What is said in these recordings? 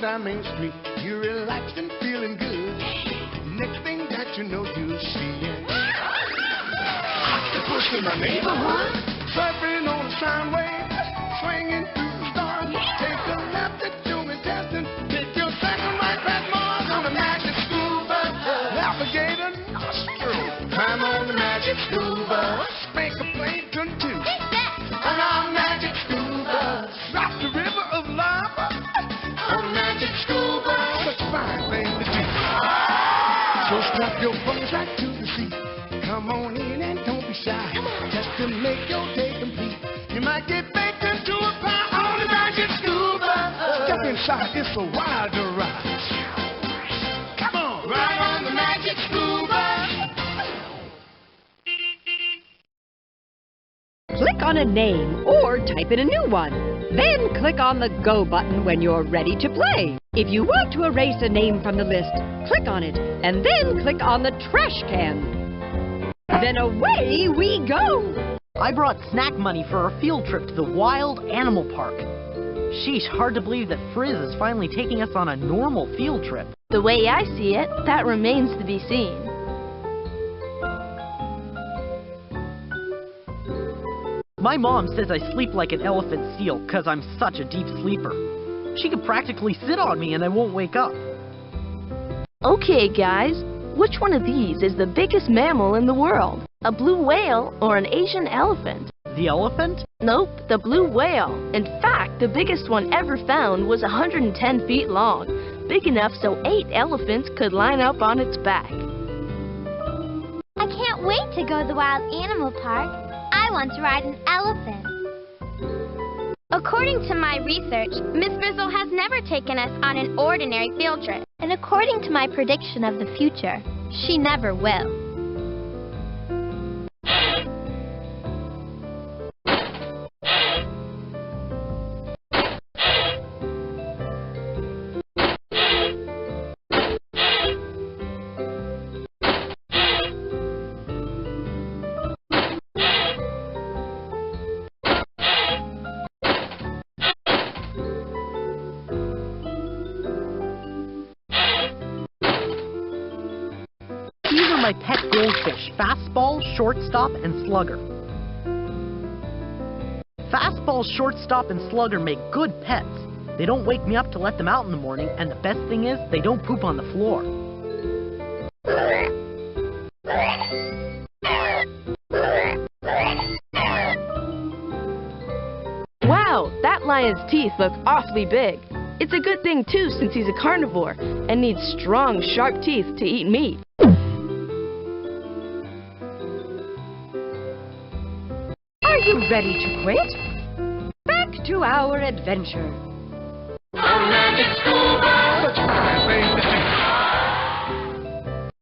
down Main Street. You're relaxed and feeling good. Next thing that you know, you see it. Octopus in my neighborhood, surfing on the sound wave, swinging through the stars. Take a left at your intestine, take your second right past Mars on the magic scuba. Alligator nostril, climb on the magic scuba. Spank a plankton too, on our magic scuba. Drop the river of lava on magic scuba. Such a fine thing to do. So strap your bones right to the seat. Come on in and don't be shy. Just to make your day complete. You might get baked into a pie on the magic scuba. Step inside, it's a wilder ride. Come on, ride on the magic scuba. Click on a name or type in a new one. Then click on the Go button when you're ready to play. If you want to erase a name from the list, click on it and then click on the trash can. Then away we go! I brought snack money for our field trip to the Wild Animal Park. Sheesh, hard to believe that Frizz is finally taking us on a normal field trip. The way I see it, that remains to be seen. My mom says I sleep like an elephant seal because I'm such a deep sleeper. She could practically sit on me and I won't wake up. Okay, guys. Which one of these is the biggest mammal in the world? A blue whale or an Asian elephant? The elephant? Nope, the blue whale. In fact, the biggest one ever found was 110 feet long, big enough so 8 elephants could line up on its back. I can't wait to go to the Wild Animal Park. I want to ride an elephant. According to my research, Miss Frizzle has never taken us on an ordinary field trip. And according to my prediction of the future, she never will. These are my pet goldfish, Fastball, Shortstop, and Slugger. Fastball, Shortstop, and Slugger make good pets. They don't wake me up to let them out in the morning, and the best thing is, they don't poop on the floor. Wow, that lion's teeth look awfully big. It's a good thing, too, since he's a carnivore and needs strong, sharp teeth to eat meat. Are you ready to quit? Back to our adventure. On magic scuba, such a fine thing to do.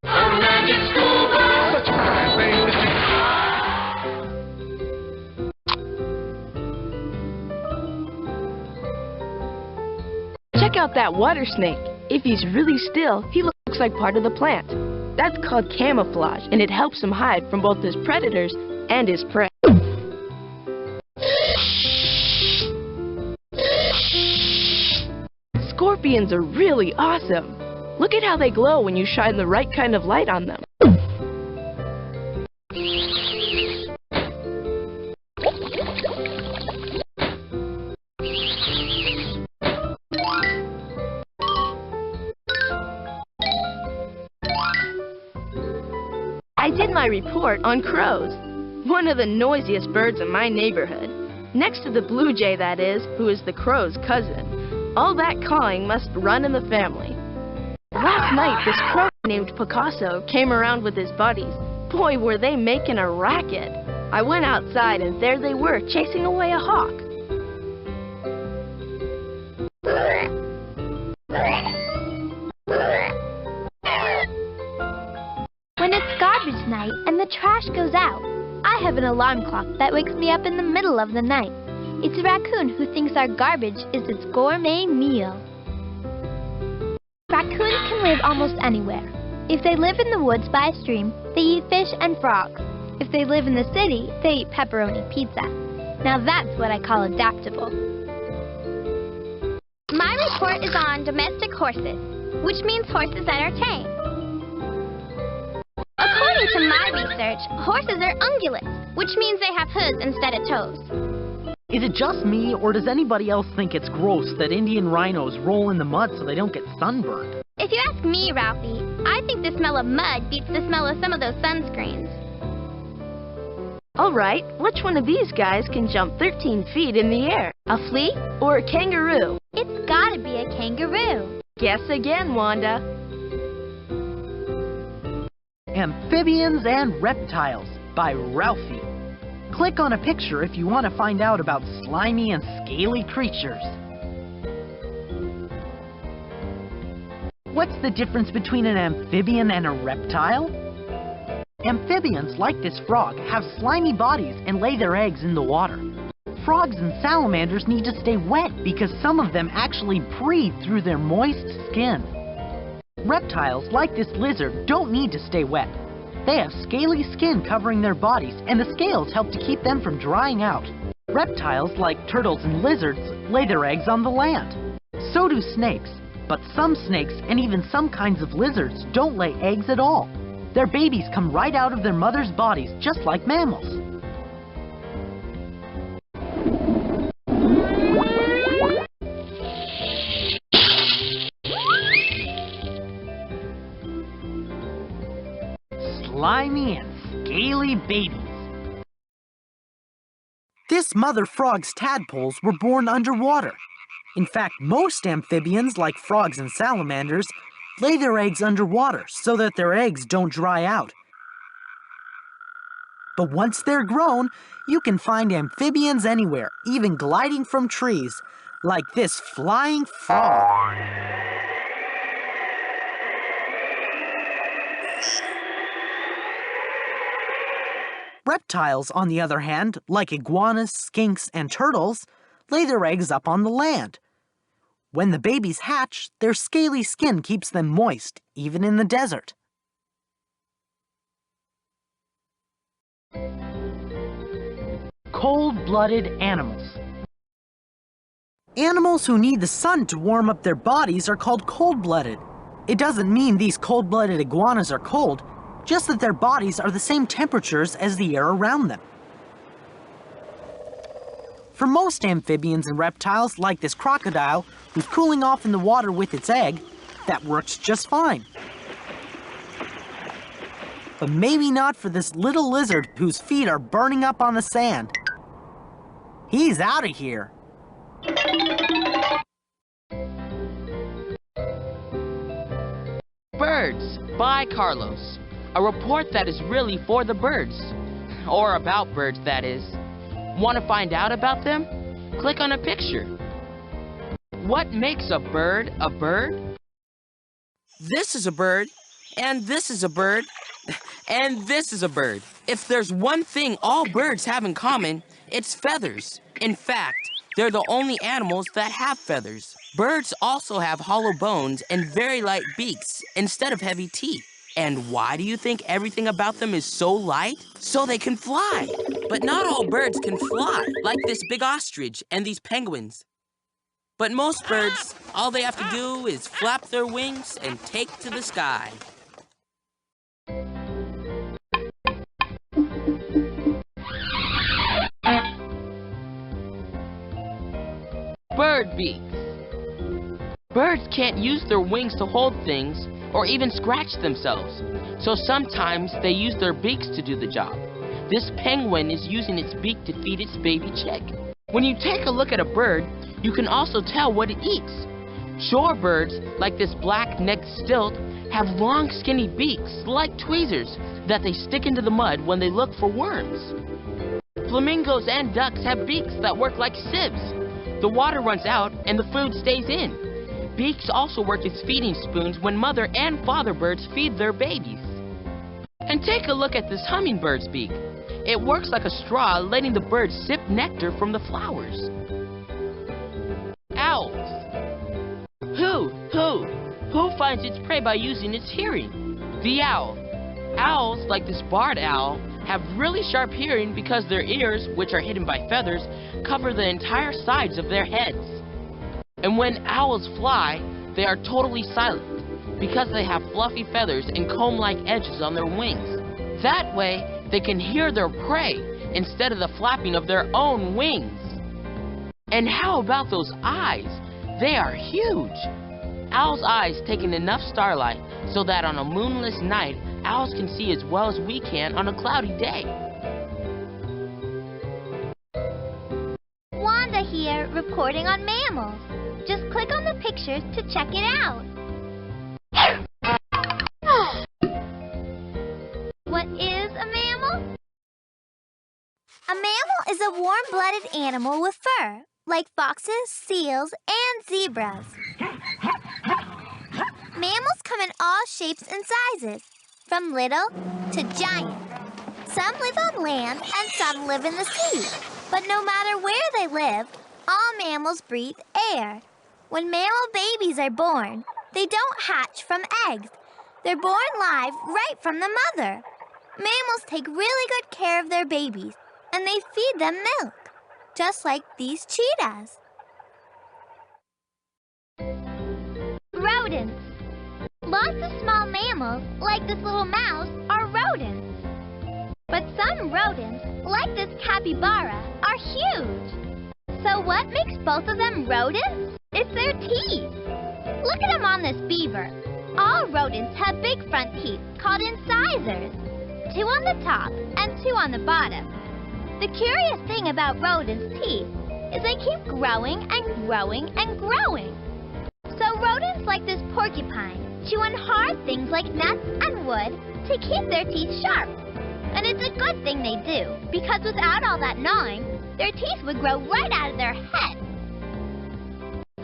On magic scuba, such a fine thing to do. Check out that water snake. If he's really still, he looks like part of the plant. That's called camouflage, and it helps him hide from both his predators and his prey. Scorpions are really awesome. Look at how they glow when you shine the right kind of light on them. I did my report on crows, one of the noisiest birds in my neighborhood. Next to the blue jay, that is, who is the crow's cousin. All that cawing must run in the family. Last night, this crow named Picasso came around with his buddies. Boy, were they making a racket. I went outside, and there they were, chasing away a hawk. When it's garbage night and the trash goes out, I have an alarm clock that wakes me up in the middle of the night. It's a raccoon who thinks our garbage is its gourmet meal. Raccoons can live almost anywhere. If they live in the woods by a stream, they eat fish and frogs. If they live in the city, they eat pepperoni pizza. Now that's what I call adaptable. My report is on domestic horses, which means horses that are tame. According to my research, horses are ungulates, which means they have hooves instead of toes. Is it just me, or does anybody else think it's gross that Indian rhinos roll in the mud so they don't get sunburned? If you ask me, Ralphie, I think the smell of mud beats the smell of some of those sunscreens. All right, which one of these guys can jump 13 feet in the air? A flea or a kangaroo? It's gotta be a kangaroo. Guess again, Wanda. Amphibians and Reptiles by Ralphie. Click on a picture if you want to find out about slimy and scaly creatures. What's the difference between an amphibian and a reptile? Amphibians, like this frog, have slimy bodies and lay their eggs in the water. Frogs and salamanders need to stay wet because some of them actually breathe through their moist skin. Reptiles, like this lizard, don't need to stay wet. They have scaly skin covering their bodies, and the scales help to keep them from drying out. Reptiles, like turtles and lizards, lay their eggs on the land. So do snakes, but some snakes and even some kinds of lizards don't lay eggs at all. Their babies come right out of their mother's bodies, just like mammals. Slimy and scaly babies. This mother frog's tadpoles were born underwater. In fact, most amphibians, like frogs and salamanders, lay their eggs underwater so that their eggs don't dry out. But once they're grown, you can find amphibians anywhere, even gliding from trees, like this flying frog. Reptiles, on the other hand, like iguanas, skinks, and turtles, lay their eggs up on the land. When the babies hatch, their scaly skin keeps them moist, even in the desert. Cold-blooded animals. Animals who need the sun to warm up their bodies are called cold-blooded. It doesn't mean these cold-blooded iguanas are cold, just that their bodies are the same temperatures as the air around them. For most amphibians and reptiles, like this crocodile, who's cooling off in the water with its egg, that works just fine. But maybe not for this little lizard whose feet are burning up on the sand. He's out of here. Birds by Carlos. A report that is really for the birds. Or about birds, that is. Want to find out about them? Click on a picture. What makes a bird a bird? This is a bird, and this is a bird, and this is a bird. If there's one thing all birds have in common, it's feathers. In fact, they're the only animals that have feathers. Birds also have hollow bones and very light beaks instead of heavy teeth. And why do you think everything about them is so light? So they can fly. But not all birds can fly, like this big ostrich and these penguins. But most birds, all they have to do is flap their wings and take to the sky. Bird beaks. Birds can't use their wings to hold things or even scratch themselves, so sometimes they use their beaks to do the job. This penguin is using its beak to feed its baby chick. When you take a look at a bird, you can also tell what it eats. Shorebirds, like this black-necked stilt, have long skinny beaks, like tweezers, that they stick into the mud when they look for worms. Flamingos and ducks have beaks that work like sieves. The water runs out and the food stays in. Beaks also work as feeding spoons when mother and father birds feed their babies. And take a look at this hummingbird's beak. It works like a straw, letting the birds sip nectar from the flowers. Owls. Who finds its prey by using its hearing? The owl. Owls, like this barred owl, have really sharp hearing because their ears, which are hidden by feathers, cover the entire sides of their heads. And when owls fly, they are totally silent because they have fluffy feathers and comb-like edges on their wings. That way, they can hear their prey instead of the flapping of their own wings. And how about those eyes? They are huge. Owls' eyes take in enough starlight so that on a moonless night, owls can see as well as we can on a cloudy day. Wanda here, reporting on mammals. Just click on the pictures to check it out. What is a mammal? A mammal is a warm-blooded animal with fur, like foxes, seals, and zebras. Mammals come in all shapes and sizes, from little to giant. Some live on land and some live in the sea. But no matter where they live, all mammals breathe air. When mammal babies are born, they don't hatch from eggs. They're born live right from the mother. Mammals take really good care of their babies, and they feed them milk, just like these cheetahs. Rodents. Lots of small mammals, like this little mouse, are rodents. But some rodents, like this capybara, are huge. So what makes both of them rodents? It's their teeth. Look at them on this beaver. All rodents have big front teeth called incisors. 2 on the top and 2 on the bottom. The curious thing about rodents' teeth is they keep growing and growing and growing. So rodents like this porcupine chew on hard things like nuts and wood to keep their teeth sharp. And it's a good thing they do, because without all that gnawing, their teeth would grow right out of their head.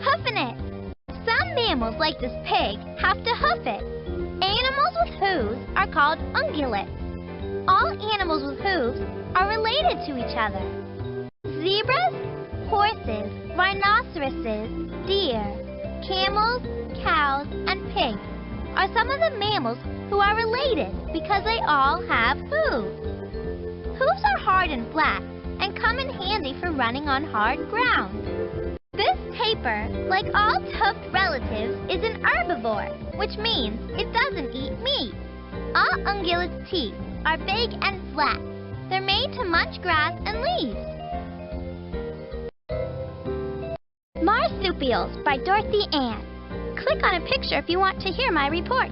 Hoofing it. Some mammals, like this pig, have to hoof it. Animals with hooves are called ungulates. All animals with hooves are related to each other. Zebras, horses, rhinoceroses, deer, camels, cows, and pigs are some of the mammals who are related because they all have hooves. Hooves are hard and flat and come in handy for running on hard ground. This tapir, like all toothed relatives, is an herbivore, which means it doesn't eat meat. All ungulates' teeth are big and flat. They're made to munch grass and leaves. Marsupials by Dorothy Ann. Click on a picture if you want to hear my report.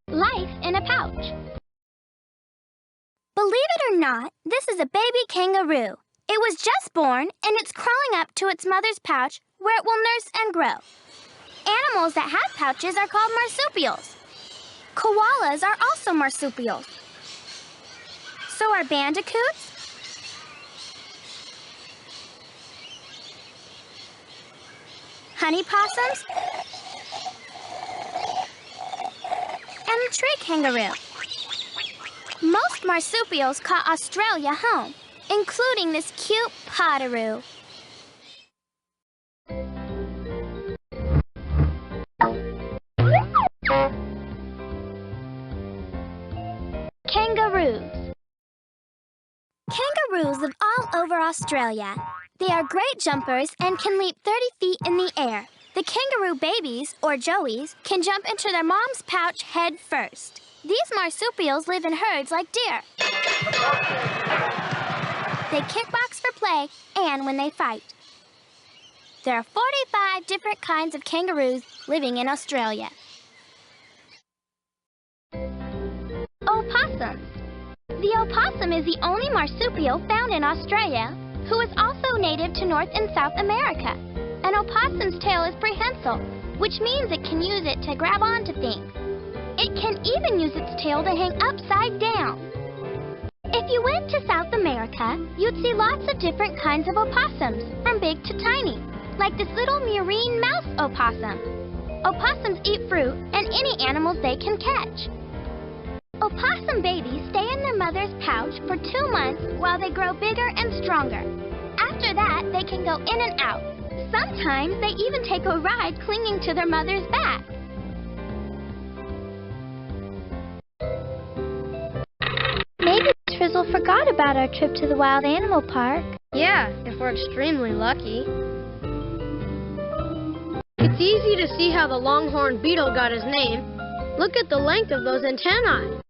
Life in a pouch. Believe it or not, this is a baby kangaroo. It was just born and it's crawling up to its mother's pouch where it will nurse and grow. Animals that have pouches are called marsupials. Koalas are also marsupials. So are bandicoots, honey possums, and the tree kangaroo. Most marsupials call Australia home, including this cute potaroo. Kangaroos. Kangaroos live all over Australia. They are great jumpers and can leap 30 feet in the air. The kangaroo babies, or joeys, can jump into their mom's pouch head first. These marsupials live in herds like deer. They kickbox for play and when they fight. There are 45 different kinds of kangaroos living in Australia. Opossums. The opossum is the only marsupial found in Australia who is also native to North and South America. An opossum's tail is prehensile, which means it can use it to grab onto things. It can even use its tail to hang upside down. If you went to South America, you'd see lots of different kinds of opossums, from big to tiny, like this little murine mouse opossum. Opossums eat fruit and any animals they can catch. Opossum babies stay in their mother's pouch for 2 months while they grow bigger and stronger. After that, they can go in and out. Sometimes they even take a ride clinging to their mother's back. Maybe Frizzle forgot about our trip to the wild animal park. Yeah, if we're extremely lucky. It's easy to see how the longhorn beetle got his name. Look at the length of those antennae.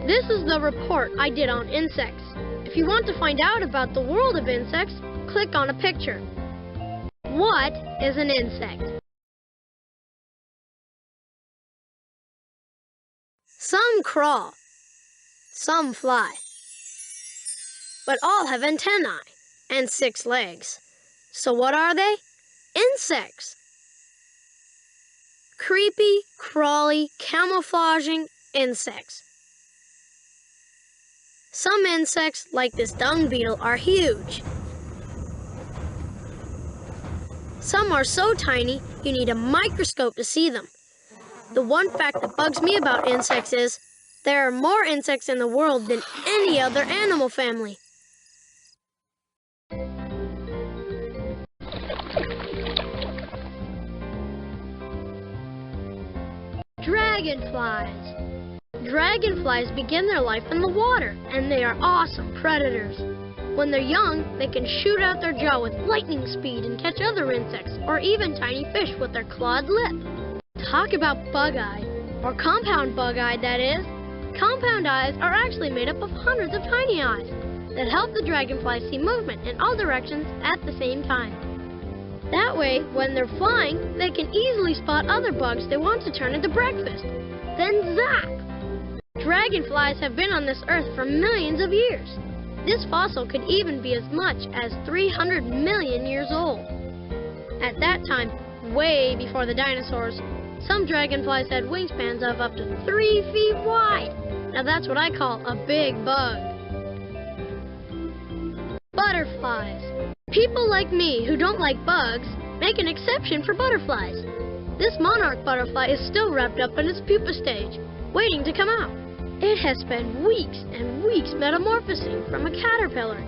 This is the report I did on insects. If you want to find out about the world of insects, click on a picture. What is an insect? Some crawl, some fly, but all have antennae and 6 legs. So what are they? Insects. Creepy, crawly, camouflaging insects. Some insects, like this dung beetle, are huge. Some are so tiny, you need a microscope to see them. The one fact that bugs me about insects is, there are more insects in the world than any other animal family. Dragonflies. Dragonflies begin their life in the water, and they are awesome predators. When they're young, they can shoot out their jaw with lightning speed and catch other insects, or even tiny fish with their clawed lip. Talk about bug-eyed, or compound bug-eyed, that is. Compound eyes are actually made up of hundreds of tiny eyes that help the dragonfly see movement in all directions at the same time. That way, when they're flying, they can easily spot other bugs they want to turn into breakfast. Then zap! Dragonflies have been on this earth for millions of years. This fossil could even be as much as 300 million years old. At that time, way before the dinosaurs, some dragonflies had wingspans of up to 3 feet wide. Now that's what I call a big bug. Butterflies. People like me who don't like bugs make an exception for butterflies. This monarch butterfly is still wrapped up in its pupa stage, waiting to come out. It has spent weeks and weeks metamorphosing from a caterpillar.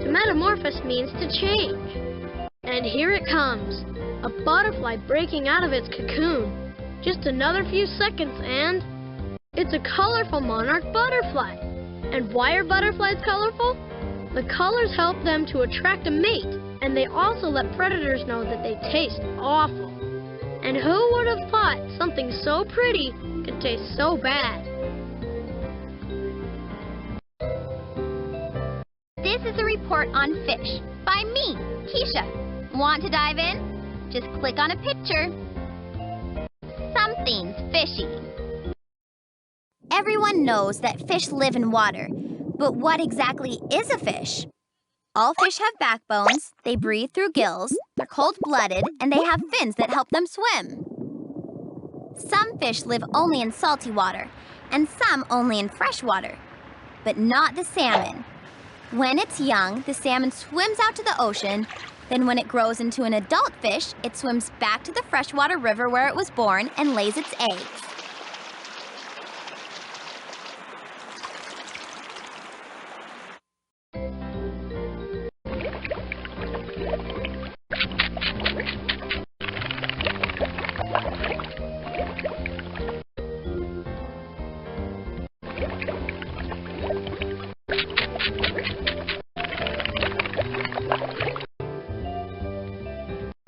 To metamorphose means to change. And here it comes, a butterfly breaking out of its cocoon. Just another few seconds and it's a colorful monarch butterfly. And why are butterflies colorful? The colors help them to attract a mate, and they also let predators know that they taste awful. And who would have thought something so pretty could taste so bad? This is a report on fish by me, Keisha. Want to dive in? Just click on a picture. Something's fishy. Everyone knows that fish live in water, but what exactly is a fish? All fish have backbones, they breathe through gills, they're cold-blooded, and they have fins that help them swim. Some fish live only in salty water, and some only in fresh water, but not the salmon. When it's young, the salmon swims out to the ocean. Then when it grows into an adult fish, it swims back to the freshwater river where it was born and lays its eggs.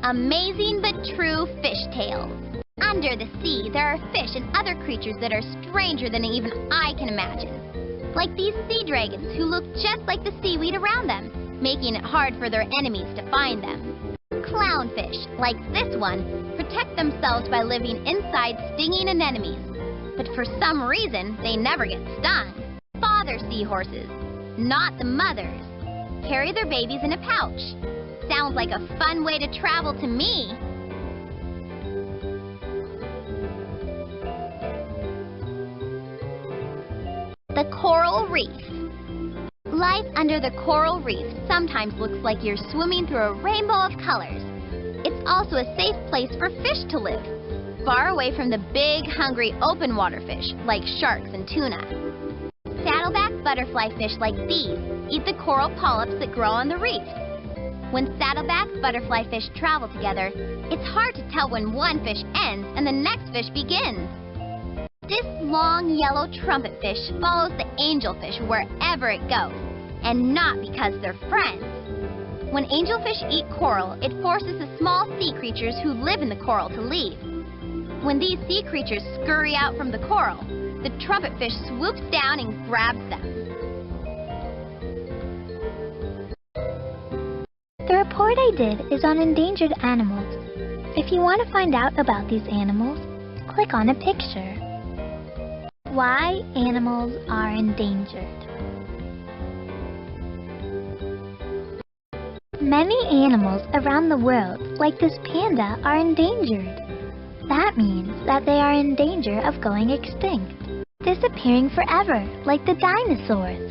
Amazing but true fish tales. Under the sea, there are fish and other creatures that are stranger than even I can imagine. Like these sea dragons who look just like the seaweed around them, making it hard for their enemies to find them. Clownfish, like this one, protect themselves by living inside stinging anemones. But for some reason, they never get stung. Father seahorses, not the mothers, carry their babies in a pouch. Sounds like a fun way to travel to me. The coral reef. Life under the coral reef sometimes looks like you're swimming through a rainbow of colors. It's also a safe place for fish to live, far away from the big, hungry open water fish like sharks and tuna. Saddleback butterfly fish like these eat the coral polyps that grow on the reef. When saddleback butterfly fish travel together, it's hard to tell when one fish ends and the next fish begins. This long yellow trumpet fish follows the angelfish wherever it goes, and not because they're friends. When angelfish eat coral, it forces the small sea creatures who live in the coral to leave. When these sea creatures scurry out from the coral, the trumpet fish swoops down and grabs them. The report I did is on endangered animals. If you want to find out about these animals, click on a picture. Why animals are endangered. Many animals around the world, like this panda, are endangered. That means that they are in danger of going extinct, disappearing forever, like the dinosaurs.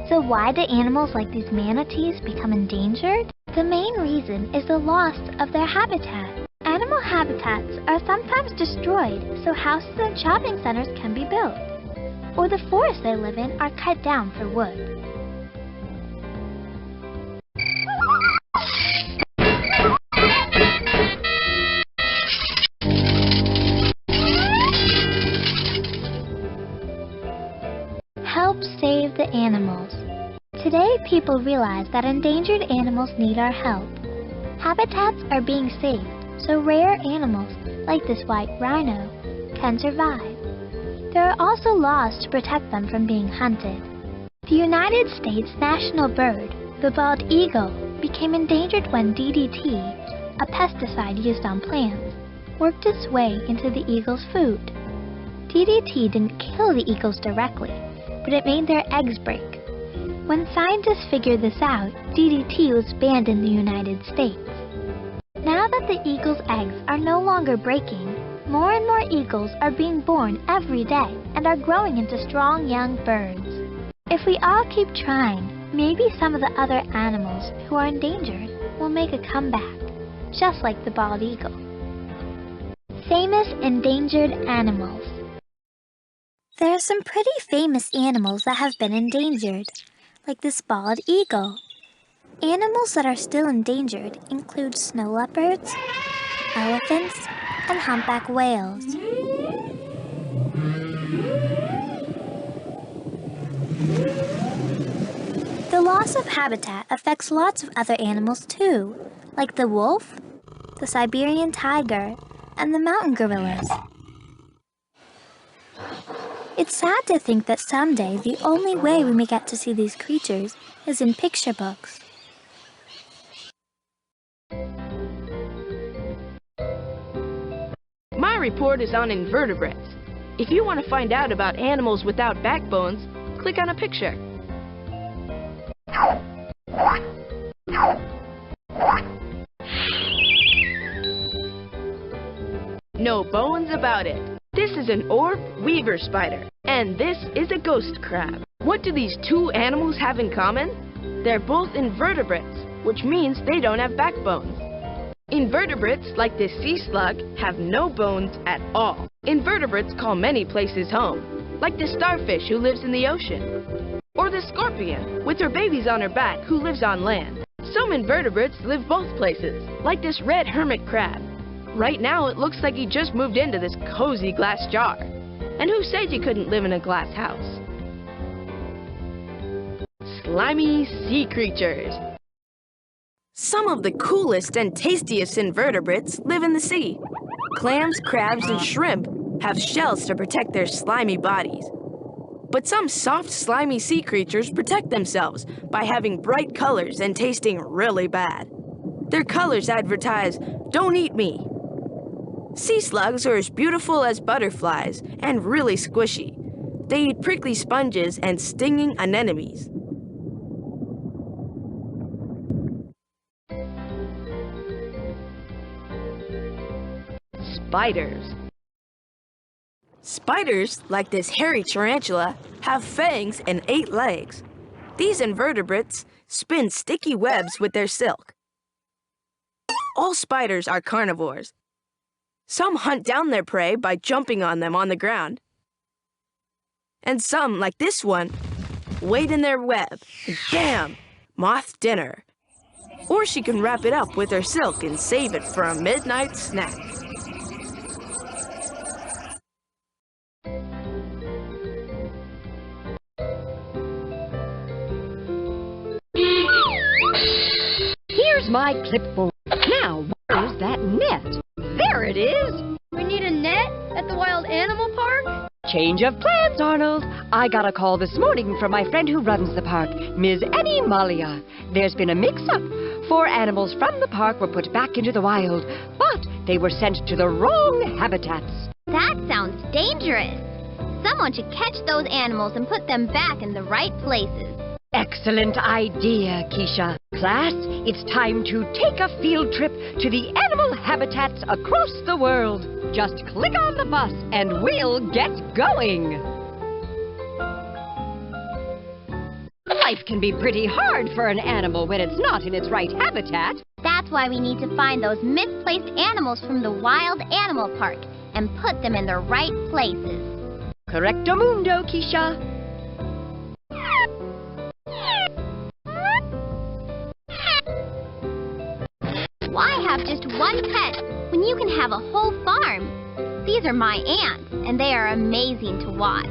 So why do animals like these manatees become endangered? The main reason is the loss of their habitat. Animal habitats are sometimes destroyed so houses and shopping centers can be built, or the forests they live in are cut down for wood. Help save the animals. Today, people realize that endangered animals need our help. Habitats are being saved, so rare animals, like this white rhino, can survive. There are also laws to protect them from being hunted. The United States national bird, the bald eagle, became endangered when DDT, a pesticide used on plants, worked its way into the eagle's food. DDT didn't kill the eagles directly, but it made their eggs break. When scientists figured this out, DDT was banned in the United States. Now that the eagle's eggs are no longer breaking, more and more eagles are being born every day and are growing into strong young birds. If we all keep trying, maybe some of the other animals who are endangered will make a comeback, just like the bald eagle. Famous endangered animals. There are some pretty famous animals that have been endangered, like this bald eagle. Animals that are still endangered include snow leopards, elephants, and humpback whales. The loss of habitat affects lots of other animals too, like the wolf, the Siberian tiger, and the mountain gorillas. It's sad to think that someday the only way we may get to see these creatures is in picture books. My report is on invertebrates. If you want to find out about animals without backbones, click on a picture. No bones about it. This is an orb weaver spider, and this is a ghost crab. What do these two animals have in common? They're both invertebrates, which means they don't have backbones. Invertebrates, like this sea slug, have no bones at all. Invertebrates call many places home, like the starfish who lives in the ocean, or the scorpion with her babies on her back who lives on land. Some invertebrates live both places, like this red hermit crab. Right now, it looks like he just moved into this cozy glass jar. And who said you couldn't live in a glass house? Slimy sea creatures. Some of the coolest and tastiest invertebrates live in the sea. Clams, crabs, and shrimp have shells to protect their slimy bodies. But some soft, slimy sea creatures protect themselves by having bright colors and tasting really bad. Their colors advertise, "Don't eat me." Sea slugs are as beautiful as butterflies and really squishy. They eat prickly sponges and stinging anemones. Spiders. Spiders, like this hairy tarantula, have fangs and 8 legs. These invertebrates spin sticky webs with their silk. All spiders are carnivores. Some hunt down their prey by jumping on them on the ground. And some, like this one, wait in their web and bam, moth dinner. Or she can wrap it up with her silk and save it for a midnight snack. Here's my clipboard. Now, where's that net? There it is. We need a net at the wild animal park? Change of plans, Arnold. I got a call this morning from my friend who runs the park, Ms. Annie Malia. There's been a mix-up. 4 animals from the park were put back into the wild, but they were sent to the wrong habitats. That sounds dangerous. Someone should catch those animals and put them back in the right places. Excellent idea, Keisha. Class, it's time to take a field trip to the animal habitats across the world. Just click on the bus and we'll get going. Life can be pretty hard for an animal when it's not in its right habitat. That's why we need to find those misplaced animals from the wild animal park and put them in their right places. Correctamundo, Keisha. Why have just one pet when you can have a whole farm? These are my ants, and they are amazing to watch.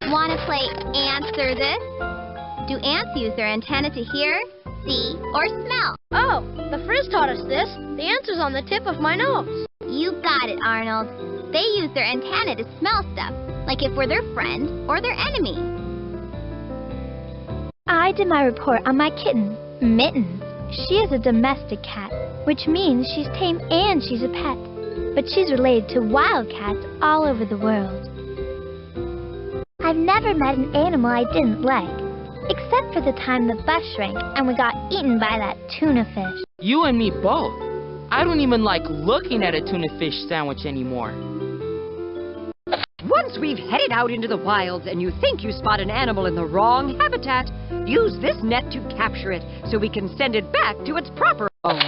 Want to play Answer This? Do ants use their antenna to hear, see, or smell? Oh, the Frizz taught us this. The answer's on the tip of my nose. You got it, Arnold. They use their antenna to smell stuff, like if we're their friend or their enemy. I did my report on my kitten, Mittens. She is a domestic cat, which means she's tame and she's a pet. But she's related to wild cats all over the world. I've never met an animal I didn't like, except for the time the bus shrank and we got eaten by that tuna fish. You and me both. I don't even like looking at a tuna fish sandwich anymore. Once we've headed out into the wilds and you think you spot an animal in the wrong habitat, use this net to capture it so we can send it back to its proper home.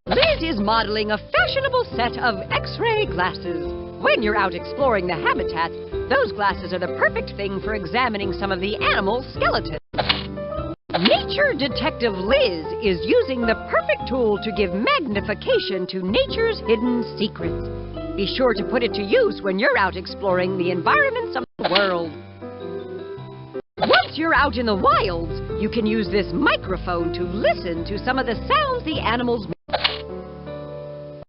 Liz is modeling a fashionable set of X-ray glasses. When you're out exploring the habitat, those glasses are the perfect thing for examining some of the animal's skeletons. Nature Detective Liz is using the perfect tool to give magnification to nature's hidden secrets. Be sure to put it to use when you're out exploring the environments of the world. Once you're out in the wilds, you can use this microphone to listen to some of the sounds the animals make.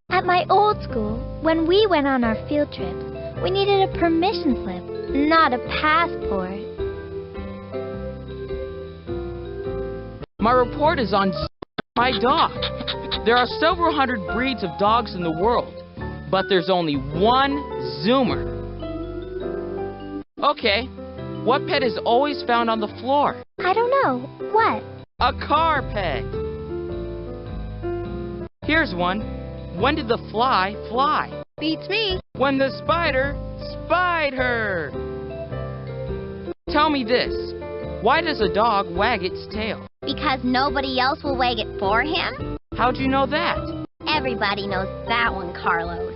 At my old school, when we went on our field trips, we needed a permission slip, not a passport. My report is on my dog. There are several hundred breeds of dogs in the world, but there's only one Zoomer. Okay, what pet is always found on the floor? I don't know. What? A car pet. Here's one. When did the fly fly? Beats me. When the spider spied her. Tell me this. Why does a dog wag its tail? Because nobody else will wag it for him? How'd you know that? Everybody knows that one, Carlos.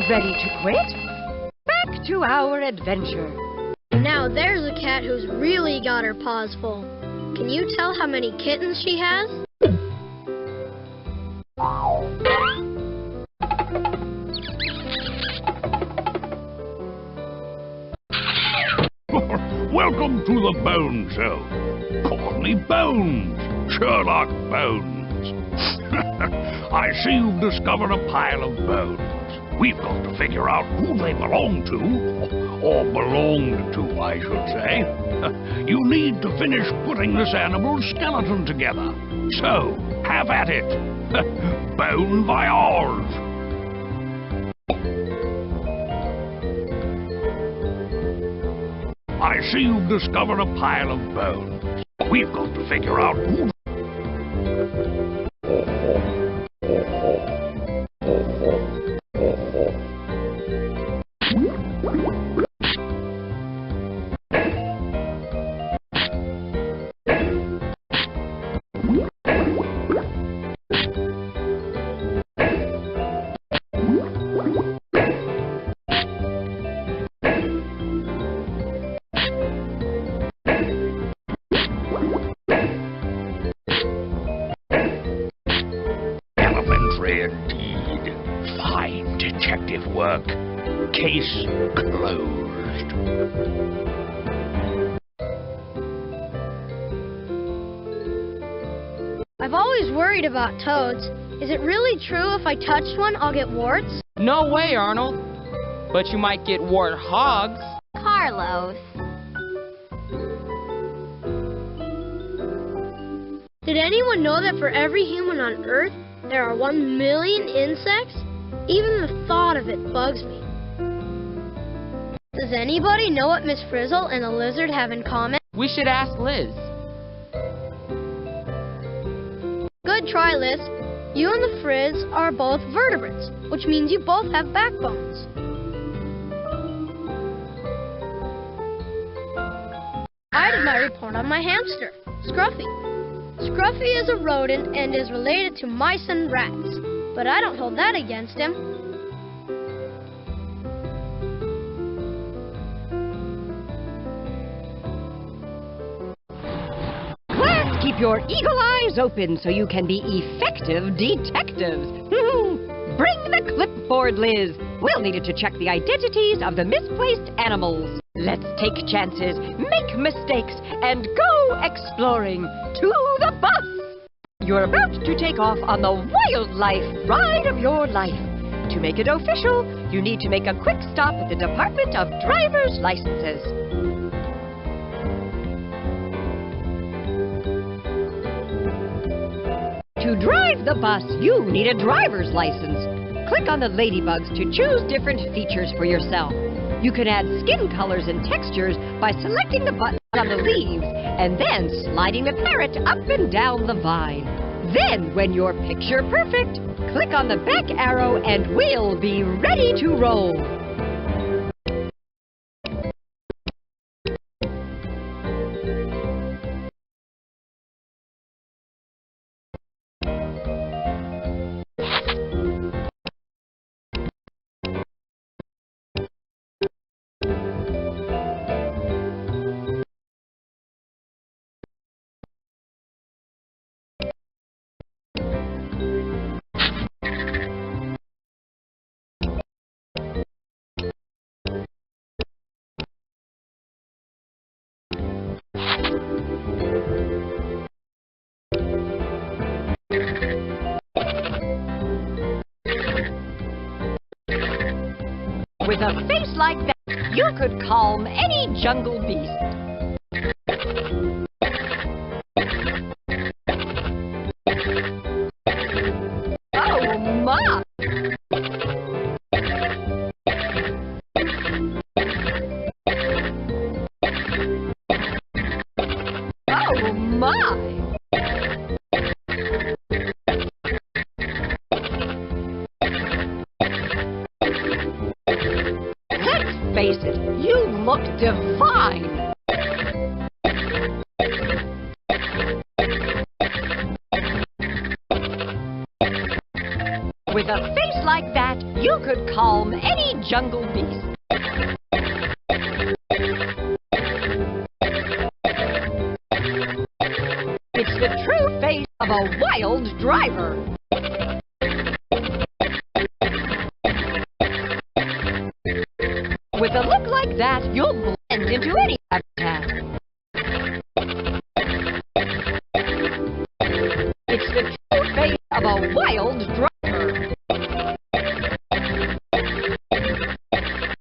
Ready to quit? Back to our adventure. Now there's a cat who's really got her paws full. Can you tell how many kittens she has? Welcome to the Bone Show. Call me Bones, Sherlock Bones. I see you've discovered a pile of bones. We've got to figure out who they belong to, or belonged to, I should say. You need to finish putting this animal's skeleton together. So, have at it. Bon voyage! I see you've discovered a pile of bones. We've got to figure out who... Elementary indeed. Fine detective work. Case closed. I've always worried about toads. Is it really true if I touch one, I'll get warts? No way, Arnold. But you might get warthogs. Carlos. Did anyone know that for every human on Earth, there are 1 million insects? Even the thought of it bugs me. Does anybody know what Miss Frizzle and the lizard have in common? We should ask Liz. Good try, Liz. You and the Frizz are both vertebrates, which means you both have backbones. I did my report on my hamster, Scruffy. Scruffy is a rodent and is related to mice and rats, but I don't hold that against him. Class, keep your eagle eyes open so you can be effective detectives. Bring the clipboard, Liz. We'll need it to check the identities of the misplaced animals. Let's take chances, make mistakes, and go exploring to the bus. You're about to take off on the wildlife ride of your life. To make it official, you need to make a quick stop at the Department of Driver's Licenses. To drive the bus, you need a driver's license. Click on the ladybugs to choose different features for yourself. You can add skin colors and textures by selecting the buttons on the leaves and then sliding the parrot up and down the vine. Then, when you're picture perfect, click on the back arrow and we'll be ready to roll. With a face like that, you could calm any jungle beast. Oh, my! Oh, my! Face it, you look divine. With a face like that, you could calm any jungle beast. It's the true face of a wild driver. With a look like that, you'll blend into any habitat. It's the true face of a wild driver.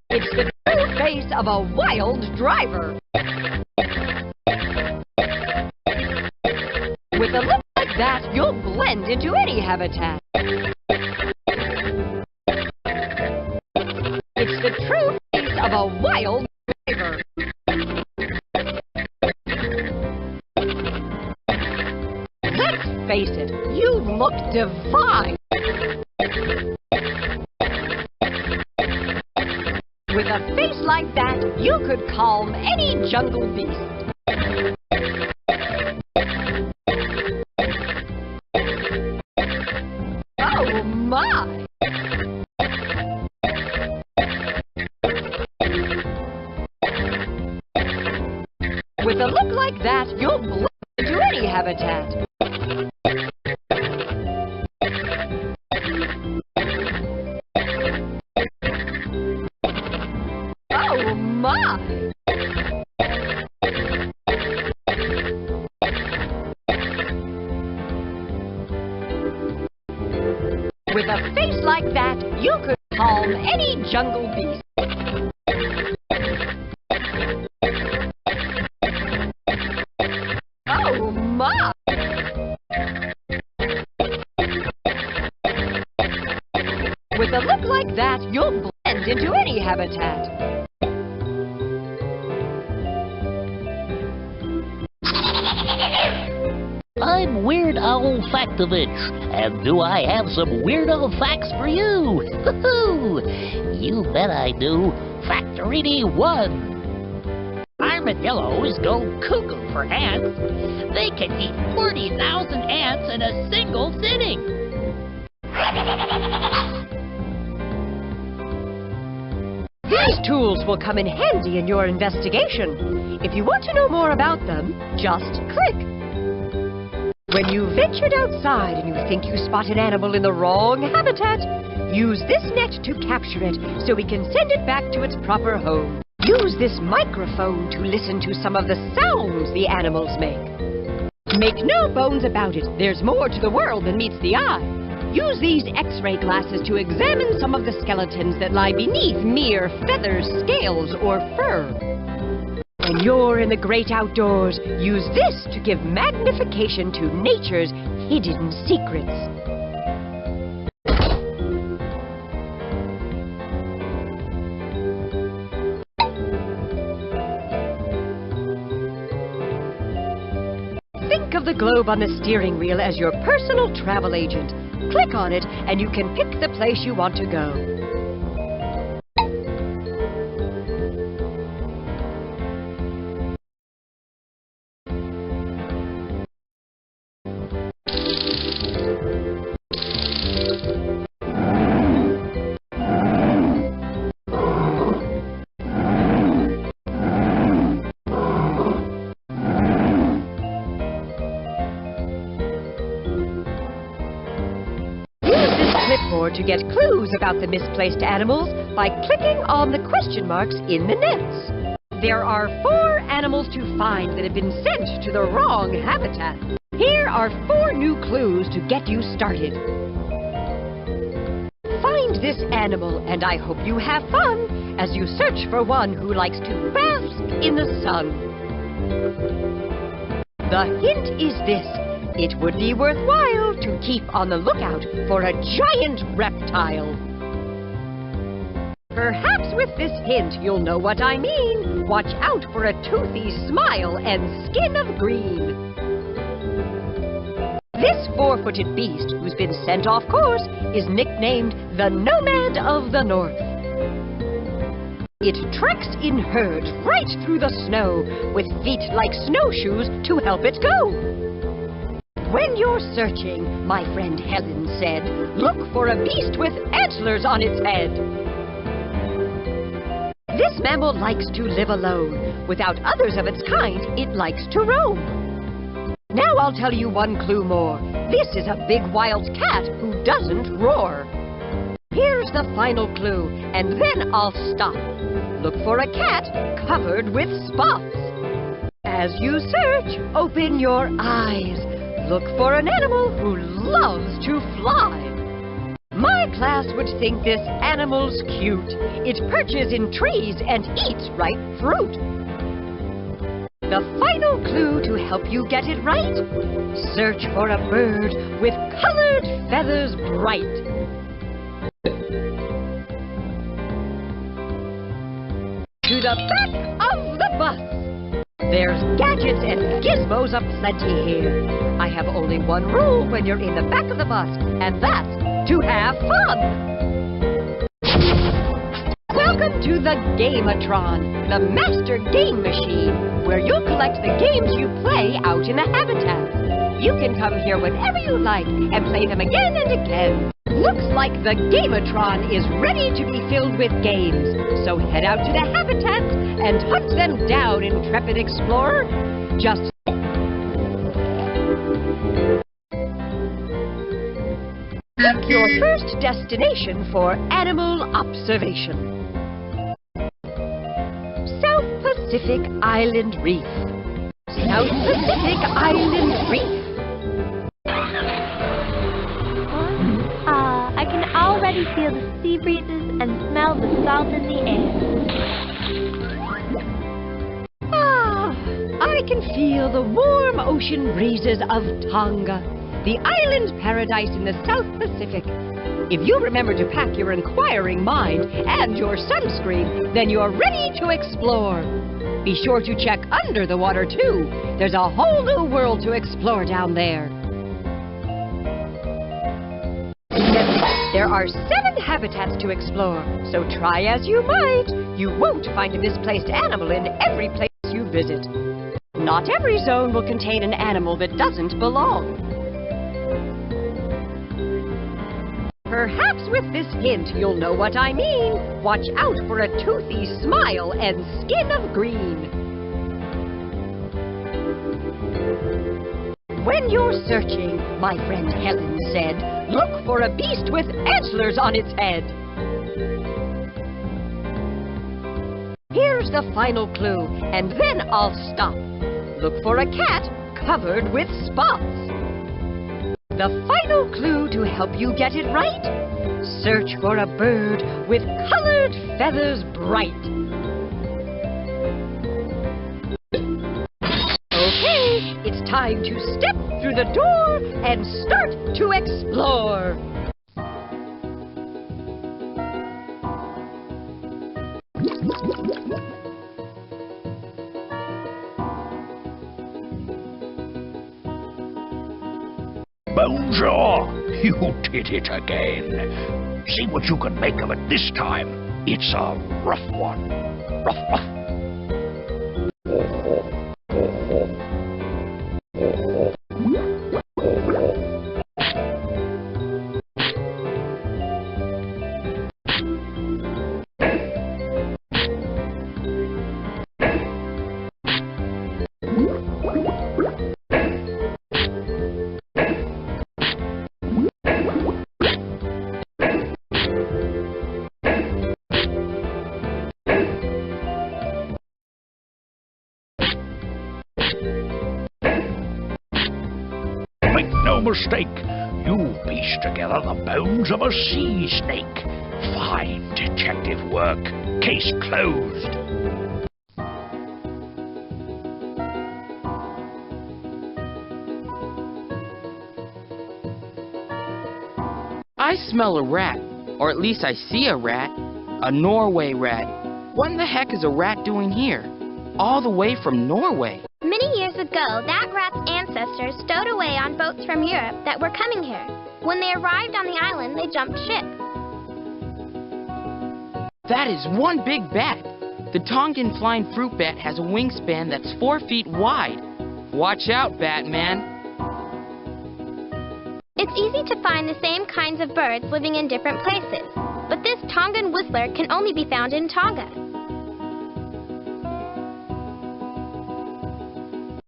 It's the true face of a wild driver. With a look like that, you'll blend into any habitat. It's the true face of a wild driver. divine. With a face like that, you could calm any jungle beast. Oh my! With a look like that, you'll blend into any habitat. Oh my! With a face like that, you could calm any jungle beast. Oh my! With a look like that, you'll blend into any habitat. I'm Weird Owl Factovich, and do I have some weirdo facts for you? You bet I do. Factorini 1. Armadillos go cuckoo for ants. They can eat 40,000 ants in a single sitting. These tools will come in handy in your investigation. If you want to know more about them, just click. When you ventured outside and you think you spot an animal in the wrong habitat, use this net to capture it so we can send it back to its proper home. Use this microphone to listen to some of the sounds the animals make. Make no bones about it, there's more to the world than meets the eye. Use these X-ray glasses to examine some of the skeletons that lie beneath mere feathers, scales, or fur. When you're in the great outdoors, use this to give magnification to nature's hidden secrets. Think of the globe on the steering wheel as your personal travel agent. Click on it and you can pick the place you want to go. To get clues about the misplaced animals by clicking on the question marks in the nets. There are 4 animals to find that have been sent to the wrong habitat. Here are 4 new clues to get you started. Find this animal, and I hope you have fun as you search for one who likes to bask in the sun. The hint is this. It would be worthwhile to keep on the lookout for a giant reptile. Perhaps with this hint you'll know what I mean. Watch out for a toothy smile and skin of green. This 4-footed beast, who's been sent off course, is nicknamed the Nomad of the North. It treks in herds right through the snow with feet like snowshoes to help it go. When you're searching, my friend Helen said, look for a beast with antlers on its head. This mammal likes to live alone. Without others of its kind, it likes to roam. Now I'll tell you one clue more. This is a big wild cat who doesn't roar. Here's the final clue, and then I'll stop. Look for a cat covered with spots. As you search, open your eyes. Look for an animal who loves to fly. My class would think this animal's cute. It perches in trees and eats ripe fruit. The final clue to help you get it right? Search for a bird with colored feathers bright. To the back of the bus. There's gadgets gadgets and gizmos aplenty here. I have only one rule when you're in the back of the bus, and that's to have fun. Welcome to the Gameatron, the master game machine, where you'll collect the games you play out in the habitat. You can come here whenever you like and play them again and again. Looks like the Gameatron is ready to be filled with games. So head out to the habitats and hunt them down, intrepid explorer. Just pick your first destination for animal observation. South Pacific Island Reef. South Pacific Island Reef. I can already feel the sea breezes and smell the salt in the air. I can feel the warm ocean breezes of Tonga, the island paradise in the South Pacific. If you remember to pack your inquiring mind and your sunscreen, then you're ready to explore. Be sure to check under the water, too. There's a whole new world to explore down there. There are 7 habitats to explore, so try as you might. You won't find a misplaced animal in every place you visit. Not every zone will contain an animal that doesn't belong. Perhaps with this hint, you'll know what I mean. Watch out for a toothy smile and skin of green. When you're searching, my friend Helen said, look for a beast with antlers on its head. Here's the final clue, and then I'll stop. Look for a cat covered with spots. The final clue to help you get it right? Search for a bird with colored feathers bright. Okay, it's time to step through the door and start to explore. Bonjour! You did it again. See what you can make of it this time. It's a rough one. Rough, rough. No mistake, you pieced together the bones of a sea snake. Fine detective work. Case closed. I smell a rat, or at least I see a rat. A Norway rat. What in the heck is a rat doing here? All the way from Norway. Many years ago, that rat's ancestors stowed away on boats from Europe that were coming here. When they arrived on the island, they jumped ship. That is one big bat. The Tongan flying fruit bat has a wingspan that's 4 feet wide. Watch out, Batman. It's easy to find the same kinds of birds living in different places, but this Tongan whistler can only be found in Tonga.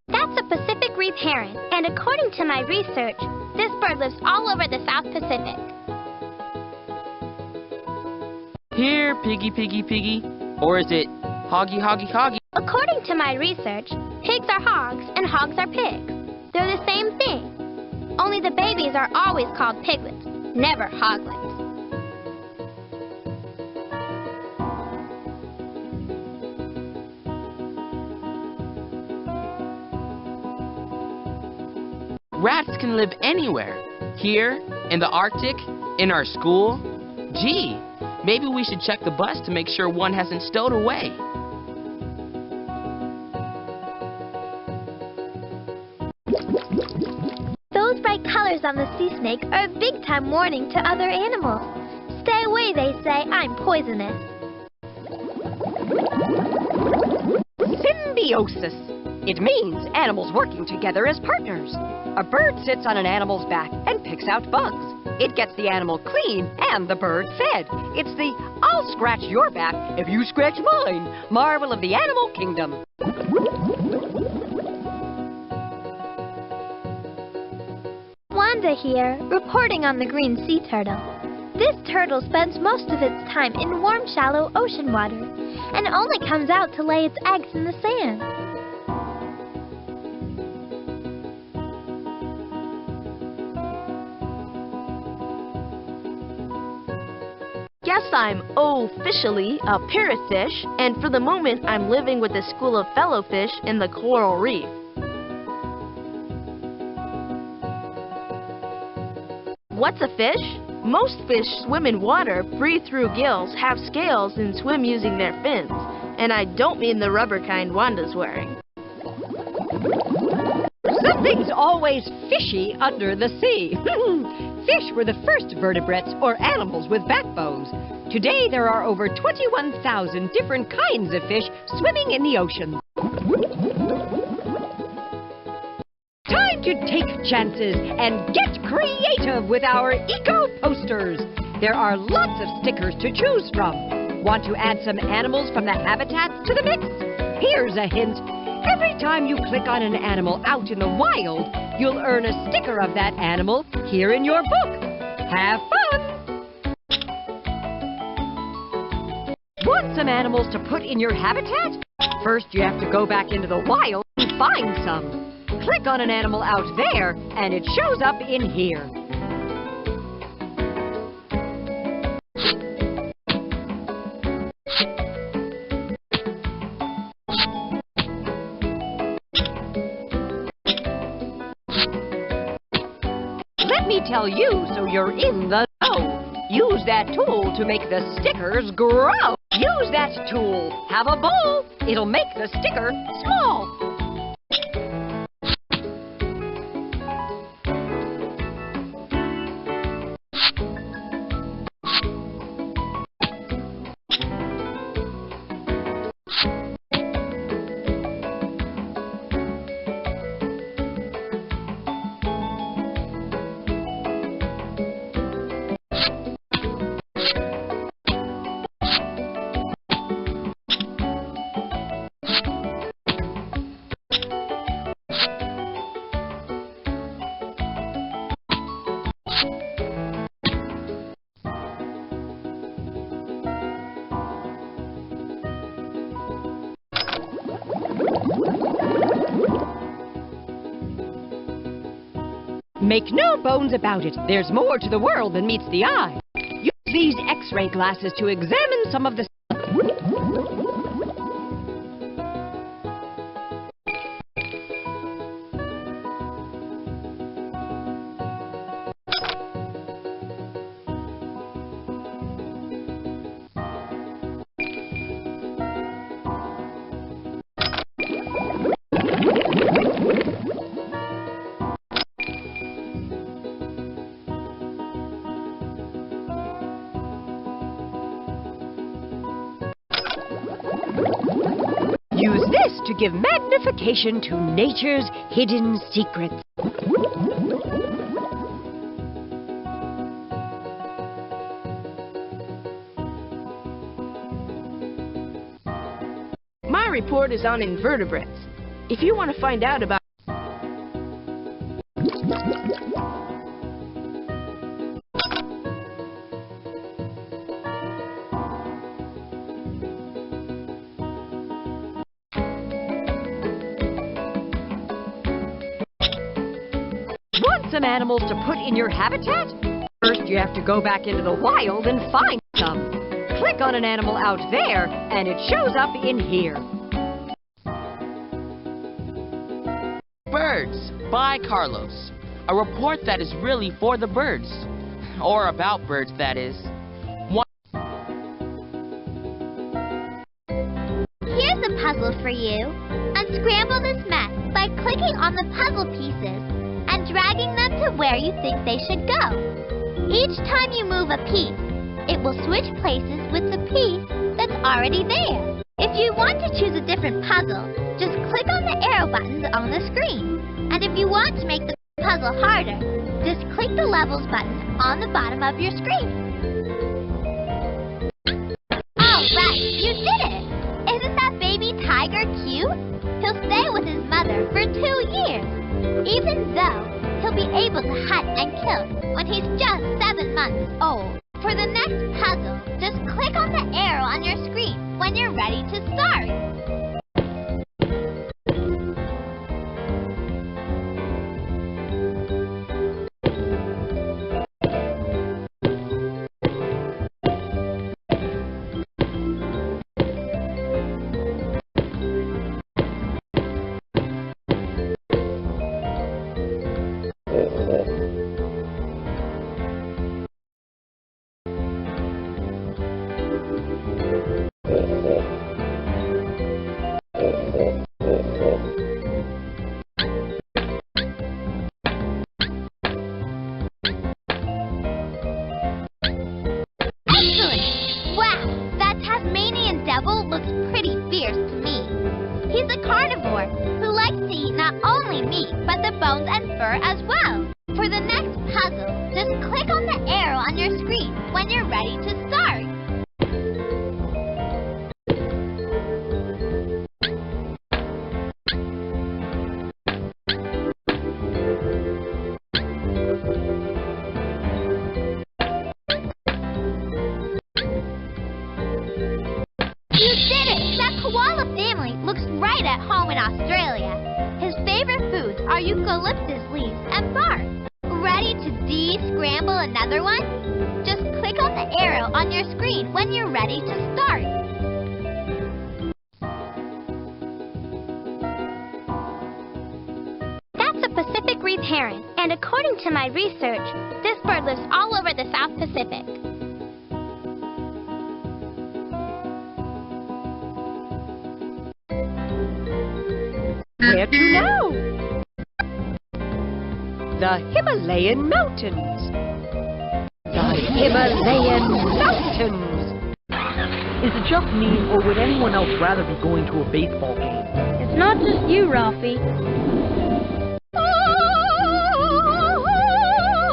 That's a Pacific reef heron, and according to my research, this bird lives all over the South Pacific. Here, piggy, piggy, piggy. Or is it hoggy, hoggy, hoggy? According to my research, pigs are hogs and hogs are pigs. They're the same thing. Only the babies are always called piglets, never hoglets. Rats can live anywhere. Here, in the Arctic, in our school. Gee, maybe we should check the bus to make sure one hasn't stowed away. Spiders on the sea snake are a big-time warning to other animals. Stay away, they say. I'm poisonous. Symbiosis. It means animals working together as partners. A bird sits on an animal's back and picks out bugs. It gets the animal clean and the bird fed. It's the I'll scratch your back if you scratch mine marvel of the animal kingdom. Wanda here, reporting on the green sea turtle. This turtle spends most of its time in warm, shallow ocean water and only comes out to lay its eggs in the sand. Guess I'm officially a parrotfish, and for the moment I'm living with a school of fellow fish in the coral reef. What's a fish? Most fish swim in water, breathe through gills, have scales, and swim using their fins. And I don't mean the rubber kind Wanda's wearing. Something's always fishy under the sea. Fish were the first vertebrates, or animals with backbones. Today there are over 21,000 different kinds of fish swimming in the ocean. Time to take chances and get creative with our eco posters. There are lots of stickers to choose from. Want to add some animals from the habitats to the mix? Here's a hint. Every time you click on an animal out in the wild, you'll earn a sticker of that animal here in your book. Have fun! Want some animals to put in your habitat? First, you have to go back into the wild and find some. Click on an animal out there, and it shows up in here. Let me tell you so you're in the know. Use that tool to make the stickers grow. Use that tool. Have a bowl. It'll make the sticker small. Make no bones about it, there's more to the world than meets the eye. Use these X-ray glasses to examine some of the... Use this to give magnification to nature's hidden secrets. My report is on invertebrates. If you want to find out about some animals to put in your habitat? First, you have to go back into the wild and find some. Click on an animal out there, and it shows up in here. Birds by Carlos. A report that is really for the birds. Or about birds, that is. Here's a puzzle for you. Unscramble this mess by clicking on the puzzle pieces. and dragging them to where you think they should go. Each time you move a piece, it will switch places with the piece that's already there. If you want to choose a different puzzle, just click on the arrow buttons on the screen. And if you want to make the puzzle harder, just click the levels button on the bottom of your screen. All right, you did it! Isn't that baby tiger cute? He'll stay with his mother for 2 years, even though he'll be able to hunt and kill when he's just 7 months old. For the next puzzle, just click on the arrow on your screen when you're ready to start. Looks pretty fierce to me. He's a carnivore who likes to eat not only meat, but the bones and fur as well. For the next puzzle, just click on the arrow on your screen when you're ready to start. Right at home in Australia. His favorite foods are eucalyptus leaves and bark. Ready to de-scramble another one? Just click on the arrow on your screen when you're ready to start. That's a Pacific wreath heron, and according to my research, this bird lives all over the South Pacific. Where to now? The Himalayan Mountains. The Himalayan Mountains. Is it just me, or would anyone else rather be going to a baseball game? It's not just you, Ralphie.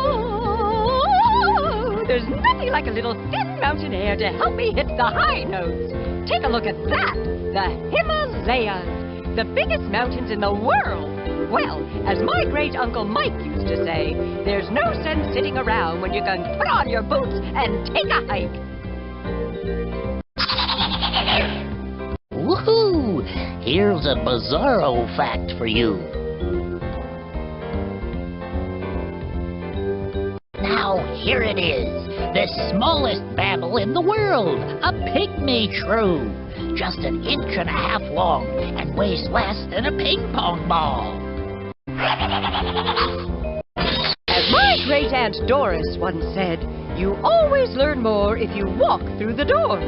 Oh, there's nothing like a little thin mountain air to help me hit the high notes. Take a look at that. The Himalayas. The biggest mountains in the world. Well, as my great-uncle Mike used to say, there's no sense sitting around when you can put on your boots and take a hike. Woohoo! Here's a bizarro fact for you. Now, here it is. The smallest mammal in the world. A pygmy shrew. Just 1.5 inches long and weighs less than a ping pong ball. As my great-aunt Doris once said, you always learn more if you walk through the door.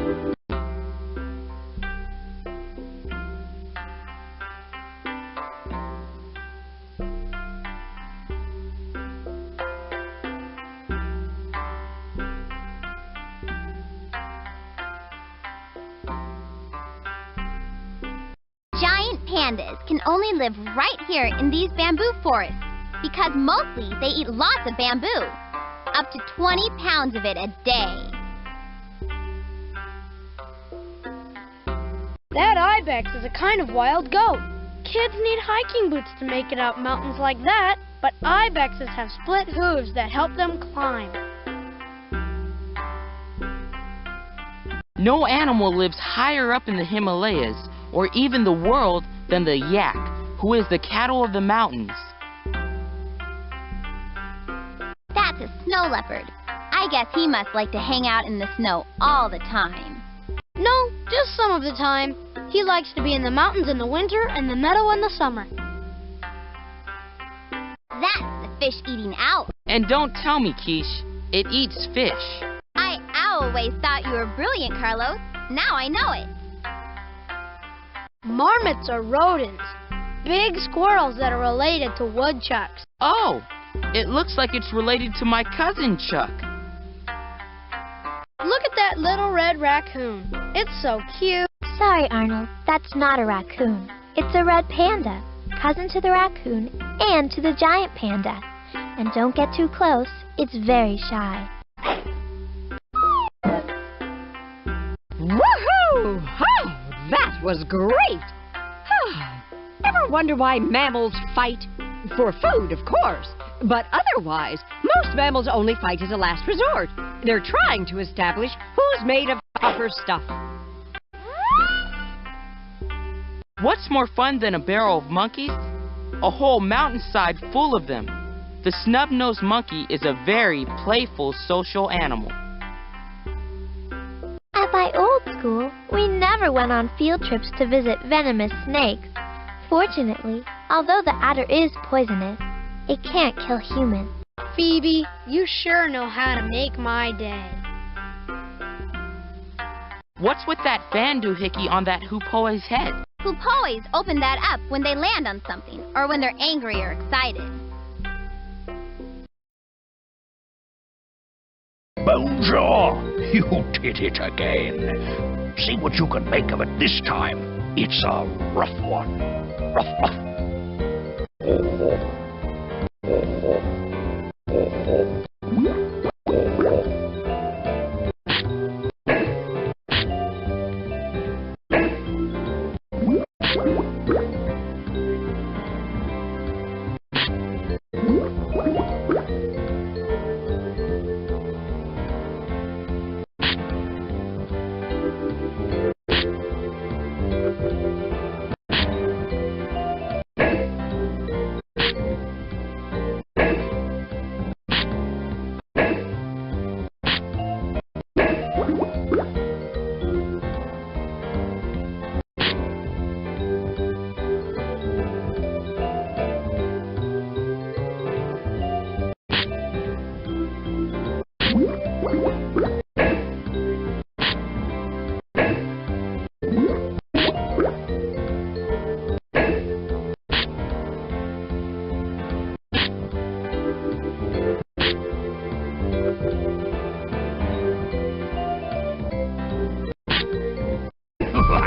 Giant pandas can only live right here in these bamboo forests because mostly they eat lots of bamboo, up to 20 pounds of it a day. That ibex is a kind of wild goat. Kids need hiking boots to make it up mountains like that, but ibexes have split hooves that help them climb. No animal lives higher up in the Himalayas or even the world than the yak, who is the cattle of the mountains. That's a snow leopard. I guess he must like to hang out in the snow all the time. No, just some of the time. He likes to be in the mountains in the winter and the meadow in the summer. That's the fish-eating owl. And don't tell me, Quiche, it eats fish. I always thought you were brilliant, Carlos. Now I know it. Marmots are rodents, big squirrels that are related to woodchucks. Oh, it looks like it's related to my cousin Chuck. Look at that little red raccoon. It's so cute. Sorry, Arnold, that's not a raccoon. It's a red panda, cousin to the raccoon and to the giant panda. And don't get too close, it's very shy. Woohoo! Oh, that was great! Ever wonder why mammals fight? For food, of course. But otherwise, most mammals only fight as a last resort. They're trying to establish who's made of tougher stuff. What's more fun than a barrel of monkeys? A whole mountainside full of them. The snub-nosed monkey is a very playful social animal. At my old school, we never went on field trips to visit venomous snakes. Fortunately, although the adder is poisonous, it can't kill humans. Phoebe, you sure know how to make my day. What's with that fan doohickey on that hoopoe's head? Hoopoes open that up when they land on something or when they're angry or excited. Bonjour! You did it again. See what you can make of it this time. It's a rough one. Rough, rough.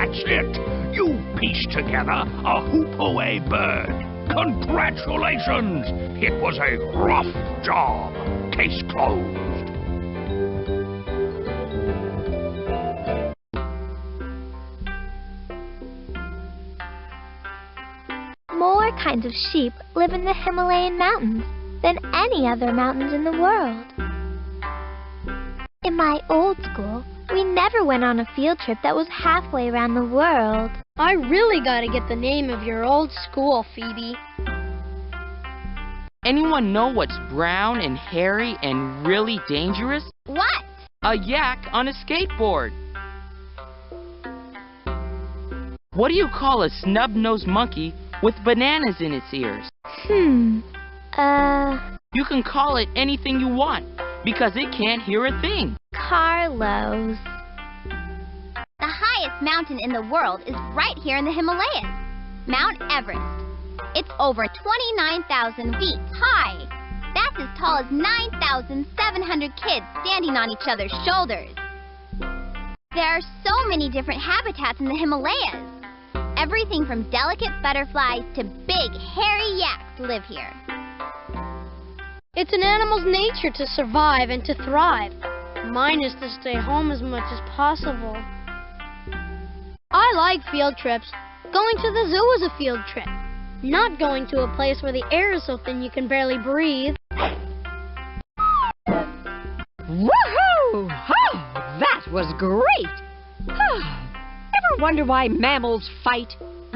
That's it. You pieced together a hoopoe bird. Congratulations. It was a rough job. Case closed. More kinds of sheep live in the Himalayan mountains than any other mountains in the world. In my old school, we never went on a field trip that was halfway around the world. I really gotta get the name of your old school, Phoebe. Anyone know what's brown and hairy and really dangerous? What? A yak on a skateboard. What do you call a snub-nosed monkey with bananas in its ears? You can call it anything you want because it can't hear a thing. Carlos. The highest mountain in the world is right here in the Himalayas, Mount Everest. It's over 29,000 feet high. That's as tall as 9,700 kids standing on each other's shoulders. There are so many different habitats in the Himalayas. Everything from delicate butterflies to big, hairy yaks live here. It's an animal's nature to survive and to thrive. Mine is to stay home as much as possible. I like field trips. Going to the zoo is a field trip. Not going to a place where the air is so thin you can barely breathe. Woohoo! Oh, that was great! Ever wonder why mammals fight?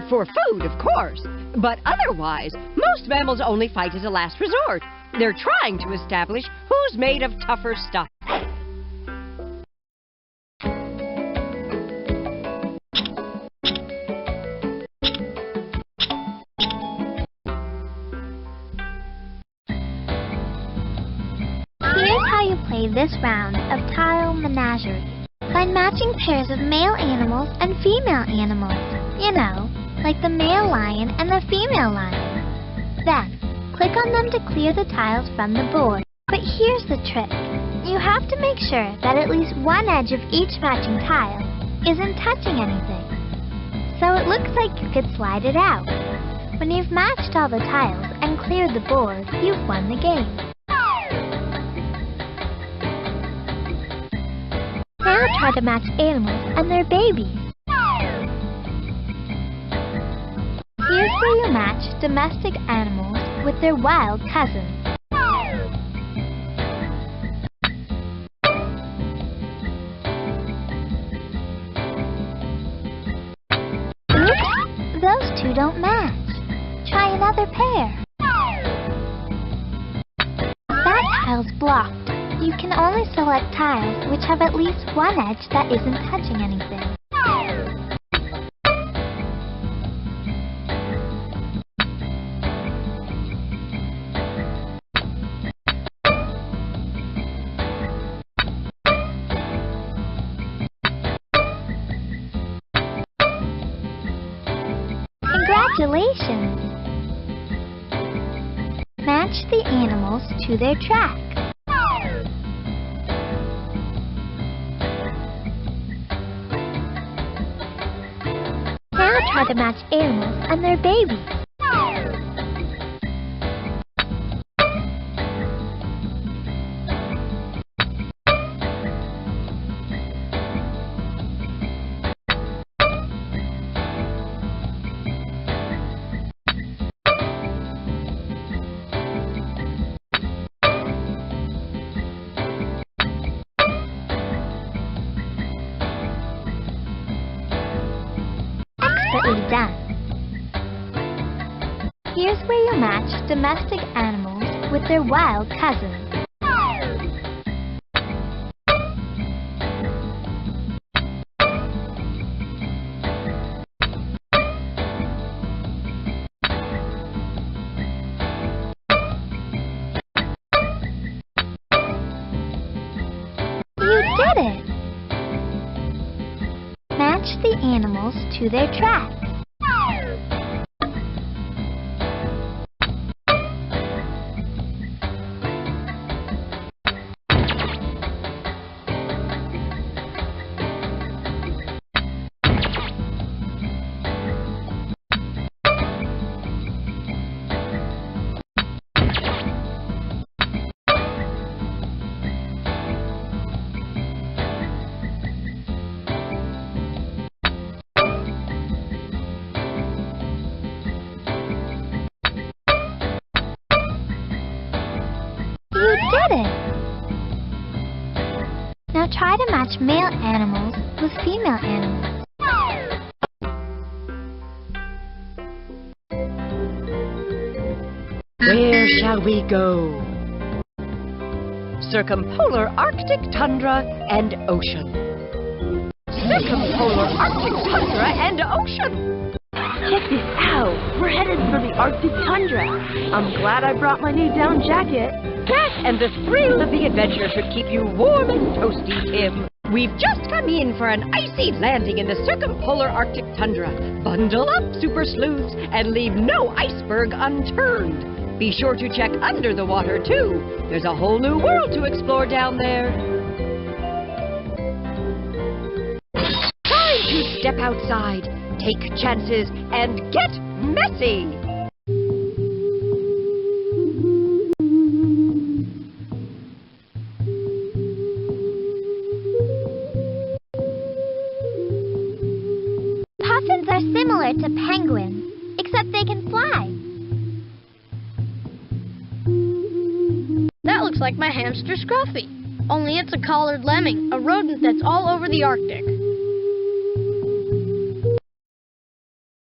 For food, of course. But otherwise, most mammals only fight as a last resort. They're trying to establish who's made of tougher stuff. Here's how you play this round of tile menagerie. Find matching pairs of male animals and female animals. You know, like the male lion and the female lion. Then, Click on them to clear the tiles from the board. But here's the trick. You have to make sure that at least one edge of each matching tile isn't touching anything. So it looks like you could slide it out. When you've matched all the tiles and cleared the board, you've won the game. Now try to match animals and their babies. Here's where you match domestic animals with their wild cousins. Oops, those two don't match. Try another pair. That tile's blocked. You can only select tiles which have at least one edge that isn't touching anything. Congratulations! Match the animals to their track. Now try to match animals and their babies. Expertly done. Here's where you match domestic animals with their wild cousins. You did it! Match the animals to their tracks. You did it! Now try to match male animals with female animals. Where shall we go? Circumpolar Arctic tundra and ocean. Circumpolar Arctic tundra and ocean. Check this out. We're headed for the Arctic tundra. I'm glad I brought my new down jacket. That and the thrill of the adventure should keep you warm and toasty, Tim. We've just come in for an icy landing in the circumpolar Arctic tundra. Bundle up, super sleuths, and leave no iceberg unturned. Be sure to check under the water, too. There's a whole new world to explore down there. Time to step outside, take chances, and get messy. Puffins are similar to penguins, except they can fly. That looks like my hamster Scruffy. Only it's a collared lemming, a rodent that's all over the Arctic.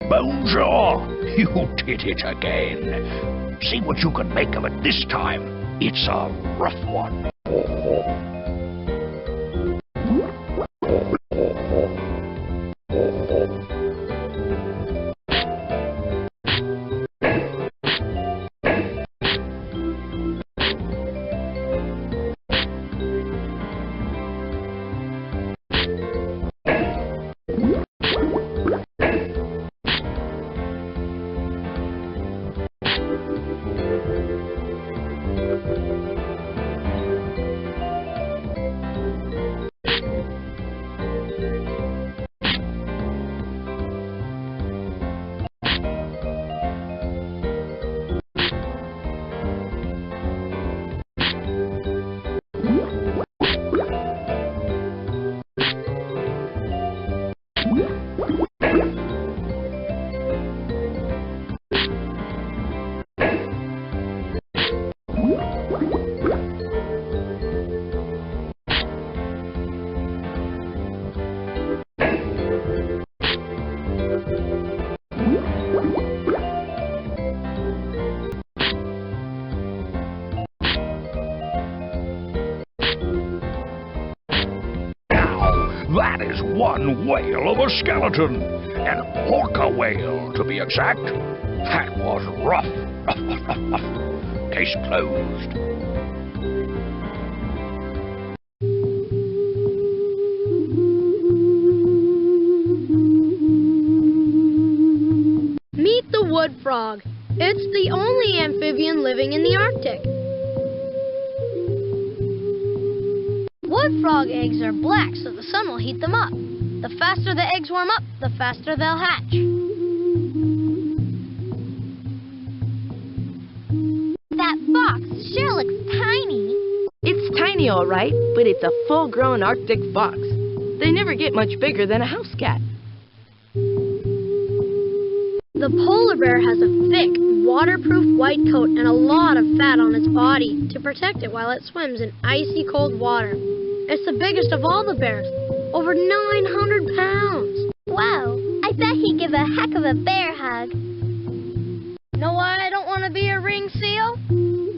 Bonjour! You did it again. See what you can make of it this time. It's a rough one. That is one whale of a skeleton. An orca whale, to be exact. That was rough. Case closed. Meet the wood frog. It's the only amphibian living in the Arctic. Wood frog eggs are black, so the sun will heat them up. The faster the eggs warm up, the faster they'll hatch. That fox sure looks tiny. It's tiny, all right, but it's a full-grown Arctic fox. They never get much bigger than a house cat. The polar bear has a thick, waterproof white coat and a lot of fat on its body to protect it while it swims in icy cold water. It's the biggest of all the bears, over 900 pounds. Wow, I bet he'd give a heck of a bear hug. Know why I don't want to be a ring seal?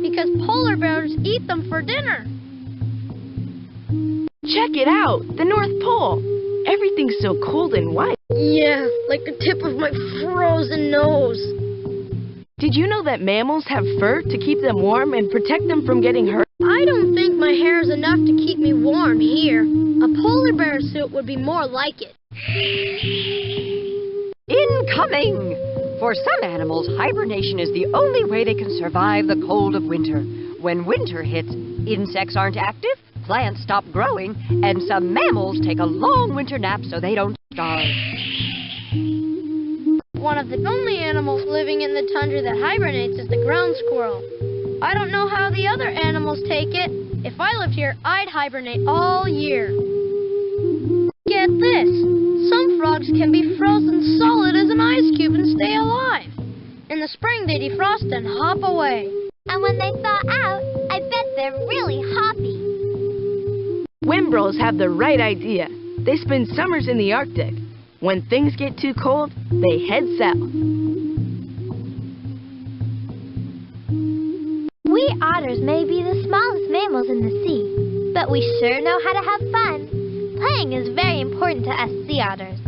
Because polar bears eat them for dinner. Check it out, the North Pole. Everything's so cold and white. Yeah, like the tip of my frozen nose. Did you know that mammals have fur to keep them warm and protect them from getting hurt? I don't think my hair is enough to keep me warm here. A polar bear suit would be more like it. Incoming! For some animals, hibernation is the only way they can survive the cold of winter. When winter hits, insects aren't active, plants stop growing, and some mammals take a long winter nap so they don't starve. One of the only animals living in the tundra that hibernates is the ground squirrel. I don't know how the other animals take it. If I lived here, I'd hibernate all year. Get this! Some frogs can be frozen solid as an ice cube and stay alive. In the spring, they defrost and hop away. And when they thaw out, I bet they're really hoppy. Wimbrels have the right idea. They spend summers in the Arctic. When things get too cold, they head south. We otters may be the smallest mammals in the sea, but we sure know how to have fun. Playing is very important to us sea otters.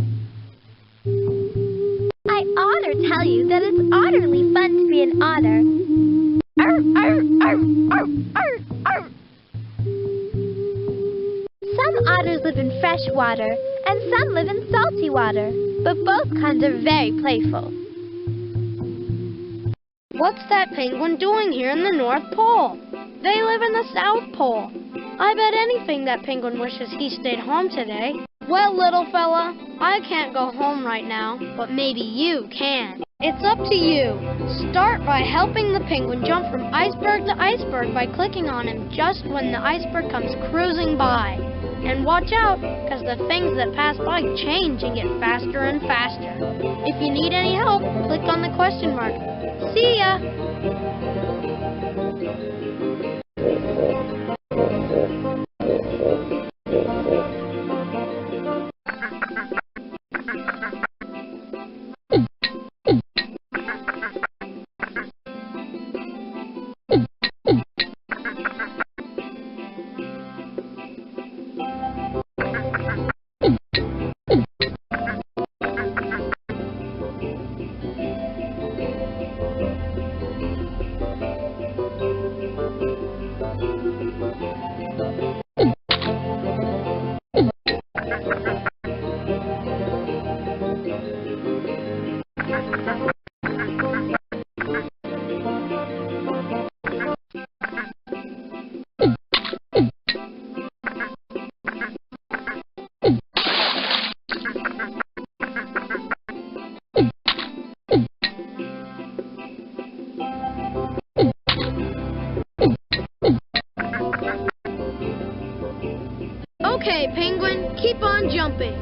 I ought to tell you that it's utterly fun to be an otter. Arr, arr, arr, arr, arr, arr. Some otters live in fresh water, and some live in salty water, but both kinds are very playful. What's that penguin doing here in the North Pole? They live in the South Pole. I bet anything that penguin wishes he stayed home today. Well, little fella, I can't go home right now, but maybe you can. It's up to you. Start by helping the penguin jump from iceberg to iceberg by clicking on him just when the iceberg comes cruising by. And watch out, because the things that pass by change and get faster and faster. If you need any help, click on the question mark. See ya! Okay, penguin, keep on jumping.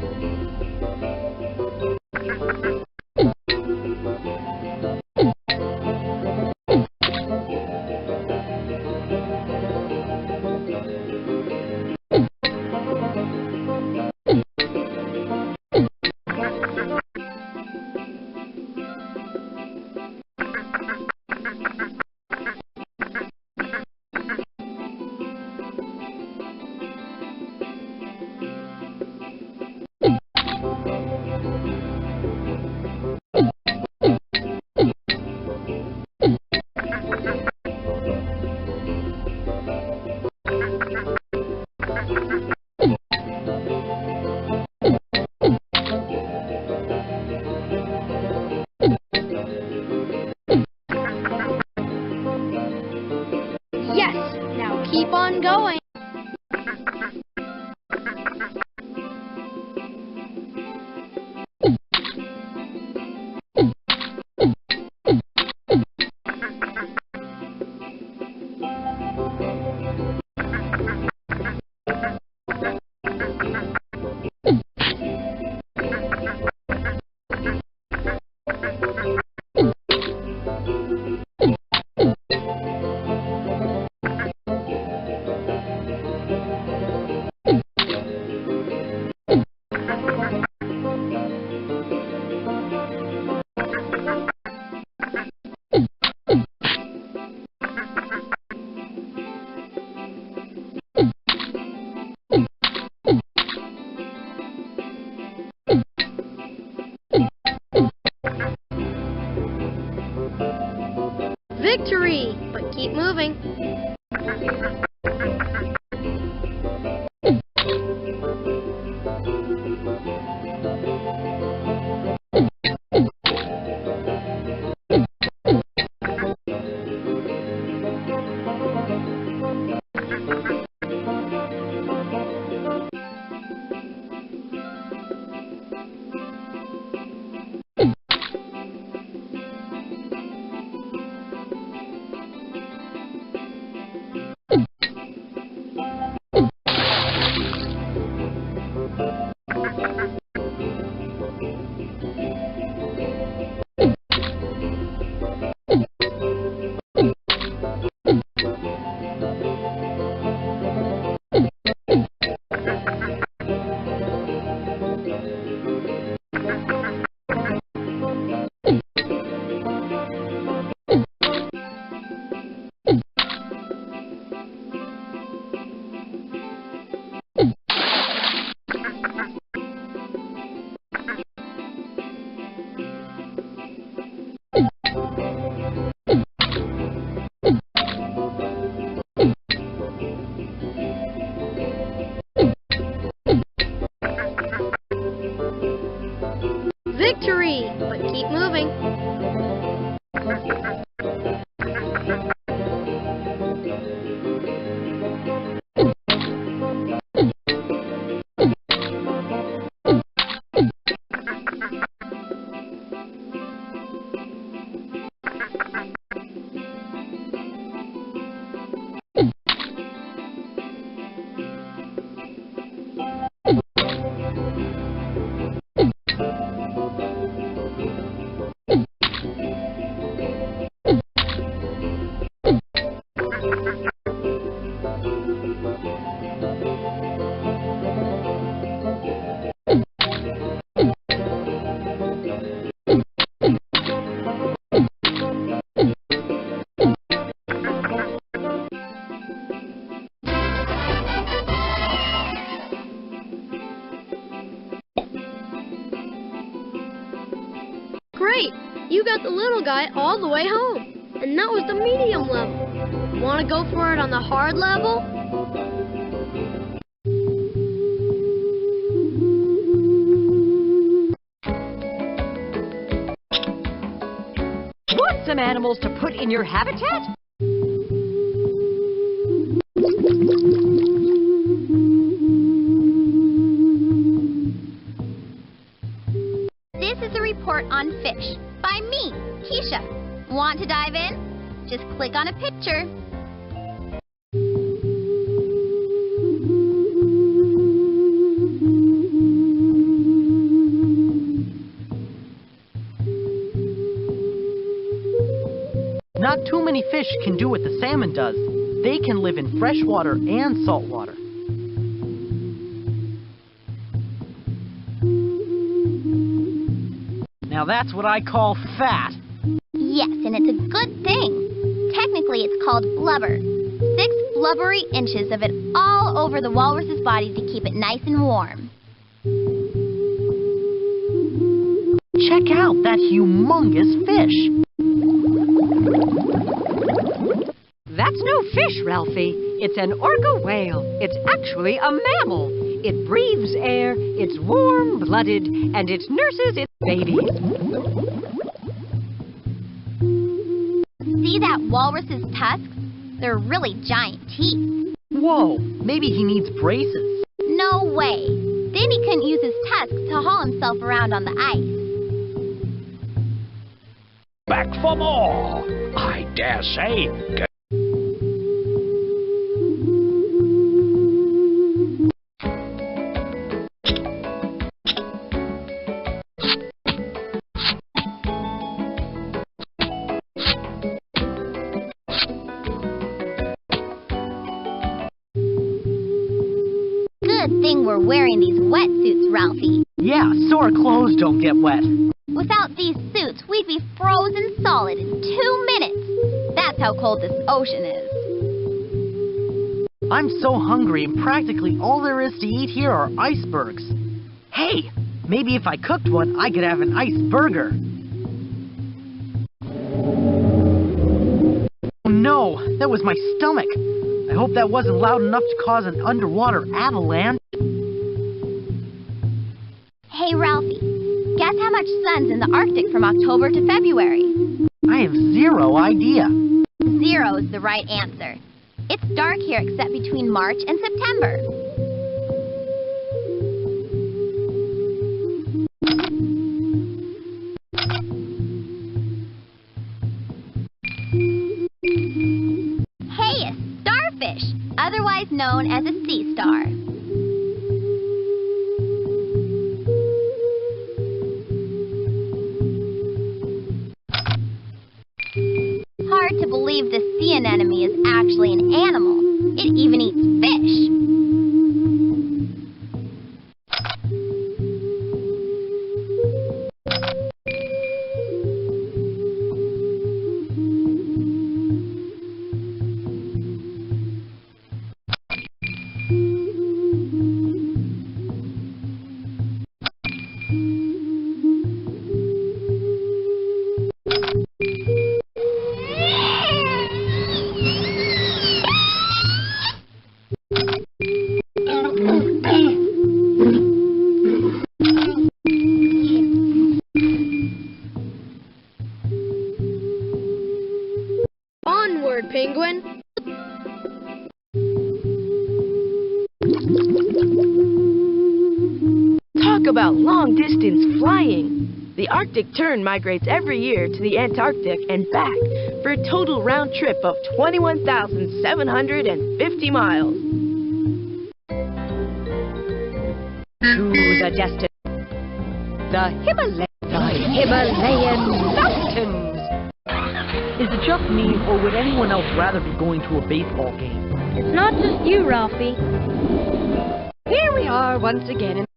Victory! But keep moving. Great! You got the little guy all the way home. And that was the medium level. Want to go for it on the hard level? Want some animals to put in your habitat? This is a report on fish by me, Keisha. Want to dive in? Just click on a picture. Not too many fish can do what the salmon does. They can live in freshwater and saltwater. Now that's what I call fat. Yes, and it's a good thing. Technically, it's called blubber. 6 blubbery inches of it all over the walrus's body to keep it nice and warm. Check out that humongous fish. That's no fish, Ralphie. It's an orca whale. It's actually a mammal. It breathes air, it's warm-blooded, and it nurses its babies. See that walrus's tusks? They're really giant teeth. Whoa, maybe he needs braces. No way. Then he couldn't use his tusks to haul himself around on the ice. Back for more. I dare say. Good thing we're wearing these wetsuits, Ralphie. Yeah, so our clothes don't get wet. Without these suits, we'd be frozen solid in 2 minutes. That's how cold this ocean is. I'm so hungry and practically all there is to eat here are icebergs. Hey, maybe if I cooked one, I could have an ice burger. Oh no, that was my stomach. I hope that wasn't loud enough to cause an underwater avalanche. Hey, Ralphie, guess how much sun's in the Arctic from October to February? I have zero idea. 0 is the right answer. It's dark here except between March and September. Hey, a starfish, otherwise known as a sea star. Hard to believe the sea anemone is actually an animal. It even eats fish. Talk about long-distance flying. The Arctic tern migrates every year to the Antarctic and back for a total round trip of 21,750 miles. To the destination. The Himalayan mountains. Is it just me, or would anyone else rather be going to a baseball game? It's not just you, Ralphie. Here we are once again in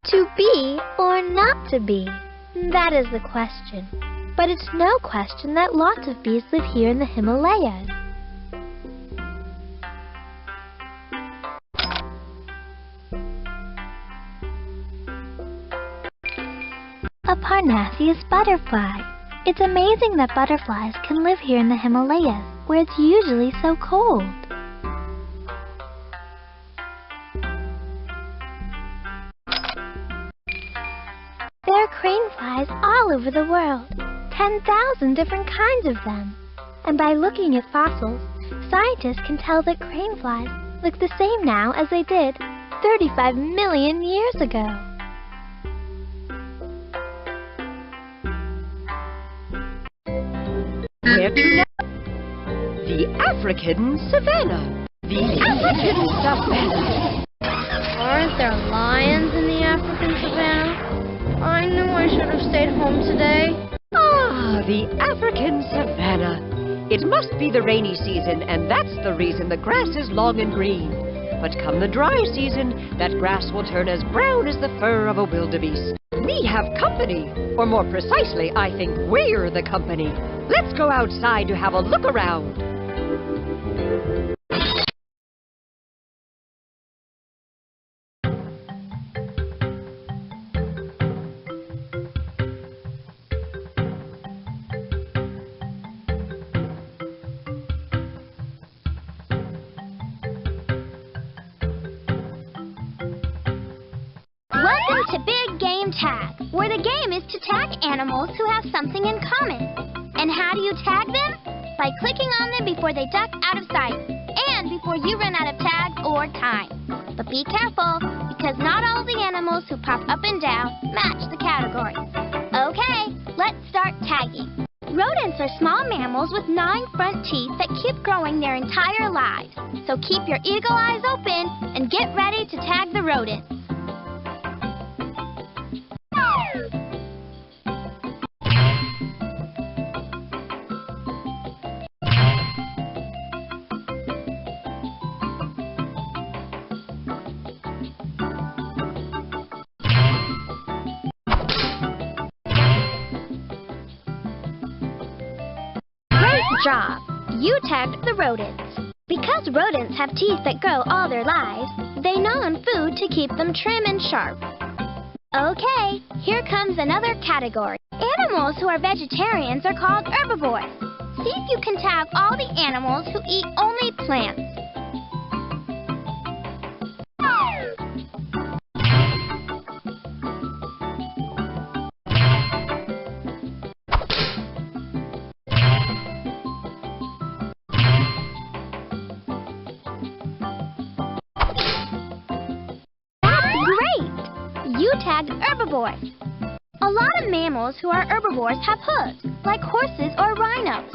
To be or not to be? That is the question. But it's no question that lots of bees live here in the Himalayas. A Parnassius butterfly. It's amazing that butterflies can live here in the Himalayas, where it's usually so cold. There are crane flies all over the world, 10,000 different kinds of them. And by looking at fossils, scientists can tell that crane flies look the same now as they did 35 million years ago. where to now? The African savannah. The African savannah. Aren't there lions in the African savannah? I knew I should have stayed home today. Ah, the African savannah. It must be the rainy season, and that's the reason the grass is long and green. But come the dry season, that grass will turn as brown as the fur of a wildebeest. We have company, or more precisely, I think we're the company. Let's go outside to have a look around. Welcome to Big Game Tag, where the game is to tag animals who have something in common. And how do you tag them? By clicking on them before they duck out of sight, and before you run out of tags or time. But be careful, because not all the animals who pop up and down match the category. Okay, let's start tagging. Rodents are small mammals with 9 front teeth that keep growing their entire lives. So keep your eagle eyes open and get ready to tag the rodents. Job. You tagged the rodents. Because rodents have teeth that grow all their lives, they gnaw on food to keep them trim and sharp. Okay, here comes another category. Animals who are vegetarians are called herbivores. See if you can tag all the animals who eat only plants. You tagged herbivores. A lot of mammals who are herbivores have hooves, like horses or rhinos.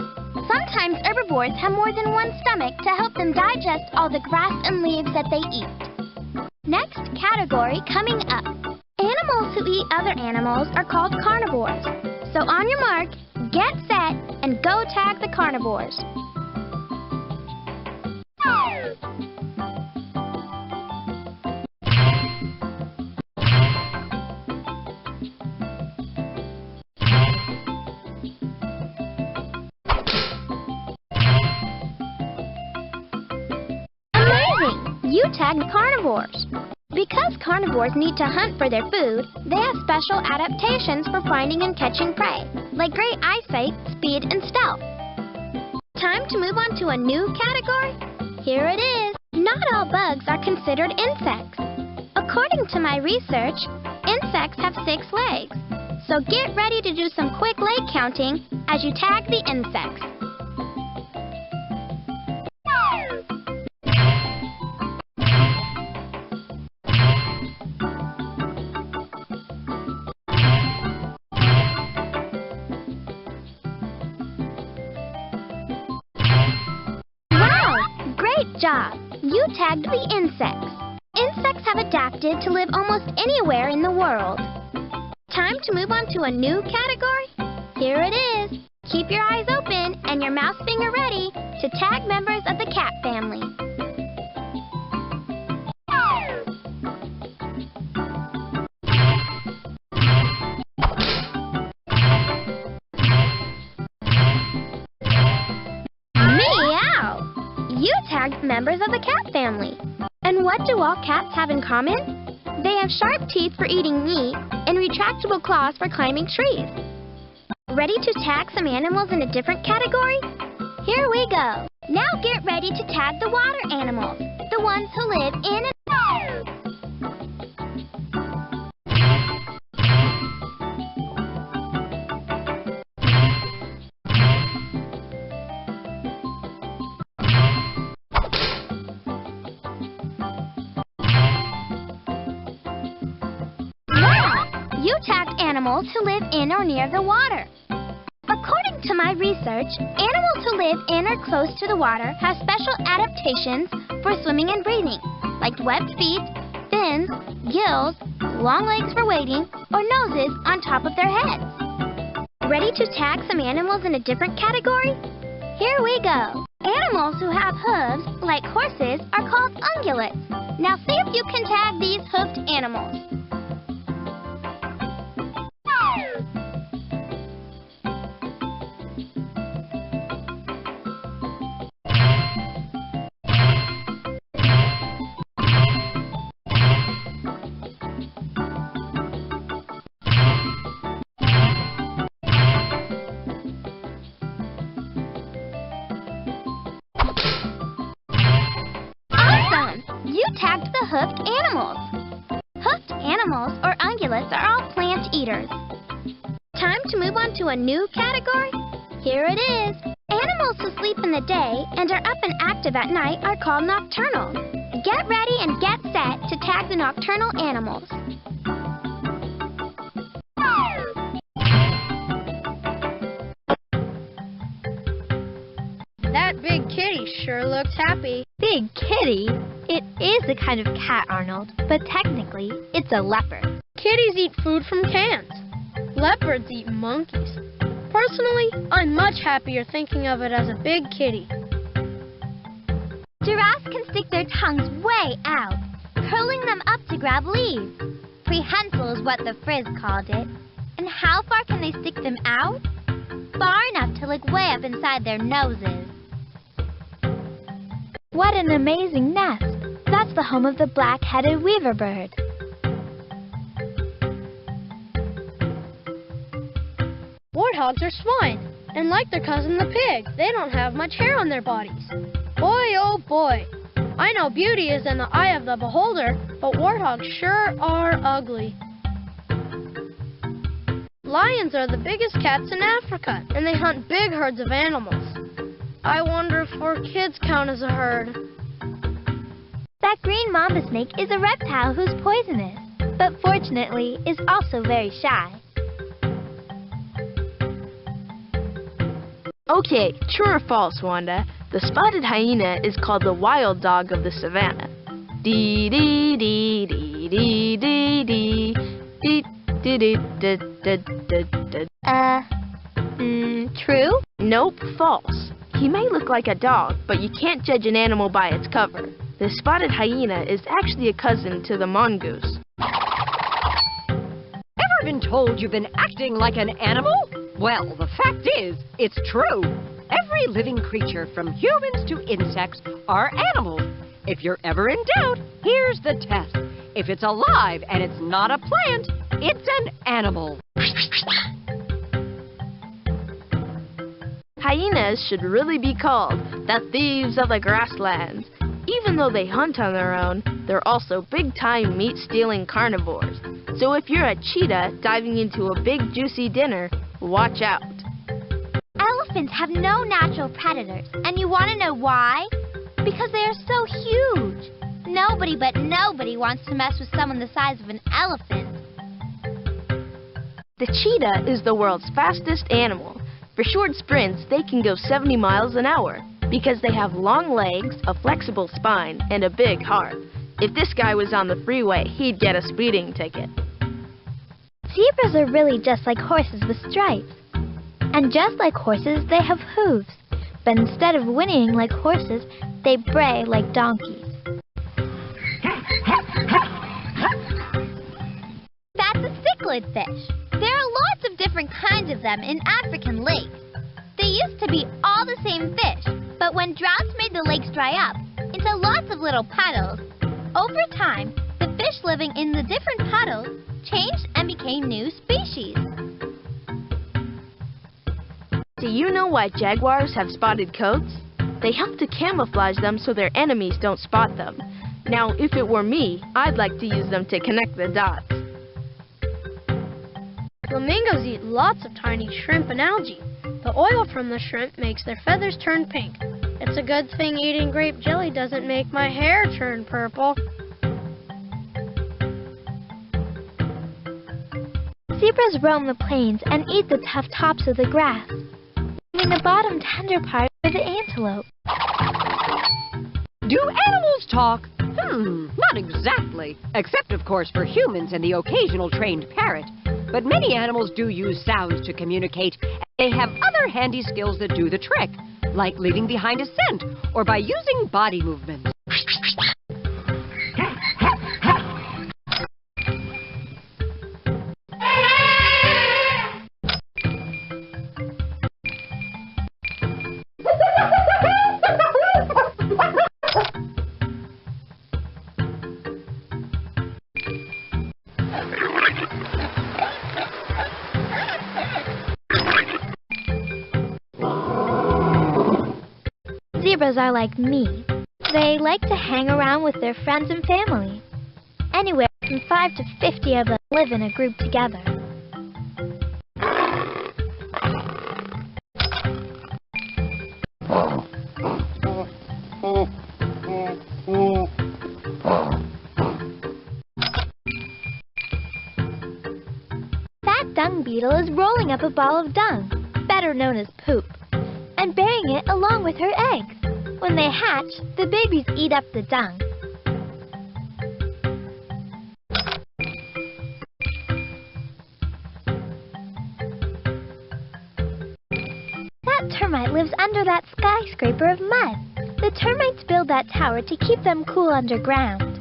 Sometimes herbivores have more than one stomach to help them digest all the grass and leaves that they eat. Next category coming up. Animals who eat other animals are called carnivores. So on your mark, get set, and go tag the carnivores. You tagged carnivores. Because carnivores need to hunt for their food, they have special adaptations for finding and catching prey, like great eyesight, speed, and stealth. Time to move on to a new category? Here it is. Not all bugs are considered insects. According to my research, insects have 6 legs. So get ready to do some quick leg counting as you tag the insects. Great job! You tagged the insects. Insects have adapted to live almost anywhere in the world. Time to move on to a new category? Here it is. Keep your eyes open and your mouse finger ready to tag members of the cat family. You tagged members of the cat family. And what do all cats have in common? They have sharp teeth for eating meat and retractable claws for climbing trees. Ready to tag some animals in a different category? Here we go. Now get ready to tag the water animals, the ones who live in and You tagged animals who live in or near the water. According to my research, animals who live in or close to the water have special adaptations for swimming and breathing, like webbed feet, fins, gills, long legs for wading, or noses on top of their heads. Ready to tag some animals in a different category? Here we go. Animals who have hooves, like horses, are called ungulates. Now see if you can tag these hoofed animals. You tagged the hoofed animals. Hoofed animals, or ungulates, are all plant eaters. Time to move on to a new category? Here it is. Animals who sleep in the day and are up and active at night are called nocturnal. Get ready and get set to tag the nocturnal animals. That big kitty sure looks happy. Big kitty? It is a kind of cat, Arnold, but technically, it's a leopard. Kitties eat food from cans. Leopards eat monkeys. Personally, I'm much happier thinking of it as a big kitty. Giraffes can stick their tongues way out, curling them up to grab leaves. Prehensile is what the Frizz called it. And how far can they stick them out? Far enough to look way up inside their noses. What an amazing nest! That's the home of the black-headed weaver bird. Warthogs are swine, and like their cousin the pig, they don't have much hair on their bodies. Boy, oh boy! I know beauty is in the eye of the beholder, but warthogs sure are ugly. Lions are the biggest cats in Africa, and they hunt big herds of animals. I wonder if 4 kids count as a herd. That green mamba snake is a reptile who's poisonous, but fortunately is also very shy. Okay, true or false, Wanda? The spotted hyena is called the wild dog of the savannah. Dee dee dee dee dee dee dee dee dee dee dee dee dee. True? Nope, false. He may look like a dog, but you can't judge an animal by its cover. The spotted hyena is actually a cousin to the mongoose. Ever been told you've been acting like an animal? Well, the fact is, it's true. Every living creature, from humans to insects, are animals. If you're ever in doubt, here's the test. If it's alive and it's not a plant, it's an animal. Hyenas should really be called the thieves of the grasslands. Even though they hunt on their own, they're also big-time meat-stealing carnivores. So if you're a cheetah diving into a big, juicy dinner, watch out. Elephants have no natural predators, and you want to know why? Because they are so huge. Nobody but nobody wants to mess with someone the size of an elephant. The cheetah is the world's fastest animal. For short sprints, they can go 70 miles an hour because they have long legs, a flexible spine, and a big heart. If this guy was on the freeway, he'd get a speeding ticket. Zebras are really just like horses with stripes. And just like horses, they have hooves. But instead of whinnying like horses, they bray like donkeys. That's a cichlid fish. There are lots of different kinds of them in African lakes. They used to be all the same fish, but when droughts made the lakes dry up into lots of little puddles, over time, the fish living in the different puddles changed and became new species. Do you know why jaguars have spotted coats? They help to camouflage them so their enemies don't spot them. Now, if it were me, I'd like to use them to connect the dots. Flamingos eat lots of tiny shrimp and algae. The oil from the shrimp makes their feathers turn pink. It's a good thing eating grape jelly doesn't make my hair turn purple. Zebras roam the plains and eat the tough tops of the grass. In the bottom tender part are the antelope. Do animals talk? Not exactly. Except, of course, for humans and the occasional trained parrot. But many animals do use sounds to communicate. They have other handy skills that do the trick, like leaving behind a scent or by using body movements. Zebras are like me. They like to hang around with their friends and family. Anywhere from 5 to 50 of them live in a group together. That dung beetle is rolling up a ball of dung, better known as poop, and burying it along with her eggs. When they hatch, the babies eat up the dung. That termite lives under that skyscraper of mud. The termites build that tower to keep them cool underground.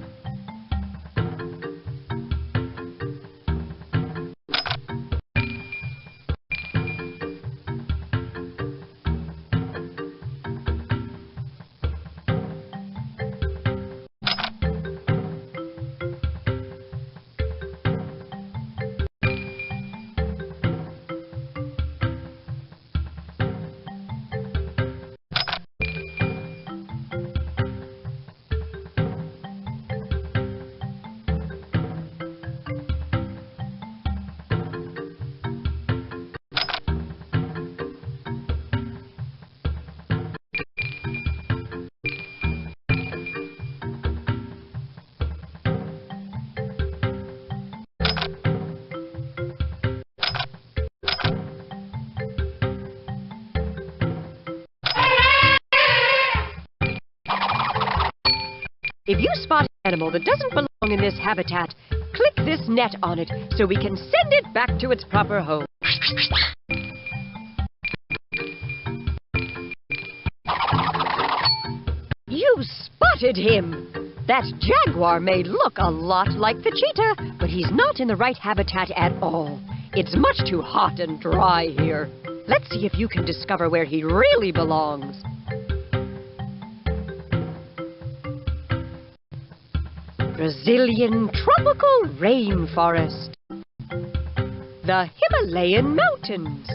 If you spot an animal that doesn't belong in this habitat, click this net on it so we can send it back to its proper home. spotted him! That jaguar may look a lot like the cheetah, but he's not in the right habitat at all. It's much too hot and dry here. Let's see if you can discover where he really belongs. Brazilian tropical rainforest. The Himalayan mountains.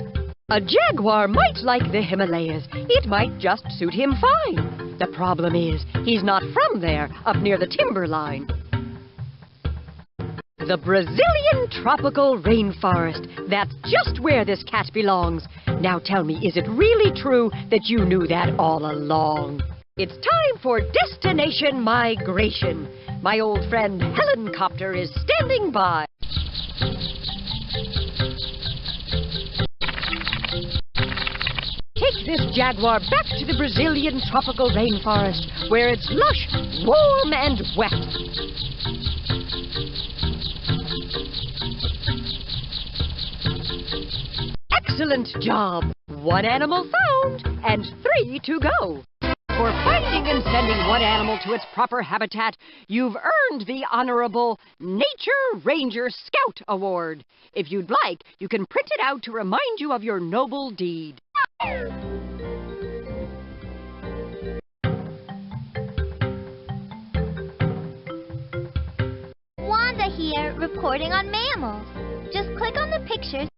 A jaguar might like the Himalayas. It might just suit him fine. The problem is, he's not from there, up near the timberline. The Brazilian tropical rainforest. That's just where this cat belongs. Now tell me, is it really true that you knew that all along? It's time for destination migration. My old friend Helencopter is standing by. Take this jaguar back to the Brazilian tropical rainforest, where it's lush, warm, and wet. Excellent job! 1 animal found, and 3 to go. For finding and sending one animal to its proper habitat, you've earned the honorable Nature Ranger Scout Award. If you'd like, you can print it out to remind you of your noble deed. Wanda here, reporting on mammals. Just click on the pictures.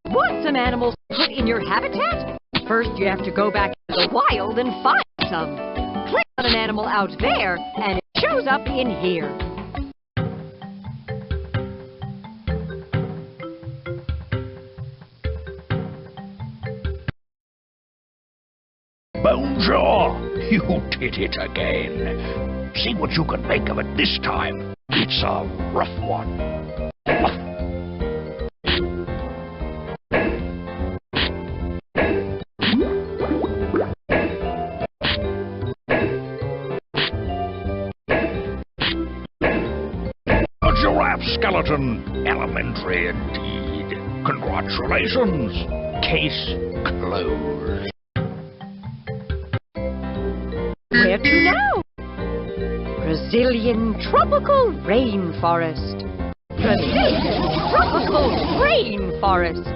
Want some animals to put in your habitat? First, you have to go back to the wild and find some. Click on an animal out there, and it shows up in here. Bonesaw, you did it again. See what you can make of it this time. It's a rough one. Skeleton, elementary indeed. Congratulations. Case closed. Where to now? Brazilian tropical rainforest. Brazilian tropical rainforest.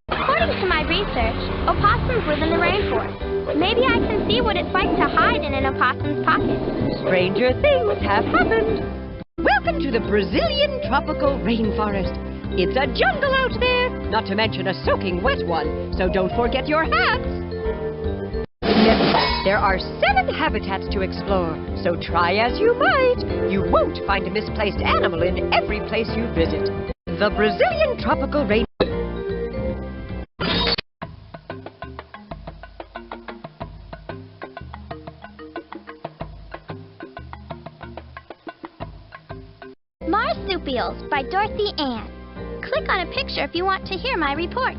According to my research, opossums live in the rainforest. Maybe I can see what it's like to hide in an opossum's pocket. Stranger things have happened. Welcome to the Brazilian tropical rainforest. It's a jungle out there, not to mention a soaking wet one, so don't forget your hats. Remember, there are 7 habitats to explore, so try as you might. You won't find a misplaced animal in every place you visit. The Brazilian tropical rainforest. Marsupials by Dorothy Ann. Click on a picture if you want to hear my report.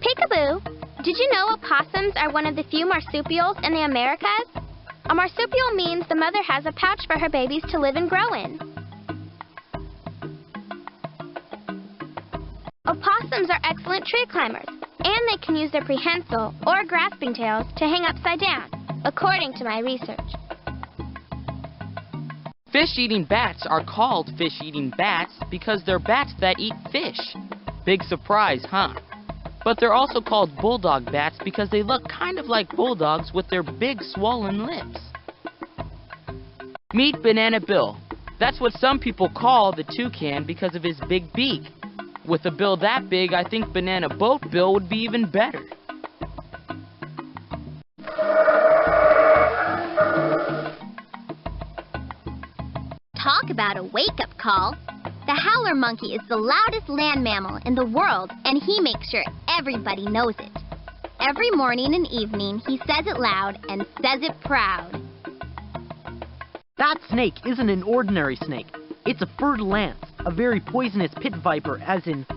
Peekaboo! Did you know opossums are one of the few marsupials in the Americas? A marsupial means the mother has a pouch for her babies to live and grow in. Opossums are excellent tree climbers, and they can use their prehensile or grasping tails to hang upside down, according to my research. Fish-eating bats are called fish-eating bats because they're bats that eat fish. Big surprise, huh? But they're also called bulldog bats because they look kind of like bulldogs with their big swollen lips. Meet Banana Bill. That's what some people call the toucan because of his big beak. With a bill that big, I think Banana Boat Bill would be even better. Talk about a wake-up call. The howler monkey is the loudest land mammal in the world, and he makes sure everybody knows it. Every morning and evening, he says it loud and says it proud. That snake isn't an ordinary snake. It's a fur-lance, a very poisonous pit viper, as in,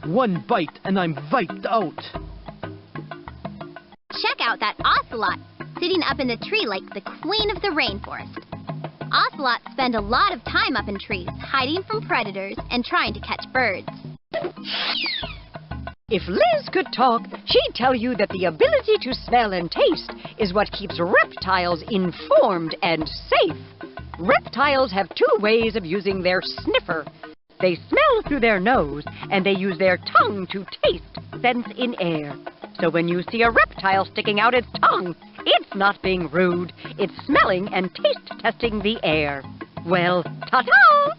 one bite and I'm viped out. Check out that ocelot, sitting up in the tree like the queen of the rainforest. Ocelots spend a lot of time up in trees, hiding from predators and trying to catch birds. If Liz could talk, she'd tell you that the ability to smell and taste is what keeps reptiles informed and safe. Reptiles have two ways of using their sniffer. They smell through their nose, and they use their tongue to taste scents in air. So when you see a reptile sticking out its tongue, it's not being rude. It's smelling and taste testing the air. Well, ta-ta!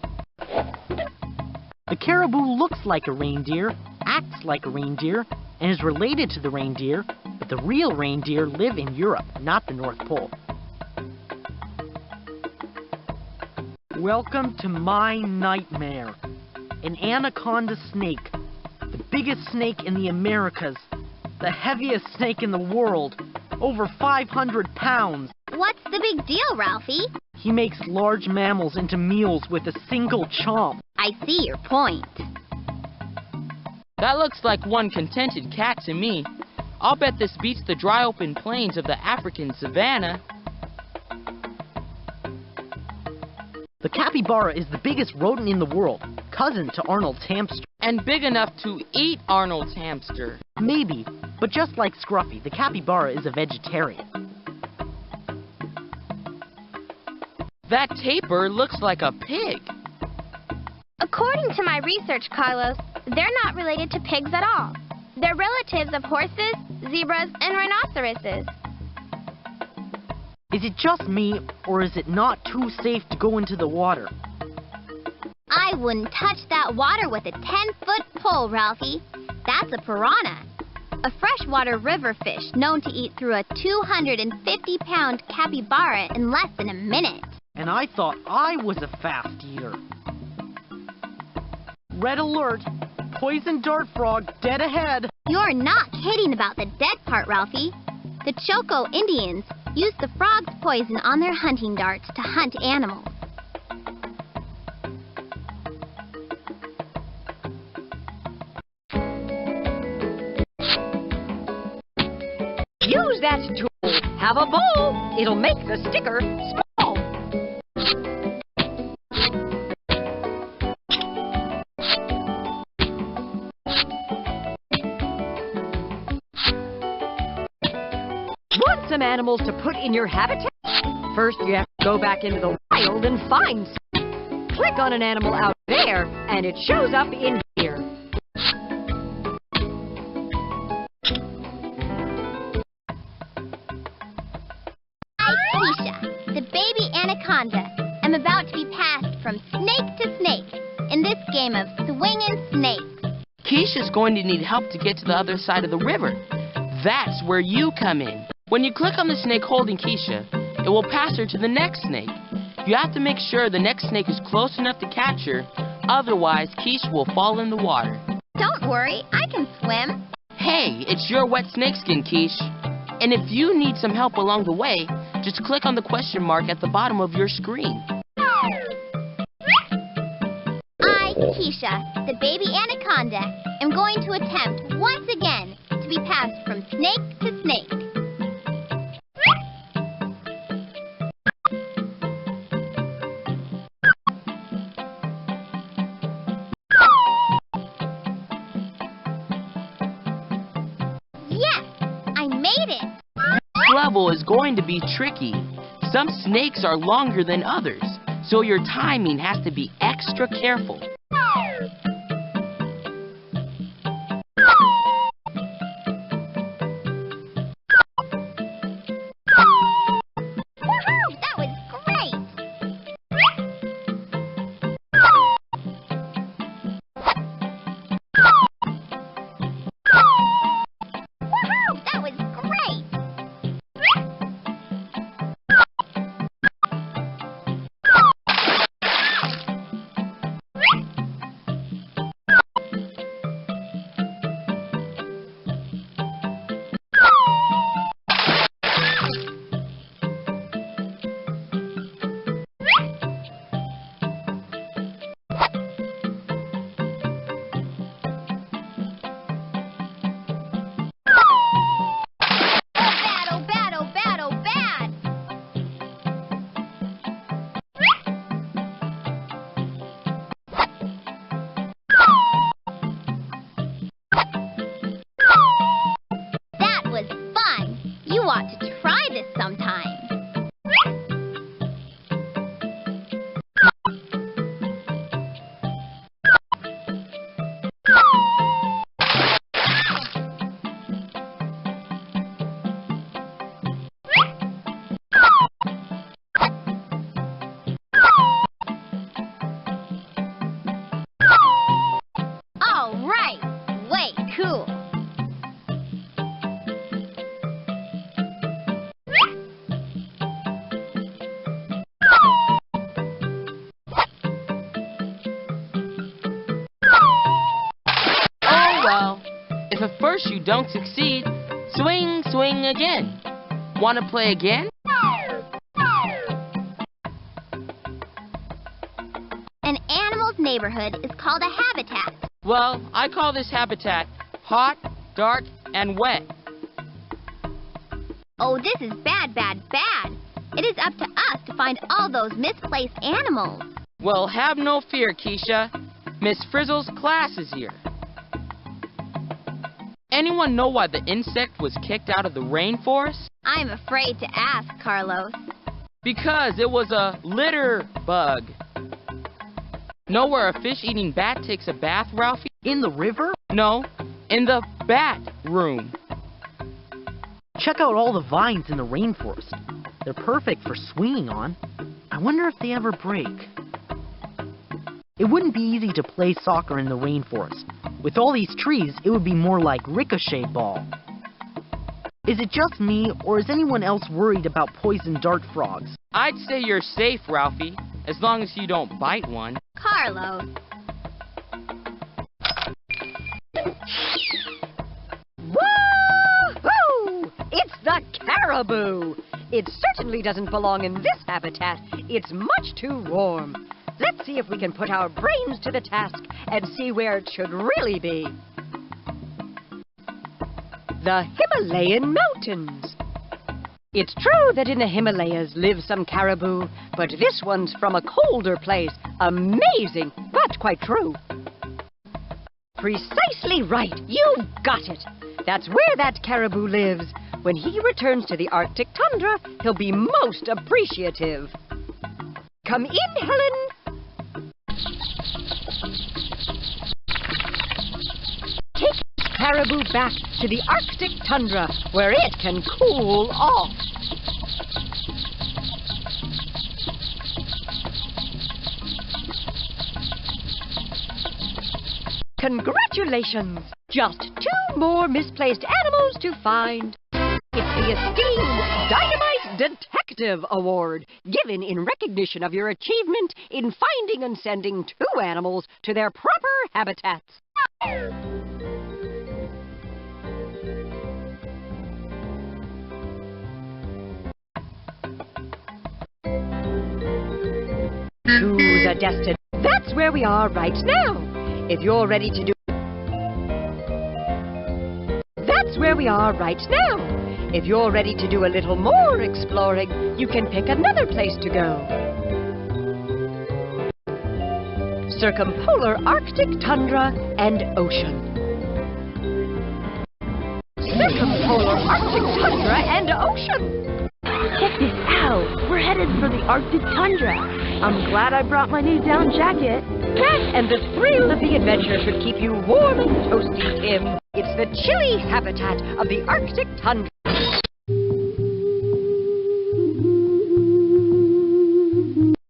The caribou looks like a reindeer, acts like a reindeer, and is related to the reindeer, but the real reindeer live in Europe, not the North Pole. Welcome to my nightmare. An anaconda snake. The biggest snake in the Americas. The heaviest snake in the world. Over 500 pounds. What's the big deal, Ralphie? He makes large mammals into meals with a single chomp. I see your point. That looks like one contented cat to me. I'll bet this beats the dry open plains of the African savannah. The capybara is the biggest rodent in the world, cousin to Arnold's hamster. And big enough to eat Arnold's hamster. Maybe, but just like Scruffy, the capybara is a vegetarian. That tapir looks like a pig. According to my research, Carlos, they're not related to pigs at all. They're relatives of horses, zebras, and rhinoceroses. Is it just me, or is it not too safe to go into the water? I wouldn't touch that water with a 10-foot pole, Ralphie. That's a piranha, a freshwater river fish known to eat through a 250-pound capybara in less than a minute. And I thought I was a fast eater. Red alert! Poison dart frog dead ahead! You're not kidding about the dead part, Ralphie. The Choco Indians use the frog's poison on their hunting darts to hunt animals. Use that tool. Have a bowl. It'll make the sticker small. Want some animals to put in your habitat? First, you have to go back into the wild and find some. Click on an animal out there, and it shows up in here. The baby anaconda. I'm about to be passed from snake to snake in this game of swinging snakes. Keisha's going to need help to get to the other side of the river. That's where you come in. When you click on the snake holding Keisha, it will pass her to the next snake. You have to make sure the next snake is close enough to catch her, otherwise Keisha will fall in the water. Don't worry, I can swim. Hey, it's your wet snakeskin, Quiche. And if you need some help along the way, just click on the question mark at the bottom of your screen. I, Keisha, the baby anaconda, am going to attempt once again to be passed from snake to snake. Yes, I made it. This level is going to be tricky. Some snakes are longer than others, so your timing has to be extra careful. That was great. That was great. course you don't succeed, swing, swing again. Want to play again? An animal's neighborhood is called a habitat. Well, I call this habitat hot, dark, and wet. Oh, this is bad, bad, bad. It is up to us to find all those misplaced animals. Well, have no fear, Keisha. Miss Frizzle's class is here. Anyone know why the insect was kicked out of the rainforest? I'm afraid to ask, Carlos. Because it was a litter bug. Know where a fish-eating bat takes a bath, Ralphie? In the river? No, in the bat room. Check out all the vines in the rainforest. They're perfect for swinging on. I wonder if they ever break. It wouldn't be easy to play soccer in the rainforest. With all these trees, it would be more like ricochet ball. Is it just me, or is anyone else worried about poison dart frogs? I'd say you're safe, Ralphie, as long as you don't bite one. Carlos. Woo-hoo! It's the caribou! It certainly doesn't belong in this habitat. It's much too warm. Let's see if we can put our brains to the task and see where it should really be. The Himalayan mountains. It's true that in the Himalayas live some caribou, but this one's from a colder place. Amazing, but quite true. Precisely right. You've got it. That's where that caribou lives. When he returns to the Arctic tundra, he'll be most appreciative. Come in, Helen. Take this caribou back to the Arctic tundra, where it can cool off. Congratulations! Just 2 more misplaced animals to find. It's the esteemed Dynamite Detective Award, given in recognition of your achievement in finding and sending 2 animals to their proper habitats. Choose a destination. That's where we are right now. If you're ready to do... That's where we are right now. If you're ready to do a little more exploring, you can pick another place to go. Circumpolar Arctic tundra and ocean. Circumpolar Arctic tundra and ocean. Check this out. We're headed for the Arctic tundra. I'm glad I brought my new down jacket. That and the thrill of the adventure should keep you warm and toasty, Tim. It's the chilly habitat of the Arctic tundra.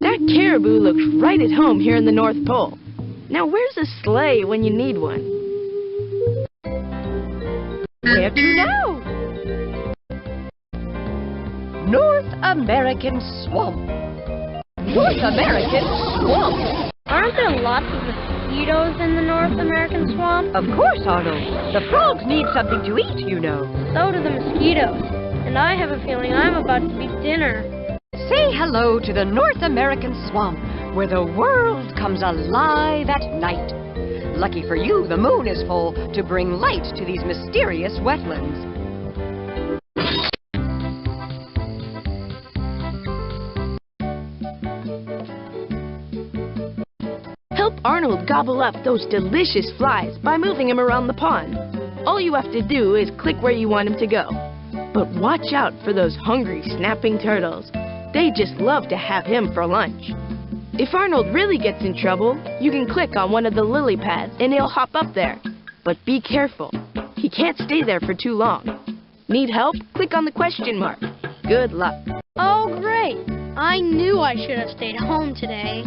That caribou looks right at home here in the North Pole. Now where's a sleigh when you need one? Where to now? North American swamp. North American swamp. Aren't there lots of mosquitoes in the North American swamp? Of course, Arnold. The frogs need something to eat, you know. So do the mosquitoes. And I have a feeling I'm about to be dinner. Say hello to the North American swamp, where the world comes alive at night. Lucky for you, the moon is full to bring light to these mysterious wetlands. Help Arnold gobble up those delicious flies by moving him around the pond. All you have to do is click where you want him to go. But watch out for those hungry, snapping turtles. They just love to have him for lunch. If Arnold really gets in trouble, you can click on one of the lily pads and he'll hop up there. But be careful. He can't stay there for too long. Need help? Click on the question mark. Good luck. Oh, great. I knew I should have stayed home today.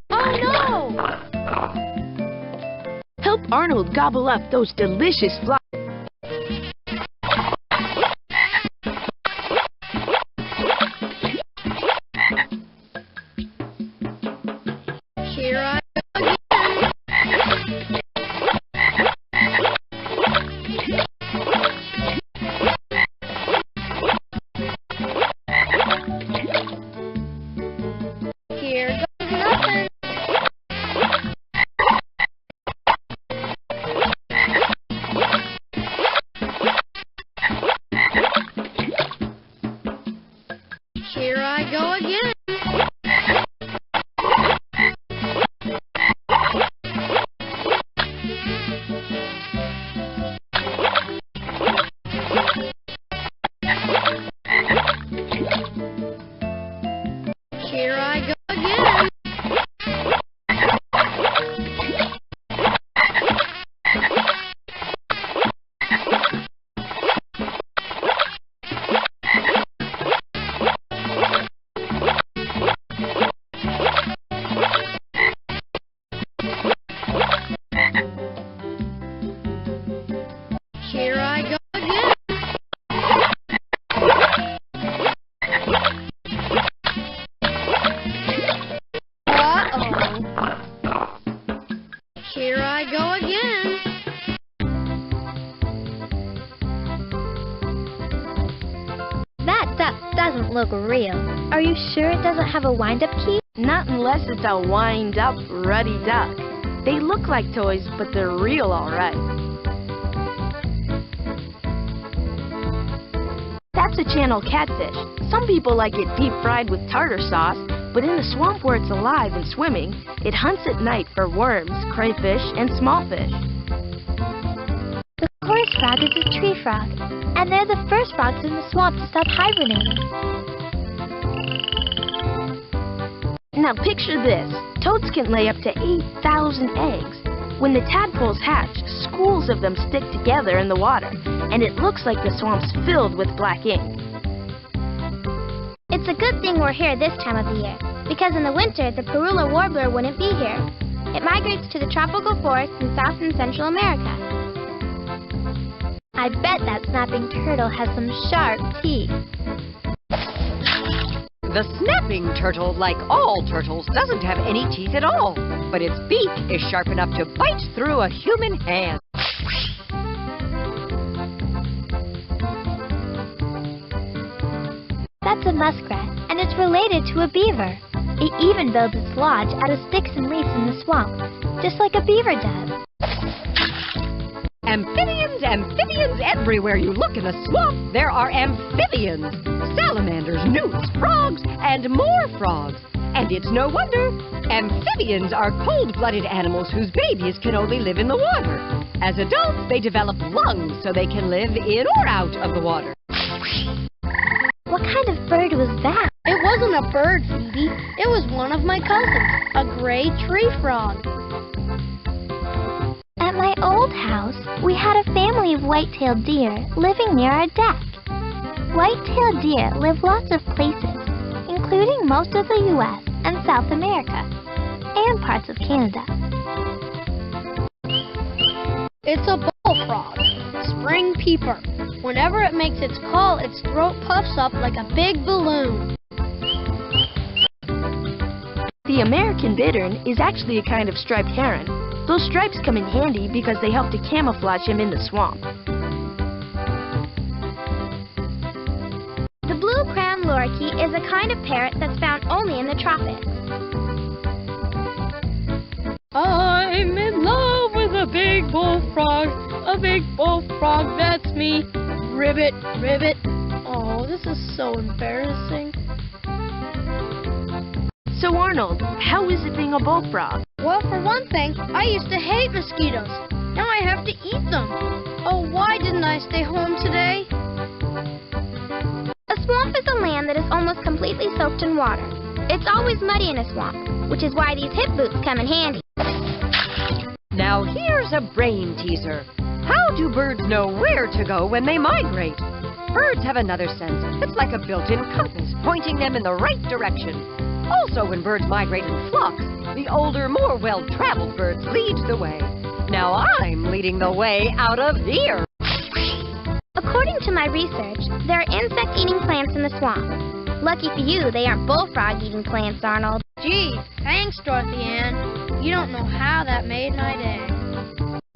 Oh, no! Help Arnold gobble up those delicious flies. doesn't look real. Are you sure it doesn't have a wind-up key? Not unless it's a wind-up ruddy duck. They look like toys, but they're real all right. That's a channel catfish. Some people like it deep fried with tartar sauce, but in the swamp where it's alive and swimming, it hunts at night for worms, crayfish, and small fish. The chorus frog is a tree frog, and they're the first frogs in the swamp to stop hibernating. Now picture this. Toads can lay up to 8,000 eggs. When the tadpoles hatch, schools of them stick together in the water, and it looks like the swamp's filled with black ink. It's a good thing we're here this time of the year, because in the winter, the Parula warbler wouldn't be here. It migrates to the tropical forests in South and Central America. I bet that snapping turtle has some sharp teeth. The snapping turtle, like all turtles, doesn't have any teeth at all, but its beak is sharp enough to bite through a human hand. That's a muskrat, and it's related to a beaver. It even builds its lodge out of sticks and leaves in the swamp, just like a beaver does. Amphibians, amphibians, everywhere you look in the swamp, there are amphibians. Salamanders, newts, frogs, and more frogs. And it's no wonder. Amphibians are cold-blooded animals whose babies can only live in the water. As adults, they develop lungs so they can live in or out of the water. What kind of bird was that? It wasn't a bird, Phoebe. It was one of my cousins, a gray tree frog. At my old house, we had a family of white-tailed deer living near our deck. White-tailed deer live lots of places, including most of the U.S. and South America, and parts of Canada. It's a bullfrog, spring peeper. Whenever it makes its call, its throat puffs up like a big balloon. The American bittern is actually a kind of striped heron. Those stripes come in handy because they help to camouflage him in the swamp. The blue-crowned lorikeet is a kind of parrot that's found only in the tropics. I'm in love with a big bullfrog, that's me. Ribbit, ribbit. Oh, this is so embarrassing. So Arnold, how is it being a bullfrog? Well, for one thing, I used to hate mosquitoes. Now I have to eat them. Oh, why didn't I stay home today? A swamp is a land that is almost completely soaked in water. It's always muddy in a swamp, which is why these hip boots come in handy. Now here's a brain teaser. How do birds know where to go when they migrate? Birds have another sense. It's like a built-in compass, pointing them in the right direction. Also, when birds migrate in flocks, the older, more well-traveled birds lead the way. Now I'm leading the way out of here. According to my research, there are insect-eating plants in the swamp. Lucky for you, they aren't bullfrog-eating plants, Arnold. Gee, thanks, Dorothy Ann. You don't know how that made my day.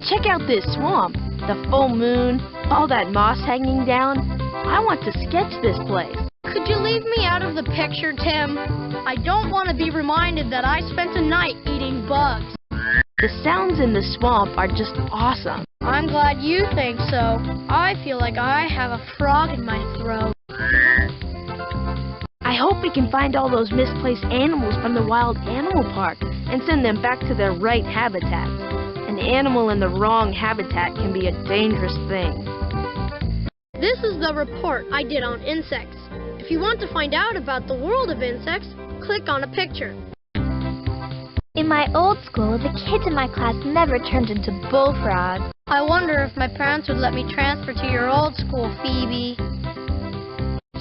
Check out this swamp. The full moon, all that moss hanging down. I want to sketch this place. Could you leave me out of the picture, Tim? I don't want to be reminded that I spent a night eating bugs. The sounds in the swamp are just awesome. I'm glad you think so. I feel like I have a frog in my throat. I hope we can find all those misplaced animals from the wild animal park and send them back to their right habitats. An animal in the wrong habitat can be a dangerous thing. This is the report I did on insects. If you want to find out about the world of insects, click on a picture. In my old school, the kids in my class never turned into bullfrogs. I wonder if my parents would let me transfer to your old school, Phoebe.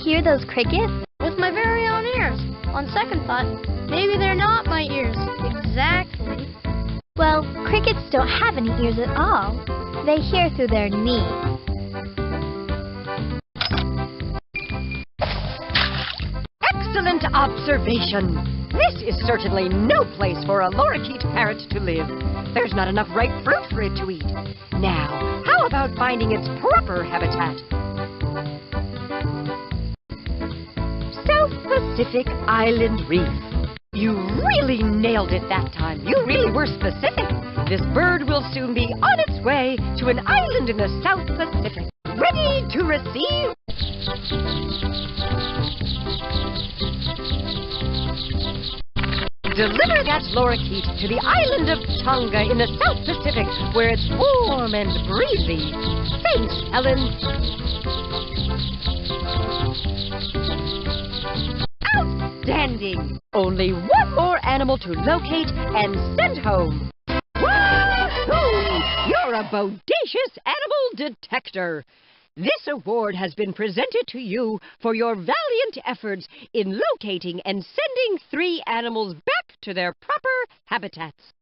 Hear those crickets? With my very own ears. On second thought, maybe they're not my ears. Exactly. Well, crickets don't have any ears at all. They hear through their knees. Excellent observation. This is certainly no place for a lorikeet parrot to live. There's not enough ripe fruit for it to eat. Now, how about finding its proper habitat? Pacific Island Reef. You really nailed it that time. You really were specific. This bird will soon be on its way to an island in the South Pacific. Ready to receive? Deliver that lorikeet to the island of Tonga in the South Pacific, where it's warm and breezy. Thanks, Ellen. Outstanding! Only one more animal to locate and send home. Wahoo! You're a bodacious animal detector. This award has been presented to you for your valiant efforts in locating and sending 3 animals back to their proper habitats.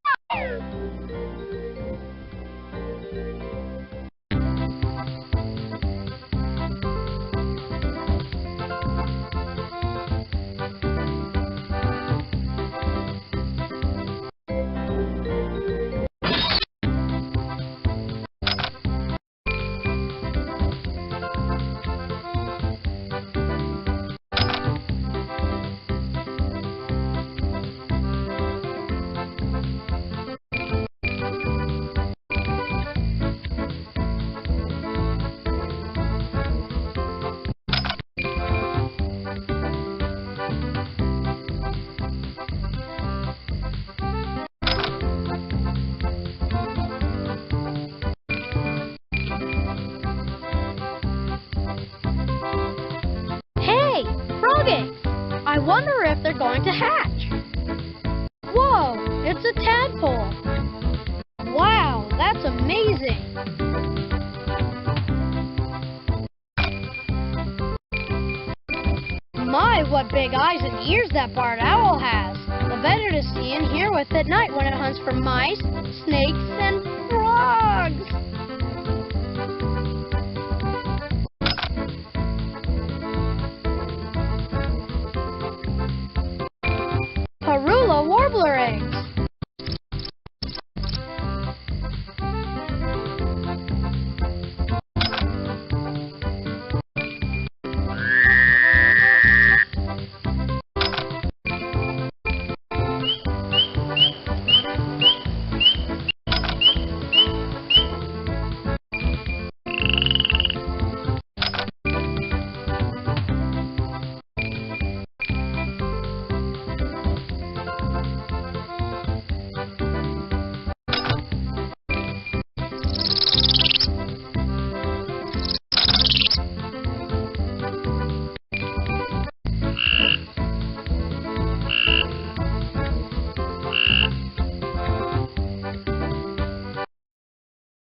I wonder if they're going to hatch. Whoa, it's a tadpole. Wow, that's amazing. My, what big eyes and ears that barred owl has. The better to see and hear with at night when it hunts for mice, snakes, and frogs. Parula warbler eggs.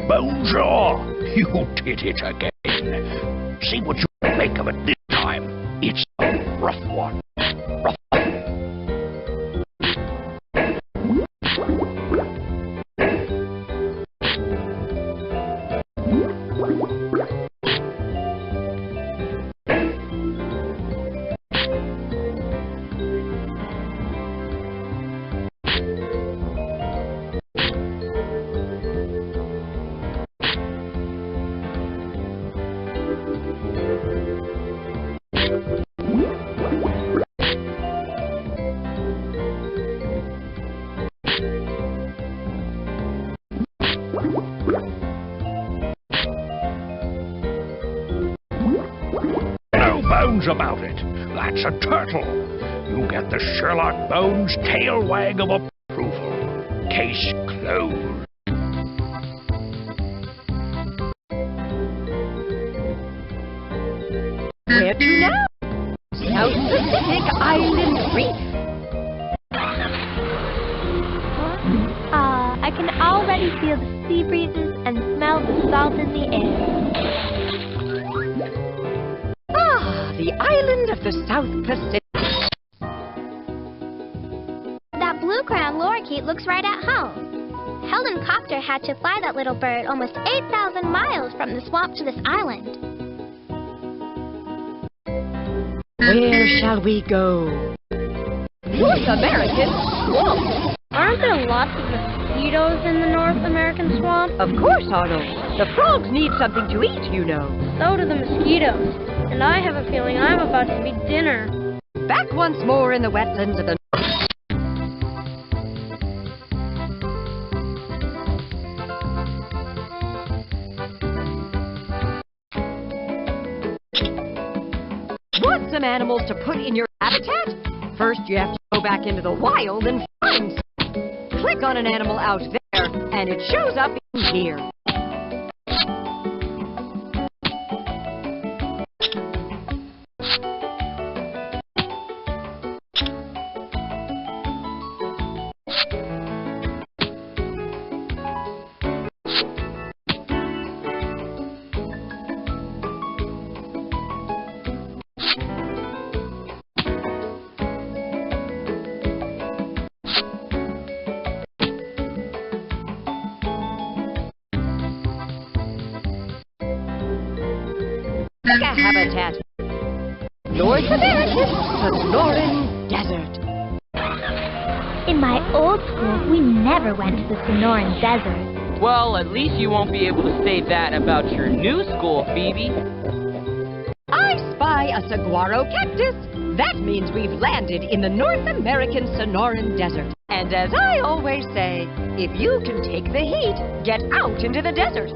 Bonjour! You did it again. See what you make of it this time. It's a rough one. Rough. Bones about it. That's a turtle. You get the Sherlock Bones tail wag of approval. Case closed. Where to now? South Pacific Island Reef. I can already feel the sea breezes and smell the salt in the air. The island of the South Pacific. That blue-crowned lorikeet looks right at home. Helen Copter had to fly that little bird almost 8,000 miles from the swamp to this island. Where shall we go? North American swamp. Aren't there lots of mosquitoes in the North American swamp? Of course, Arnold. The frogs need something to eat, you know. So do the mosquitoes. And I have a feeling I'm about to be dinner. Back once more in the wetlands of the... Want some animals to put in your habitat? First, you have to go back into the wild and find some. Click on an animal out there, and it shows up in here. A habitat. North American Sonoran Desert. In my old school, we never went to the Sonoran Desert. Well, at least you won't be able to say that about your new school, Phoebe. I spy a saguaro cactus. That means we've landed in the North American Sonoran Desert. And as I always say, if you can take the heat, get out into the desert.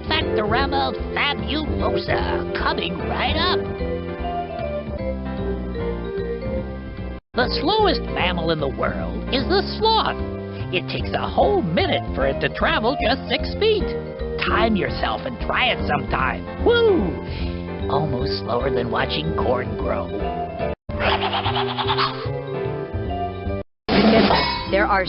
Factorama fabulosa, coming right up. The slowest mammal in the world is the sloth. It takes a whole minute for it to travel just 6 feet. Time yourself and try it sometime. Woo! Almost slower than watching corn grow. Remember, there are...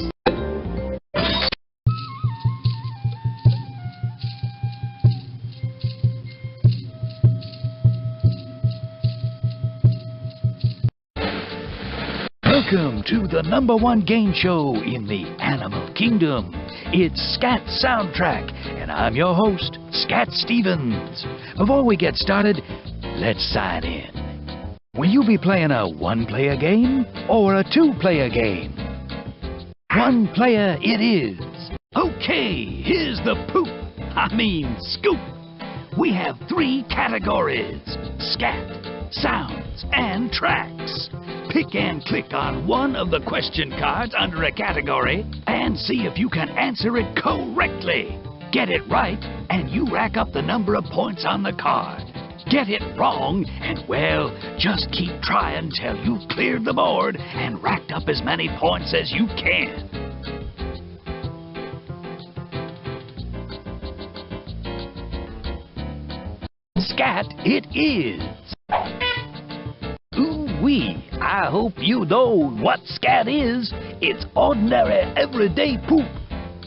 Welcome to the #1 game show in the animal kingdom. It's Scat Soundtrack, and I'm your host, Scat Stevens. Before we get started, let's sign in. Will you be playing a 1-player game or a 2-player game? 1 player it is. Okay, here's the scoop. We have 3 categories: scat, sounds, and tracks. Pick and click on one of the question cards under a category and see if you can answer it correctly. Get it right, and you rack up the number of points on the card. Get it wrong, and well, just keep trying till you've cleared the board and racked up as many points as you can. Scat it is. Ooh-wee, I hope you know what scat is. It's ordinary, everyday poop.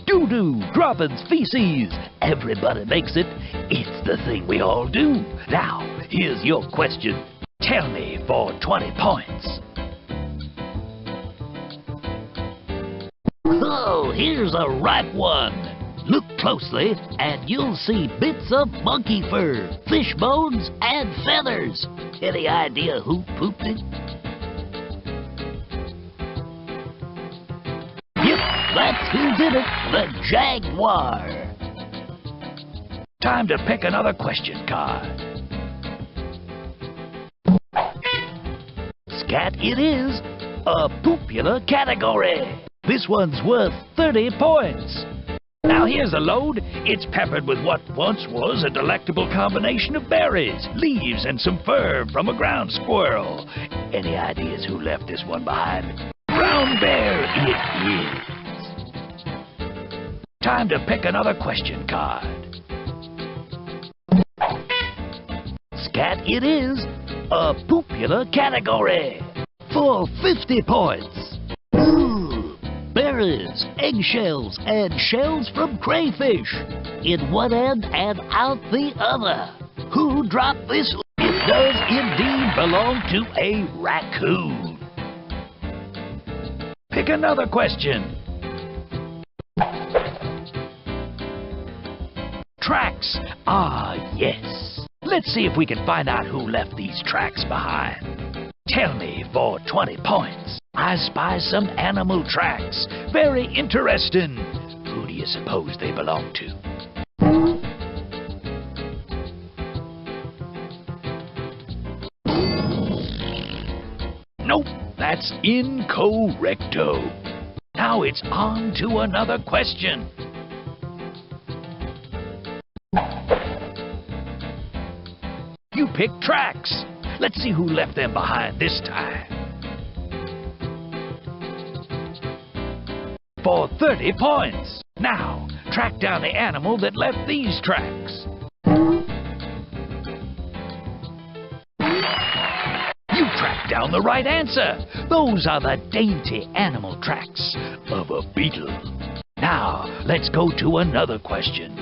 Doo-doo, droppings, feces. Everybody makes it. It's the thing we all do. Now, here's your question. Tell me for 20 points. Oh, here's a right one. Look closely, and you'll see bits of monkey fur, fish bones, and feathers. Any idea who pooped it? Yep, that's who did it, the jaguar. Time to pick another question card. Scat it is, a popular category. This one's worth 30 points. Now here's a load. It's peppered with what once was a delectable combination of berries, leaves, and some fur from a ground squirrel. Any ideas who left this one behind? Brown bear it is. Time to pick another question card. Scat it is, a popular category. For 50 points. Ooh, berries, eggshells, and shells from crayfish. In one end and out the other. Who dropped this? It does indeed belong to a raccoon. Pick another question. Tracks. Ah, yes. Let's see if we can find out who left these tracks behind. Tell me for 20 points. I spy some animal tracks. Very interesting. Who do you suppose they belong to? Incorrecto. Now it's on to another question. You picked tracks. Let's see who left them behind this time. For 30 points. Now, track down the animal that left these tracks. You tracked down the right answer. Those are the dainty animal tracks of a beetle. Now, let's go to another question.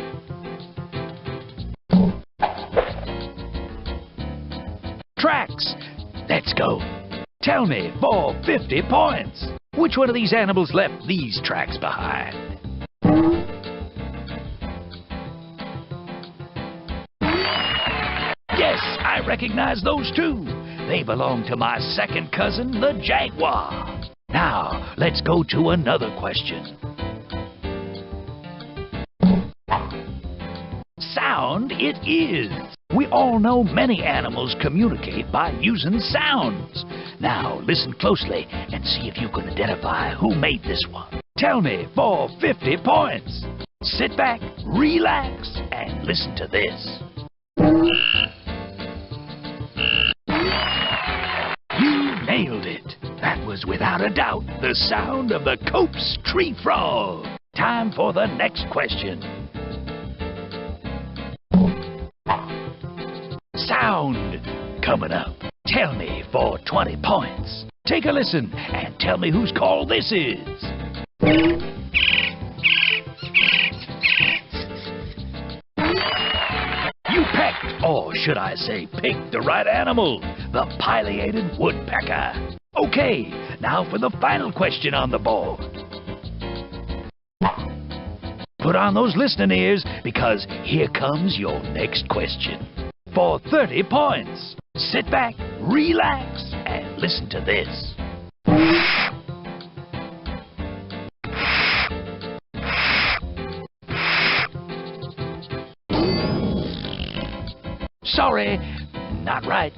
Tracks. Let's go. Tell me for 50 points. Which one of these animals left these tracks behind? Yes, I recognize those two. They belong to my second cousin, the jaguar. Now, let's go to another question. Sound it is. We all know many animals communicate by using sounds. Now, listen closely and see if you can identify who made this one. Tell me for 50 points. Sit back, relax, and listen to this. You nailed it. That was without a doubt the sound of the Cope's tree frog. Time for the next question. Sound coming up. Tell me for 20 points. Take a listen and tell me whose call this is. You pecked, or should I say picked, the right animal, the pileated woodpecker. Okay, now for the final question on the board. Put on those listening ears because here comes your next question. For 30 points. Sit back, relax, and listen to this. Sorry, not right.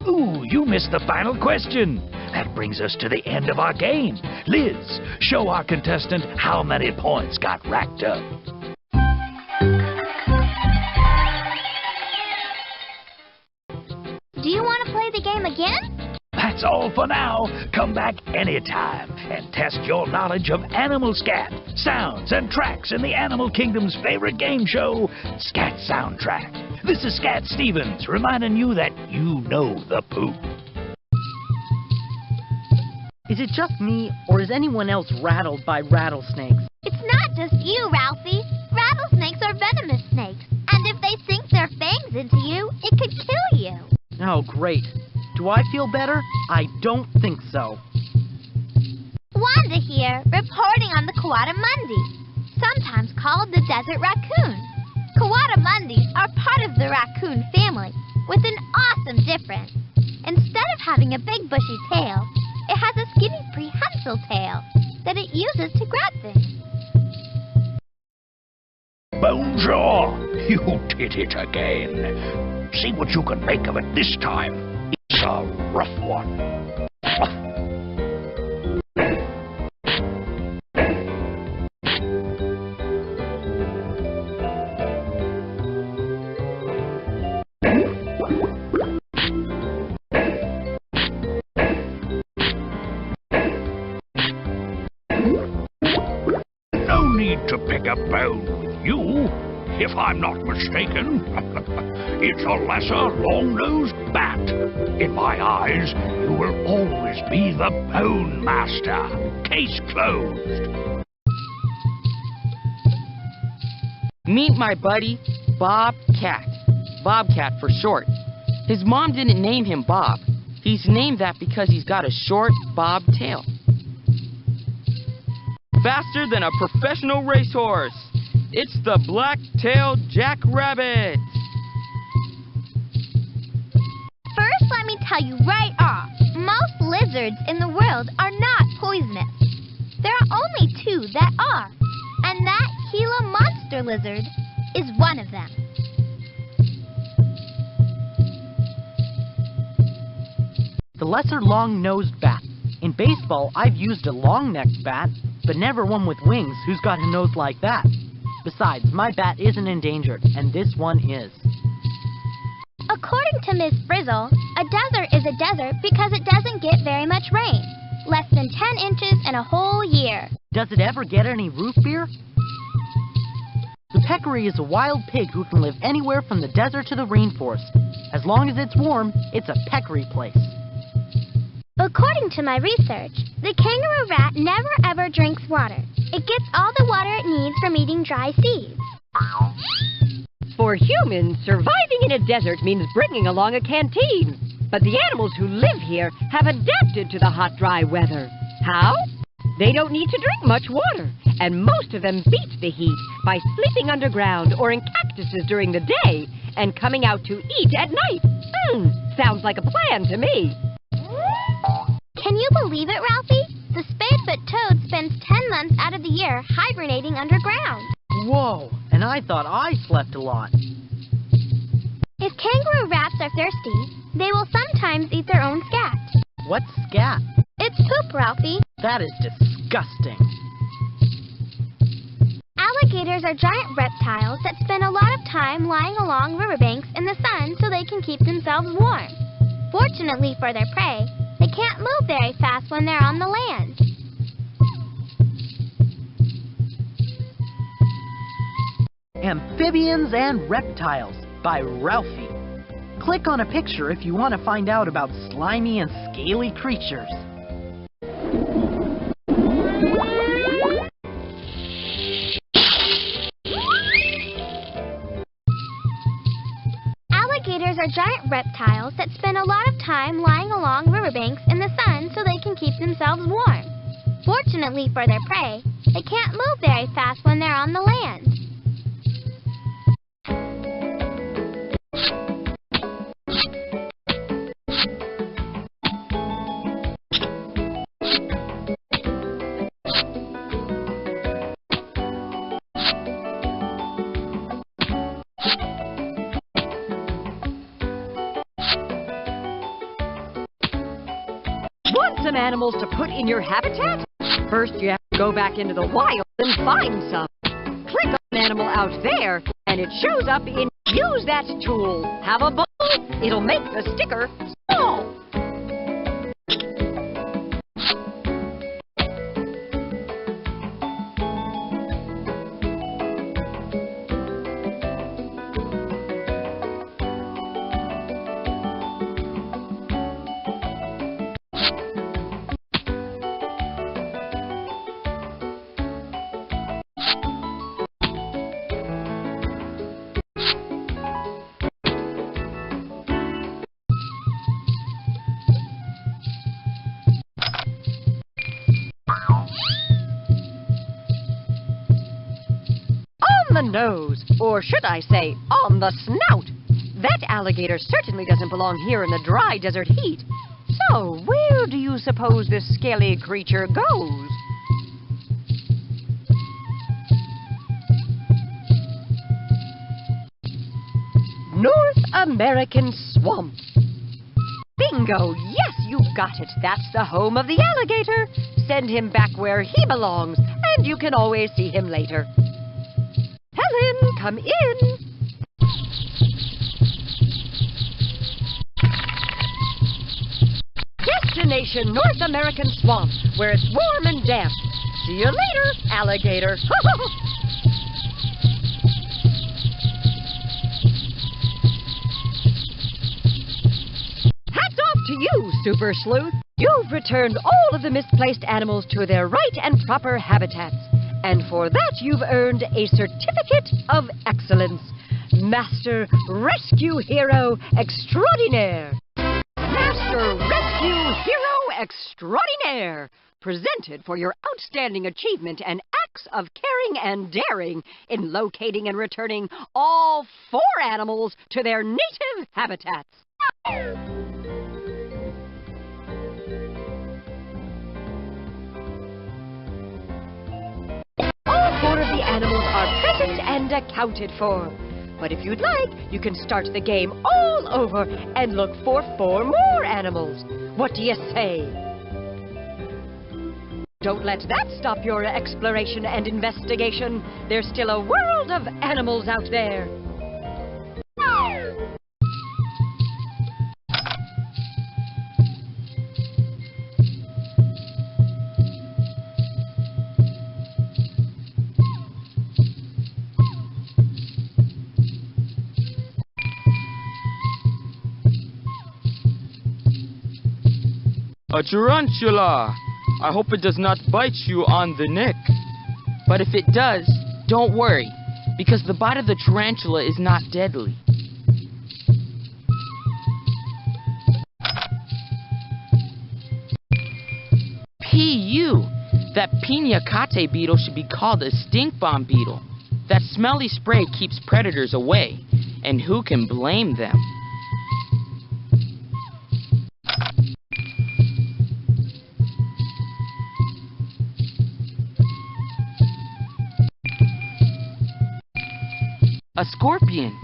Ooh, you missed the final question. That brings us to the end of our game. Liz, show our contestant how many points got racked up. Do you want to play the game again? That's all for now. Come back anytime and test your knowledge of animal scat, sounds, and tracks in the Animal Kingdom's favorite game show, Scat Soundtrack. This is Scat Stevens reminding you that you know the poop. Is it just me, or is anyone else rattled by rattlesnakes? It's not just you, Ralphie. Rattlesnakes are venomous snakes, and if they sink their fangs into you, it could kill you. Oh, great. Do I feel better? I don't think so. Wanda here, reporting on the Coatamundi, sometimes called the desert raccoon. Coatamundis are part of the raccoon family, with an awesome difference. Instead of having a big bushy tail, it has a skinny prehensile tail that it uses to grab things. Bonjour! You did it again. See what you can make of it this time. It's a rough one. No need to pick a bone with you. If I'm not mistaken, it's a lesser long-nosed bat. In my eyes, you will always be the Bone Master. Case closed. Meet my buddy, Bobcat. Bobcat for short. His mom didn't name him Bob. He's named that because he's got a short bob tail. Faster than a professional racehorse. It's the black-tailed jackrabbit. First, let me tell you right off, most lizards in the world are not poisonous. There are only two that are, and that Gila monster lizard is one of them. The lesser long-nosed bat. In baseball, I've used a long-necked bat, but never one with wings who's got a nose like that. Besides, my bat isn't endangered, and this one is. According to Miss Frizzle, a desert is a desert because it doesn't get very much rain. Less than 10 inches in a whole year. Does it ever get any root beer? The peccary is a wild pig who can live anywhere from the desert to the rainforest. As long as it's warm, it's a peccary place. According to my research, the kangaroo rat never ever drinks water. It gets all the water it needs from eating dry seeds. For humans, surviving in a desert means bringing along a canteen. But the animals who live here have adapted to the hot, dry weather. How? They don't need to drink much water, and most of them beat the heat by sleeping underground or in cactuses during the day and coming out to eat at night. Sounds like a plan to me. Can you believe it, Ralphie? The spadefoot toad spends 10 months out of the year hibernating underground. Whoa, and I thought I slept a lot. If kangaroo rats are thirsty, they will sometimes eat their own scat. What's scat? It's poop, Ralphie. That is disgusting. Alligators are giant reptiles that spend a lot of time lying along riverbanks in the sun so they can keep themselves warm. Fortunately for their prey, they can't move very fast when they're on the land. Amphibians and Reptiles by Ralphie. Click on a picture if you want to find out about slimy and scaly creatures. Alligators are giant reptiles that spend a lot of time lying along riverbanks in the sun so they can keep themselves warm. Fortunately for their prey, they can't move very fast when they're on the land. Want some animals to put in your habitat? First, you have to go back into the wild and find some. Click on an animal out there, and it shows up in Use That tool. Have a bubble? It'll make the sticker small. On the nose, or should I say, on the snout. That alligator certainly doesn't belong here in the dry desert heat. So, where do you suppose this scaly creature goes? North American swamp. Bingo! Yes, you got it. That's the home of the alligator. Send him back where he belongs, and you can always see him later. Helen, come in. Destination North American swamp, where it's warm and damp. See you later, alligator. Hats off to you, Super Sleuth. You've returned all of the misplaced animals to their right and proper habitats. And for that, you've earned a certificate of excellence. Master Rescue Hero Extraordinaire. Master Rescue Hero Extraordinaire. Presented for your outstanding achievement and acts of caring and daring in locating and returning all 4 animals to their native habitats. All 4 of the animals are present and accounted for. But if you'd like, you can start the game all over and look for 4 more animals. What do you say? Don't let that stop your exploration and investigation. There's still a world of animals out there. A tarantula! I hope it does not bite you on the neck. But if it does, don't worry, because the bite of the tarantula is not deadly. P.U. That piñacate beetle should be called a stink bomb beetle. That smelly spray keeps predators away, and who can blame them? A scorpion.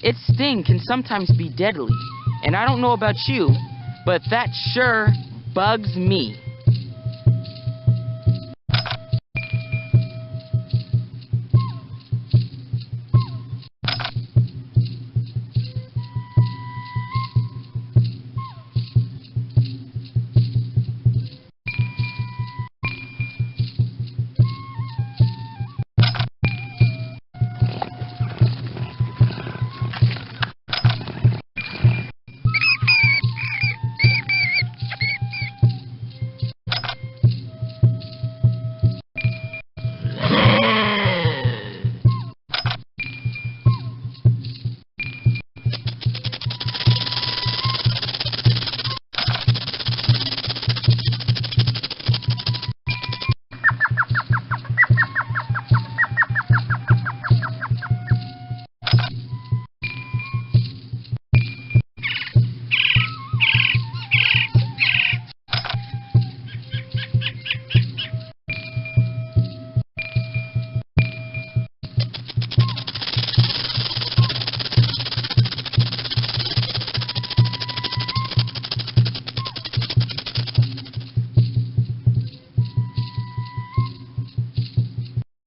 Its sting can sometimes be deadly, and I don't know about you, but that sure bugs me.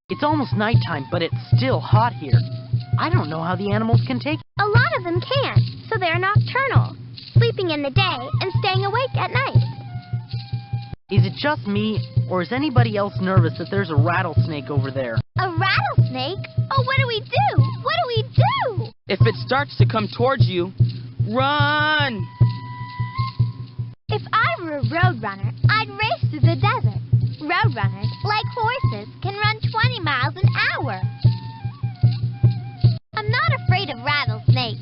It's almost nighttime, but it's still hot here. I don't know how the animals can take it. A lot of them can't, so they're nocturnal, sleeping in the day and staying awake at night. Is it just me, or is anybody else nervous that there's a rattlesnake over there? A rattlesnake? Oh, what do we do? What do we do? If it starts to come towards you, run! If I were a roadrunner, I'd race through the desert. Roadrunners, like horses, can run 20 miles an hour. I'm not afraid of rattlesnakes.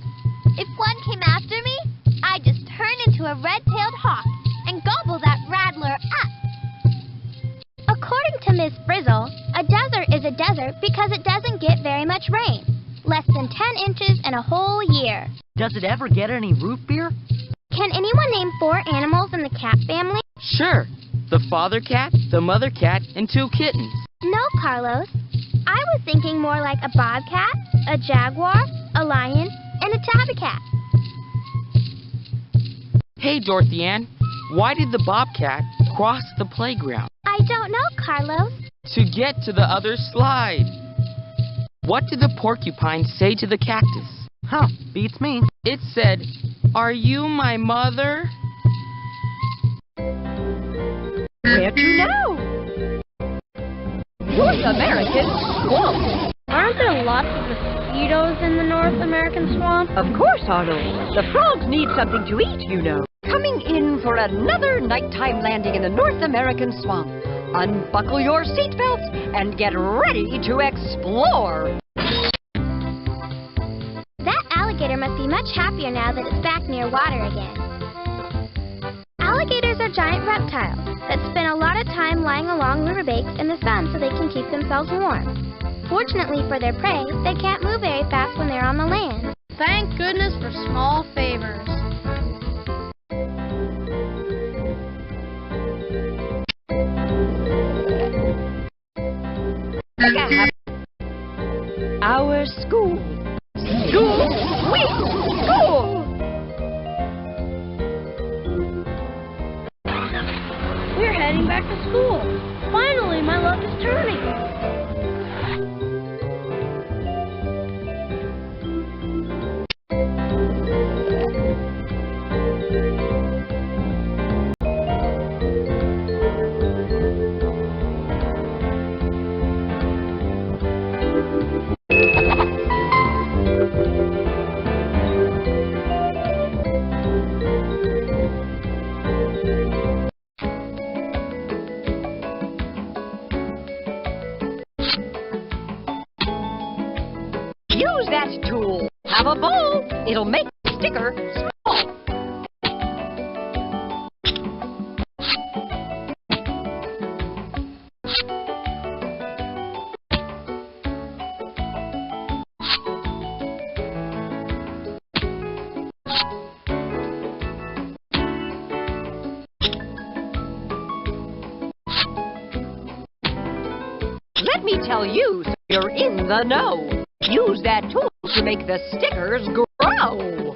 If one came after me, I'd just turn into a red-tailed hawk and gobble that rattler up. According to Miss Frizzle, a desert is a desert because it doesn't get very much rain. Less than 10 inches in a whole year. Does it ever get any root beer? Can anyone name 4 animals in the cat family? Sure. The father cat, the mother cat, and 2 kittens. No, Carlos. I was thinking more like a bobcat, a jaguar, a lion, and a tabby cat. Hey, Dorothy Ann, why did the bobcat cross the playground? I don't know, Carlos. To get to the other slide. What did the porcupine say to the cactus? Huh, beats me. It said, "Are you my mother?" Where to now? North American swamp. Aren't there lots of mosquitoes in the North American swamp? Of course, Arnold. The frogs need something to eat, you know. Coming in for another nighttime landing in the North American swamp. Unbuckle your seatbelts and get ready to explore. That alligator must be much happier now that it's back near water again. Alligators are giant reptiles that spend a lot of time lying along riverbanks in the sun so they can keep themselves warm. Fortunately for their prey, they can't move very fast when they're on the land. Thank goodness for small favors. Our school. School, sweet school! Use that tool. Have a ball. It'll make the sticker small. Let me tell you so you're in the know. Use that tool to make the stickers grow.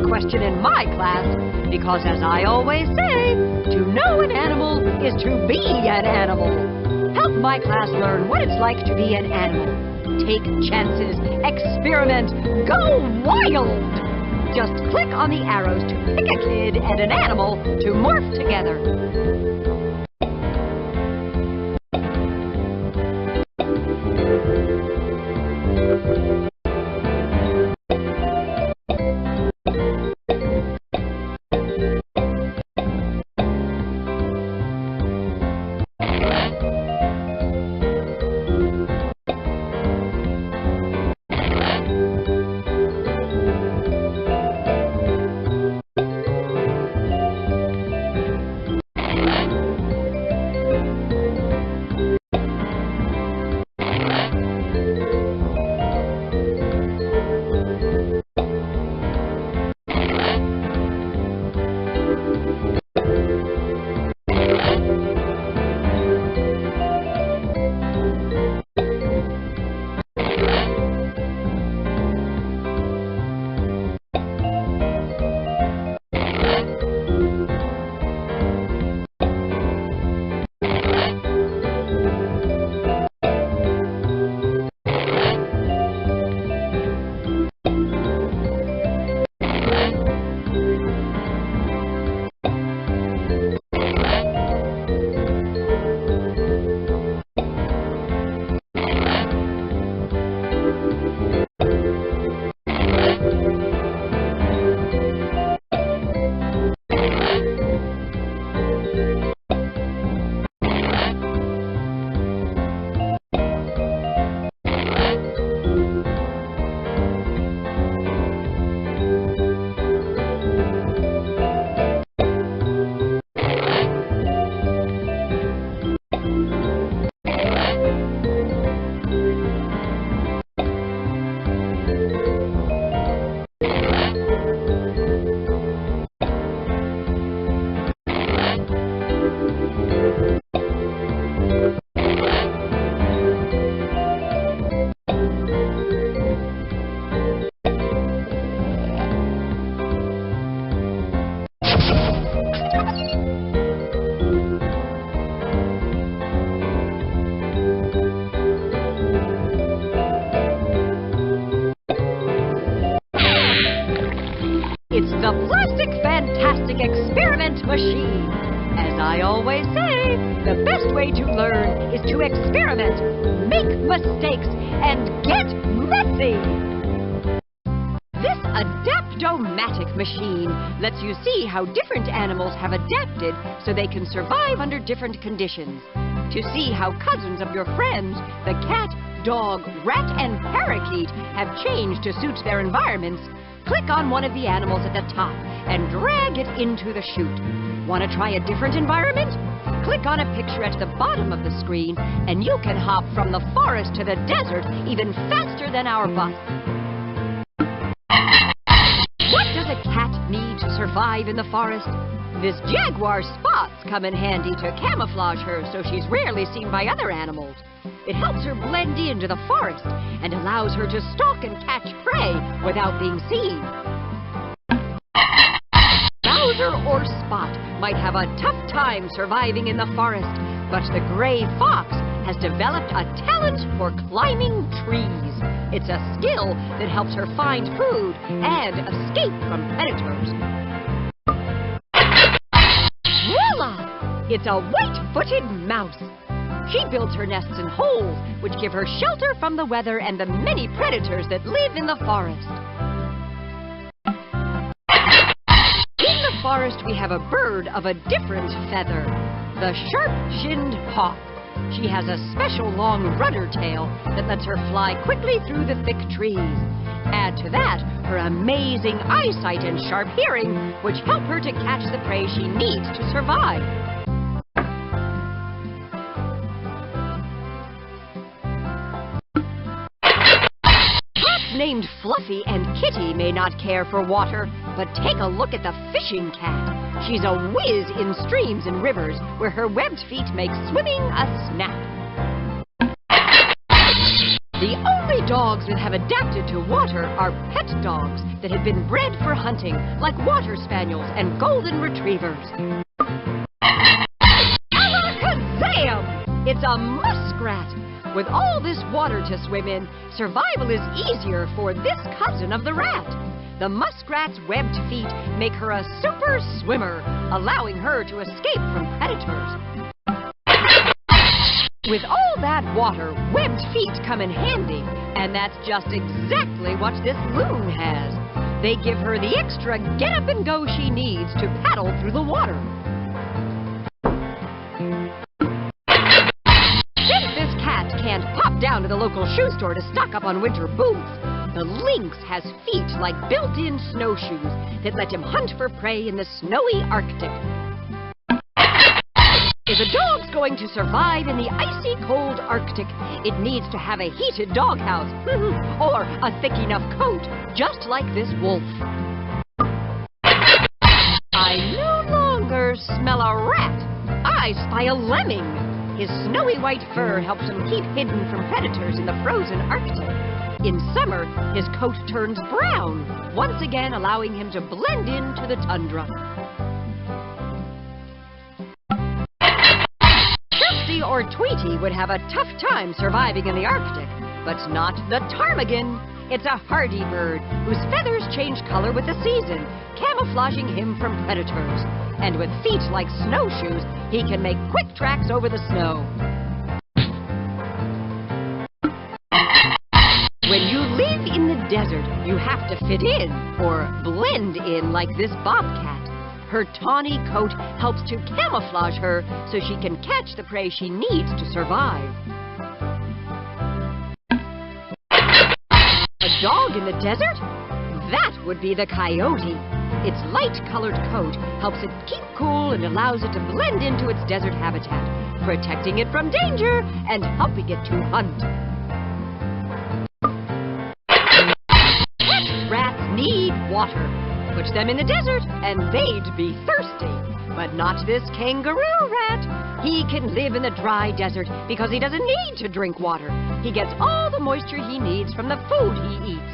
Question in my class, because as I always say, to know an animal is to be an animal. Help my class learn what it's like to be an animal. Take chances, experiment, go wild! Just click on the arrows to pick a kid and an animal to morph together. I always say, the best way to learn is to experiment, make mistakes, and get messy. This Adaptomatic machine lets you see how different animals have adapted so they can survive under different conditions. To see how cousins of your friends, the cat, dog, rat, and parakeet, have changed to suit their environments, click on one of the animals at the top and drag it into the chute. Want to try a different environment? Click on a picture at the bottom of the screen and you can hop from the forest to the desert even faster than our bus. What does a cat need to survive in the forest? This jaguar spots come in handy to camouflage her so she's rarely seen by other animals. It helps her blend into the forest and allows her to stalk and catch prey without being seen. Bowser or Spot might have a tough time surviving in the forest, but the gray fox has developed a talent for climbing trees. It's a skill that helps her find food and escape from predators. Voila! It's a white-footed mouse. She builds her nests in holes, which give her shelter from the weather and the many predators that live in the forest. In the forest, we have a bird of a different feather, the sharp-shinned hawk. She has a special long rudder tail that lets her fly quickly through the thick trees. Add to that her amazing eyesight and sharp hearing, which help her to catch the prey she needs to survive. Named Fluffy and Kitty may not care for water, but take a look at the fishing cat. She's a whiz in streams and rivers where her webbed feet make swimming a snap. The only dogs that have adapted to water are pet dogs that have been bred for hunting, like water spaniels and golden retrievers. Alakazam! It's a muskrat! With all this water to swim in, survival is easier for this cousin of the rat. The muskrat's webbed feet make her a super swimmer, allowing her to escape from predators. With all that water, webbed feet come in handy, and that's just exactly what this loon has. They give her the extra get-up-and-go she needs to paddle through the water. Can't pop down to the local shoe store to stock up on winter boots. The lynx has feet like built-in snowshoes that let him hunt for prey in the snowy Arctic. If a dog's going to survive in the icy cold Arctic, it needs to have a heated doghouse or a thick enough coat, just like this wolf. I no longer smell a rat. I spy a lemming. His snowy white fur helps him keep hidden from predators in the frozen Arctic. In summer, his coat turns brown, once again allowing him to blend into the tundra. Trixie or Tweety would have a tough time surviving in the Arctic, but not the ptarmigan. It's a hardy bird whose feathers change color with the season, camouflaging him from predators. And with feet like snowshoes, he can make quick tracks over the snow. When you live in the desert, you have to fit in, or blend in like this bobcat. Her tawny coat helps to camouflage her so she can catch the prey she needs to survive. A dog in the desert? That would be the coyote. Its light-colored coat helps it keep cool and allows it to blend into its desert habitat, protecting it from danger and helping it to hunt. Pet rats need water. Put them in the desert and they'd be thirsty. But not this kangaroo rat. He can live in the dry desert because he doesn't need to drink water. He gets all the moisture he needs from the food he eats.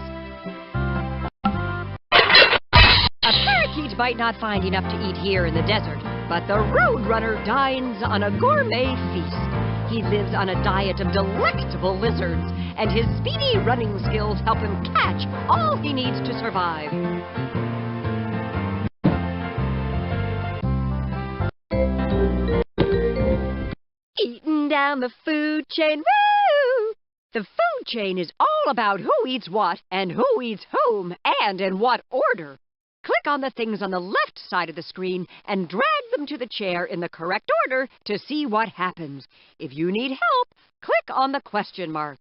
He might not find enough to eat here in the desert, but the roadrunner dines on a gourmet feast. He lives on a diet of delectable lizards, and his speedy running skills help him catch all he needs to survive. down the food chain. Woo! The food chain is all about who eats what and who eats whom and in what order. Click on the things on the left side of the screen and drag them to the chair in the correct order to see what happens. If you need help, click on the question mark.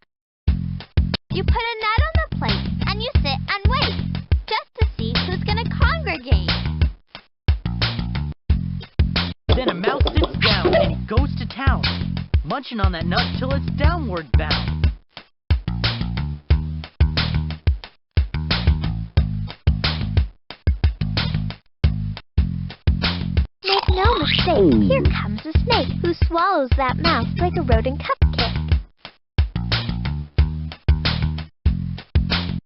You put a nut on the plate and you sit and wait, just to see who's going to congregate. Then a mouse sits down and he goes to town, munching on that nut till it's downward bound. Make no mistake, here comes a snake who swallows that mouse like a rodent cupcake.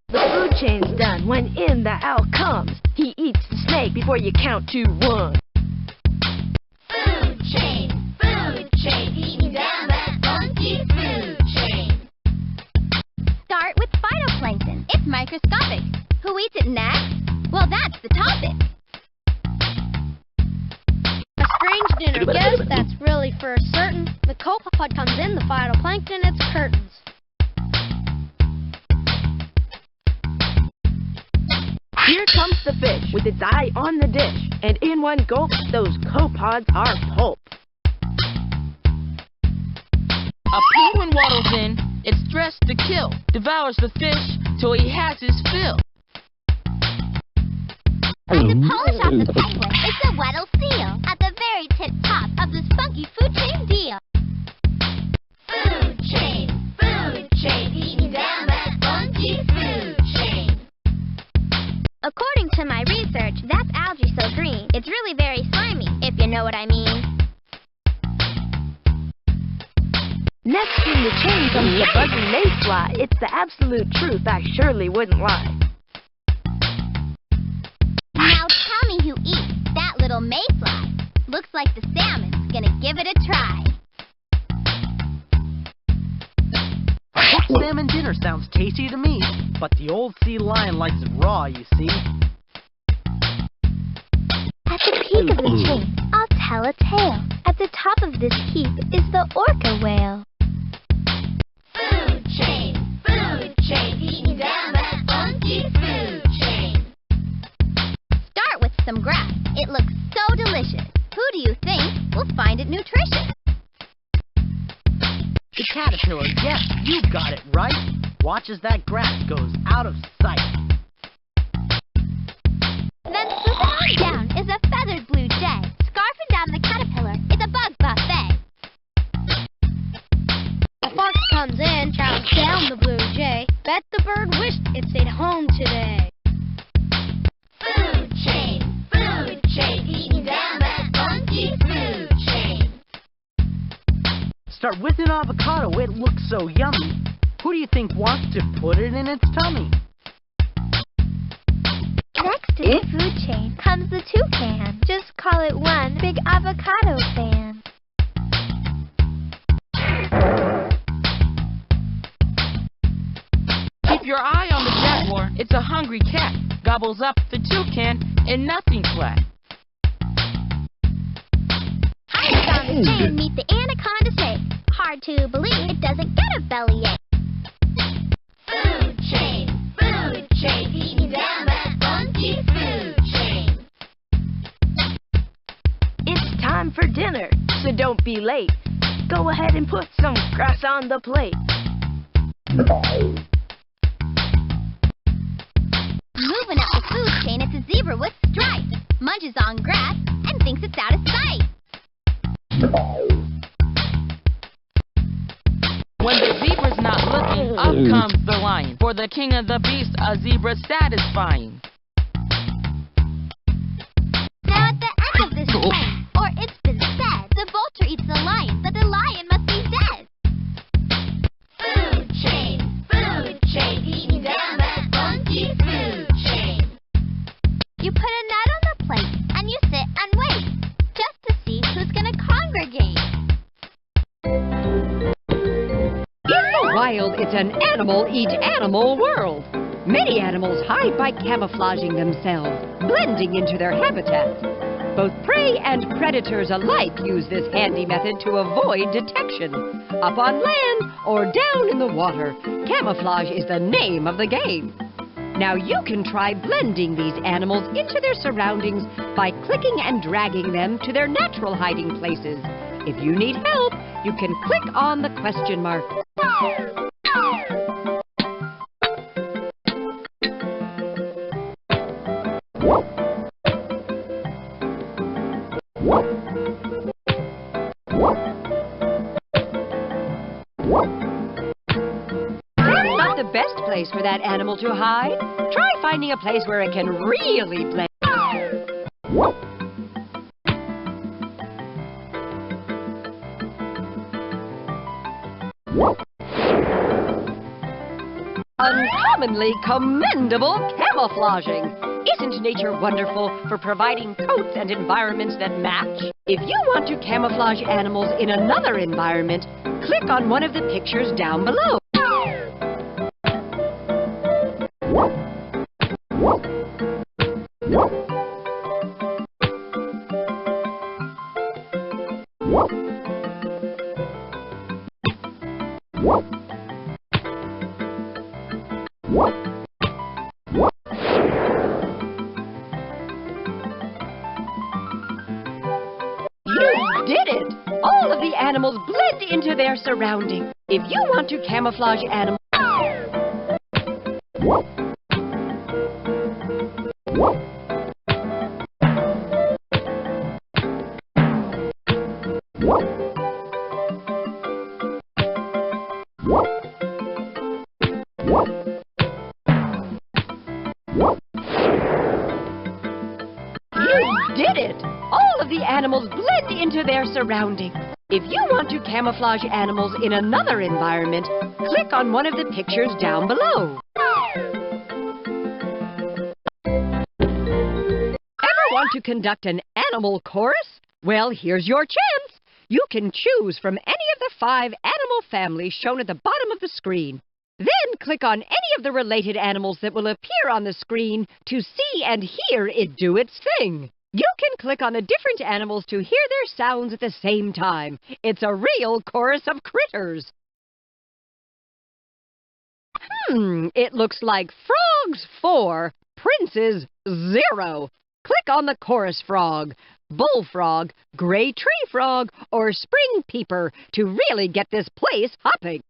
The food chain's done when in the owl comes. He eats the snake before you count to 1. Food chain, eating down that funky food chain. Start with phytoplankton. It's microscopic. Who eats it next? Well, that's the topic. A strange dinner guest that's really for certain. The copepod comes in the phytoplankton, it's curtains. Here comes the fish with its eye on the dish, and in one gulp, those copepods are pulp. A penguin waddles in, it's dressed to kill, devours the fish till he has his fill. Time to polish off the penguin. It's a Weddell seal at the very tip top of this funky food chain deal. Food chain, eating down that funky food chain. According to my research, that's algae so green. It's really very slimy, if you know what I mean. Next in the chain comes the buzzy mayfly. It's the absolute truth, I surely wouldn't lie. Now tell me who eats that little mayfly. Looks like the salmon's gonna give it a try. Cooked salmon dinner sounds tasty to me, but the old sea lion likes it raw, you see. At the peak of the chain, I'll tell a tale. At the top of this heap is the orca whale. Food chain, eating down that funky food chain. Start with some grass. It looks so delicious. Who do you think will find it nutritious? The caterpillar, yes, you got it right. Watch as that grass goes out of sight. Then swooping on down is a feathered blue jay. Scarfing down the caterpillar is a bug buffet. A fox comes in, chows down the blue jay. Bet the bird wished it stayed home today. Food chain, eating down that funky food chain. Start with an avocado, it looks so yummy. Who do you think wants to put it in its tummy? Next in the food chain comes the toucan. Just call it one big avocado fan. Keep your eye on the jaguar, it's a hungry cat. Gobbles up the toucan and nothing flat. Highest on the chain, meet the anaconda snake. Hard to believe it doesn't get a bellyache. Food chain, eating down that funky food chain. It's time for dinner, so don't be late. Go ahead and put some grass on the plate. Moving up the food chain, it's a zebra with stripes. Munches on grass and thinks it's out of sight. When the zebra's not looking, up comes the lion. For the king of the beasts, a zebra's satisfying. Now at the end of this chain, or it's been said, the vulture eats the lion, but the lion must be dead. Food chain, eating down that funky food chain. You put a nut on the plate, and you sit and wait, just to see who's gonna congregate. In the wild, it's an animal-eat-animal world. Many animals hide by camouflaging themselves, blending into their habitats. Both prey and predators alike use this handy method to avoid detection. Up on land or down in the water, camouflage is the name of the game. Now you can try blending these animals into their surroundings by clicking and dragging them to their natural hiding places. If you need help, you can click on the question mark. That's not the best place for that animal to hide. Try finding a place where it can really blend. Uncommonly commendable camouflaging! Isn't nature wonderful for providing coats and environments that match? If you want to camouflage animals in another environment, click on one of the pictures down below. You did it! All of the animals blend into their surroundings. If you want to camouflage animals... You did it! All of the animals blend into their surroundings. If you want to camouflage animals in another environment, click on one of the pictures down below. Ever want to conduct an animal chorus? Well, here's your chance. You can choose from any of the 5 animal families shown at the bottom of the screen. Then click on any of the related animals that will appear on the screen to see and hear it do its thing. You can click on the different animals to hear their sounds at the same time. It's a real chorus of critters. It looks like frogs 4, princes 0. Click on the chorus frog, bullfrog, gray tree frog, or spring peeper to really get this place hopping.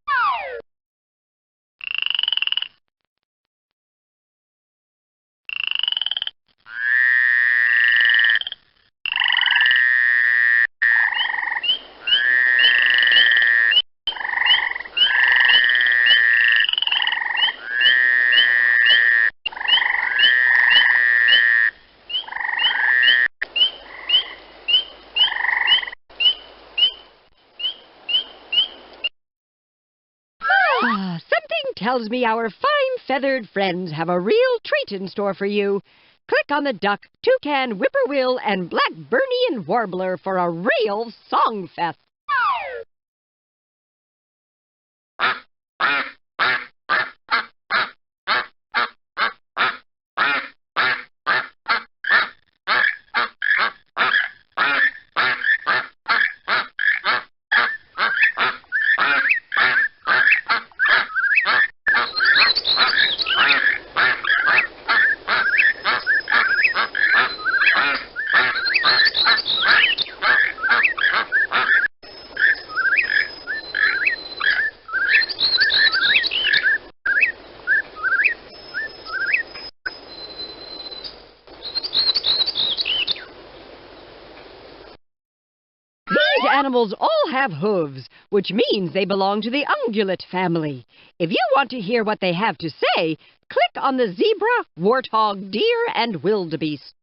Something tells me our fine feathered friends have a real treat in store for you. Click on the duck, toucan, whippoorwill, and blackburnian warbler for a real song fest. These animals all have hooves, which means they belong to the ungulate family. If you want to hear what they have to say, click on the zebra, warthog, deer, and wildebeest.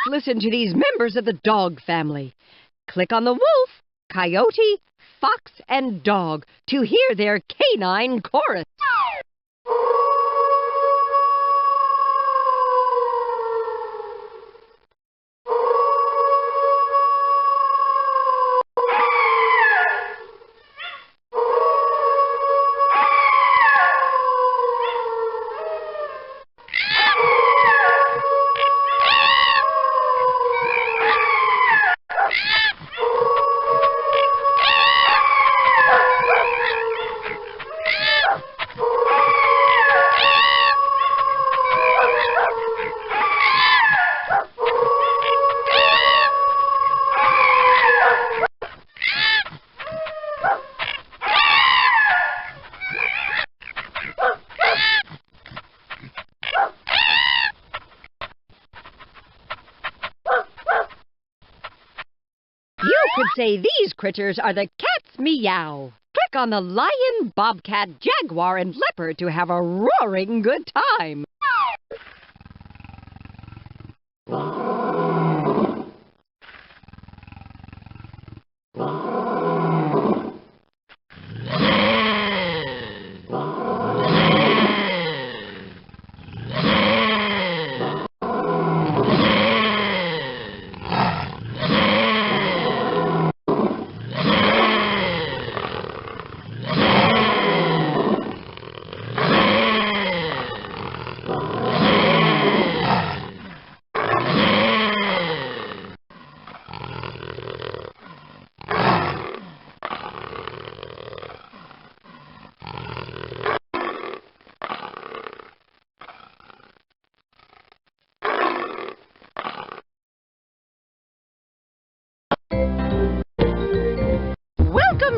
Let's listen to these members of the dog family. Click on the wolf, coyote, fox, and dog to hear their canine chorus. You could say these critters are the cat's meow. Click on the lion, bobcat, jaguar, and leopard to have a roaring good time.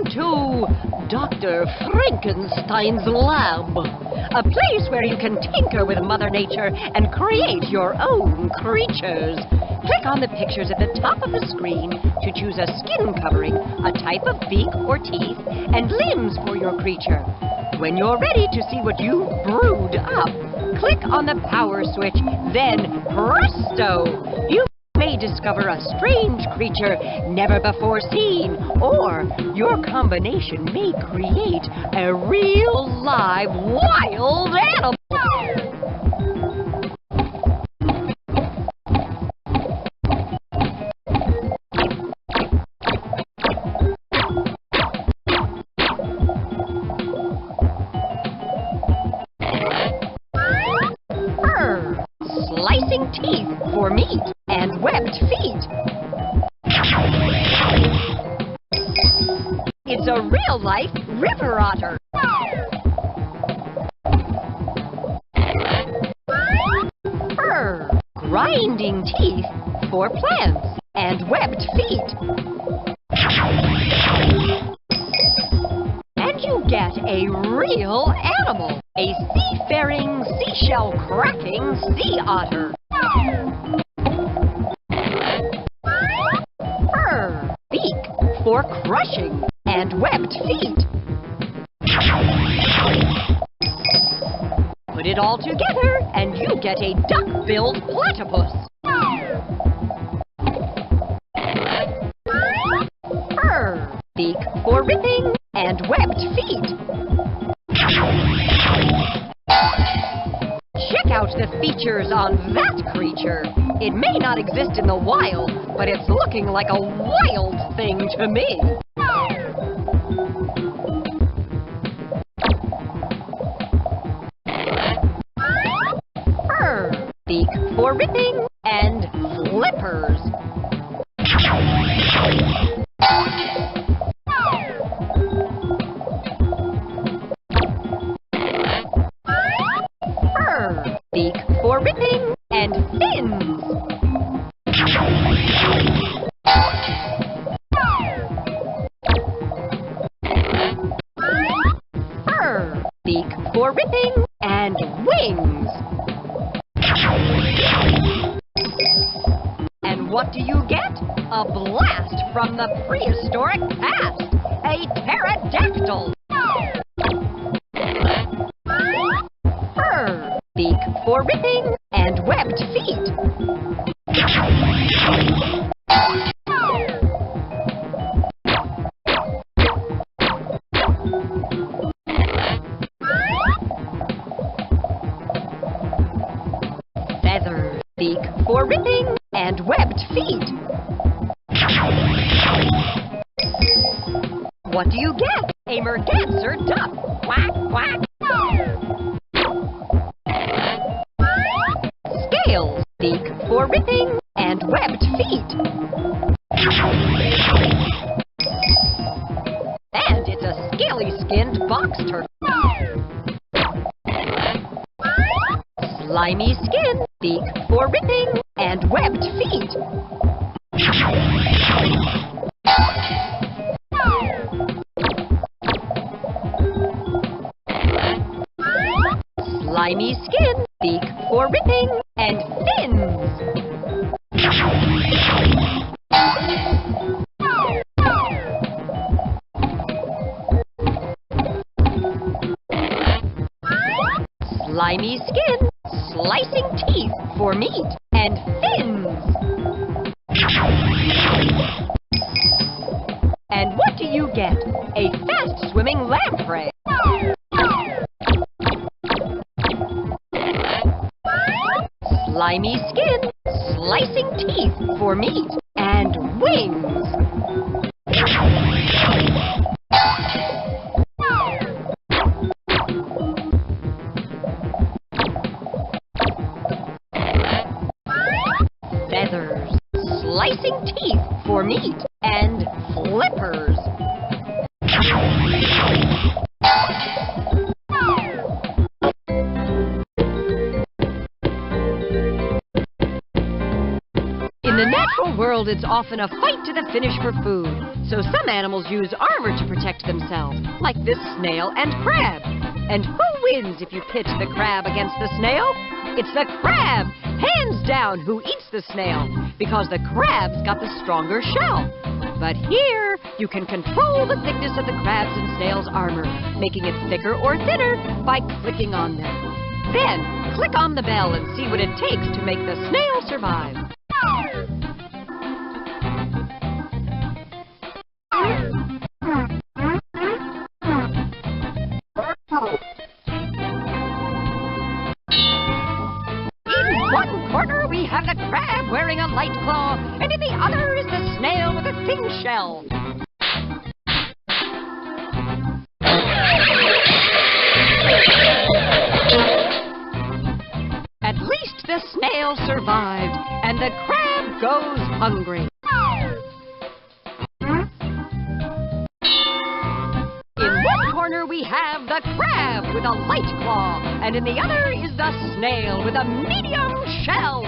To Dr. Frankenstein's lab, a place where you can tinker with Mother Nature and create your own creatures. Click on the pictures at the top of the screen to choose a skin covering, a type of beak or teeth, and limbs for your creature. When you're ready to see what you've brewed up, click on the power switch, then presto! You may discover a strange creature never before seen, or your combination may create a real, live, wild animal. Slicing teeth for meat and webbed feet. It's a real-life river otter. Grinding teeth for plants and webbed feet. And you get a real animal, a seafaring, seashell-cracking sea otter. Beak for crushing and webbed feet. Put it all together and you get a duck-billed platypus. Beak for ripping and webbed feet. Check out the features on that creature. It may not exist in the wild, but it's looking like a wild thing to me. Beak for ripping and flippers. Beak for ripping and fins. Beak for ripping and wings. And what do you get? A blast from the prehistoric past. A pterodactyl. Beak for ripping and webbed feet. beak for ripping, and webbed feet. What do you get? A merganser duck. Quack, quack. Scales, beak for ripping, and webbed feet. And it's a scaly-skinned box turtle. Slimy skin, beak for ripping, and webbed feet. Slimy skin, beak for ripping, and fins. Slimy skin, slicing teeth for meat, and fins. And what do you get? A fast-swimming lamprey. Slimy skin, slicing teeth for meat, and wings. Feathers, slicing teeth for meat, and flippers. In the natural world, it's often a fight to the finish for food. So some animals use armor to protect themselves, like this snail and crab. And who wins if you pit the crab against the snail? It's the crab, hands down, who eats the snail, because the crab's got the stronger shell. But here, you can control the thickness of the crab's and snail's armor, making it thicker or thinner by clicking on them. Then, click on the bell and see what it takes to make the snail survive. In one corner, we have the crab wearing a light claw, and in the other is the snail with a thin shell. At least the snail survived, and the crab goes hungry. In one corner we have the crab with a light claw, and in the other is the snail with a medium shell.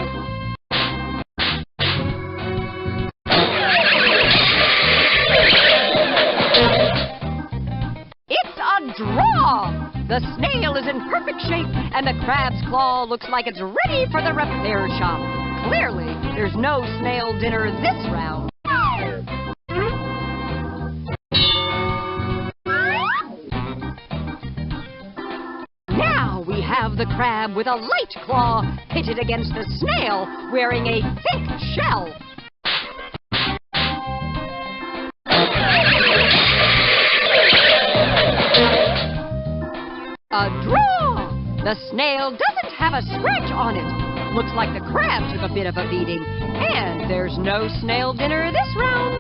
It's a draw! The snail is in perfect shape, and the crab's claw looks like it's ready for the repair shop. Clearly, there's no snail dinner this round. Now we have the crab with a light claw pitted against the snail wearing a thick shell. A draw! The snail doesn't have a scratch on it. Looks like the crab took a bit of a beating. And there's no snail dinner this round.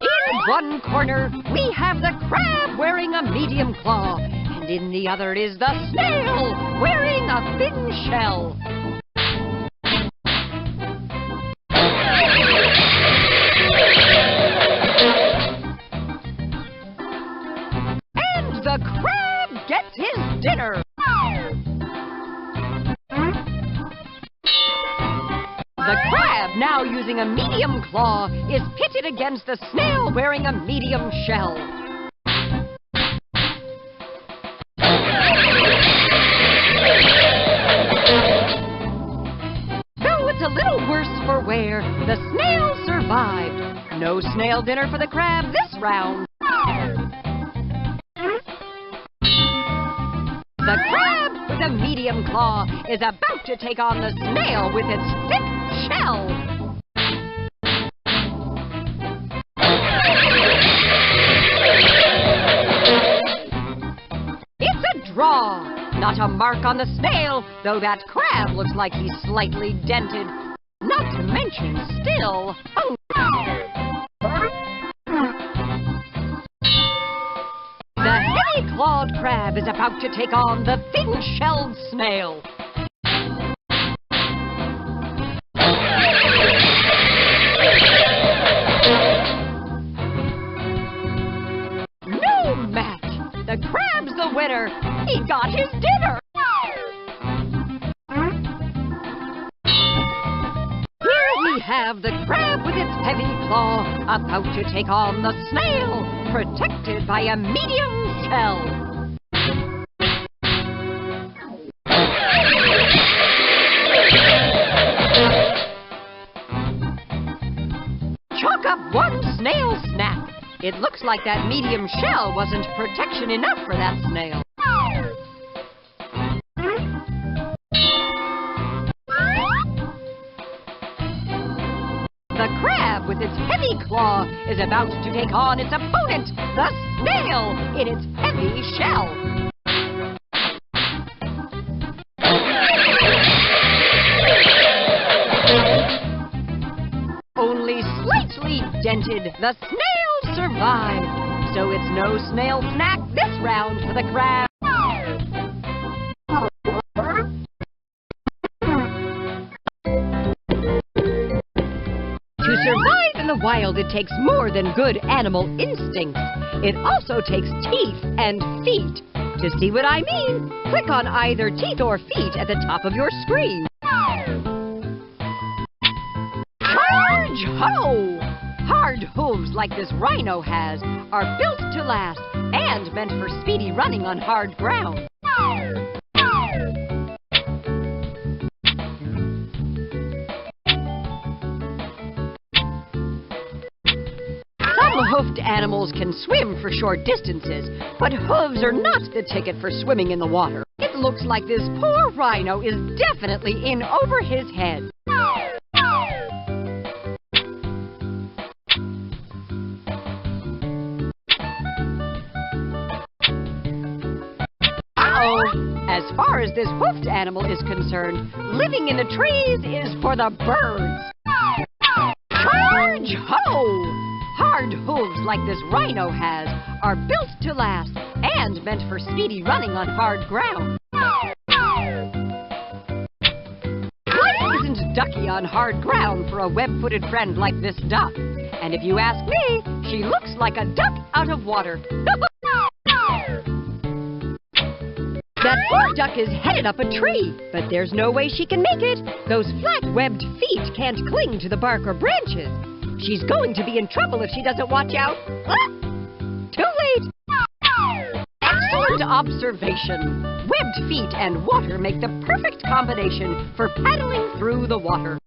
In one corner, we have the crab wearing a medium claw. And in the other is the snail wearing a thin shell. The crab gets his dinner. The crab, now using a medium claw, is pitted against the snail wearing a medium shell. Though it's a little worse for wear, the snail survived. No snail dinner for the crab this round. The crab with a medium claw is about to take on the snail with its thick shell. claw. Not a mark on the snail, though that crab looks like he's slightly dented. Not to mention still... Oh. The heavy-clawed crab is about to take on the thin-shelled snail. No match! The crab's the winner! He got his dinner! Here we have the crab with its heavy claw about to take on the snail, protected by a medium shell. Chalk up one snail snap. It looks like that medium shell wasn't protection enough for that snail. The crab with its heavy claw is about to take on its opponent, the snail, in its heavy shell. Only slightly dented, the snail survived. So it's no snail snack this round for the crab. To survive in the wild, it takes more than good animal instincts. It also takes teeth and feet. To see what I mean, click on either teeth or feet at the top of your screen. Charge ho! Hard hooves like this rhino has are built to last and meant for speedy running on hard ground. Some hoofed animals can swim for short distances, but hooves are not the ticket for swimming in the water. It looks like this poor rhino is definitely in over his head. As far as this hoofed animal is concerned, living in the trees is for the birds. Charge ho! Hard hooves like this rhino has are built to last and meant for speedy running on hard ground. Life isn't ducky on hard ground for a web-footed friend like this duck. And if you ask me, she looks like a duck out of water. That poor duck is headed up a tree, but there's no way she can make it. Those flat-webbed feet can't cling to the bark or branches. She's going to be in trouble if she doesn't watch out. Too late! Excellent observation. Webbed feet and water make the perfect combination for paddling through the water.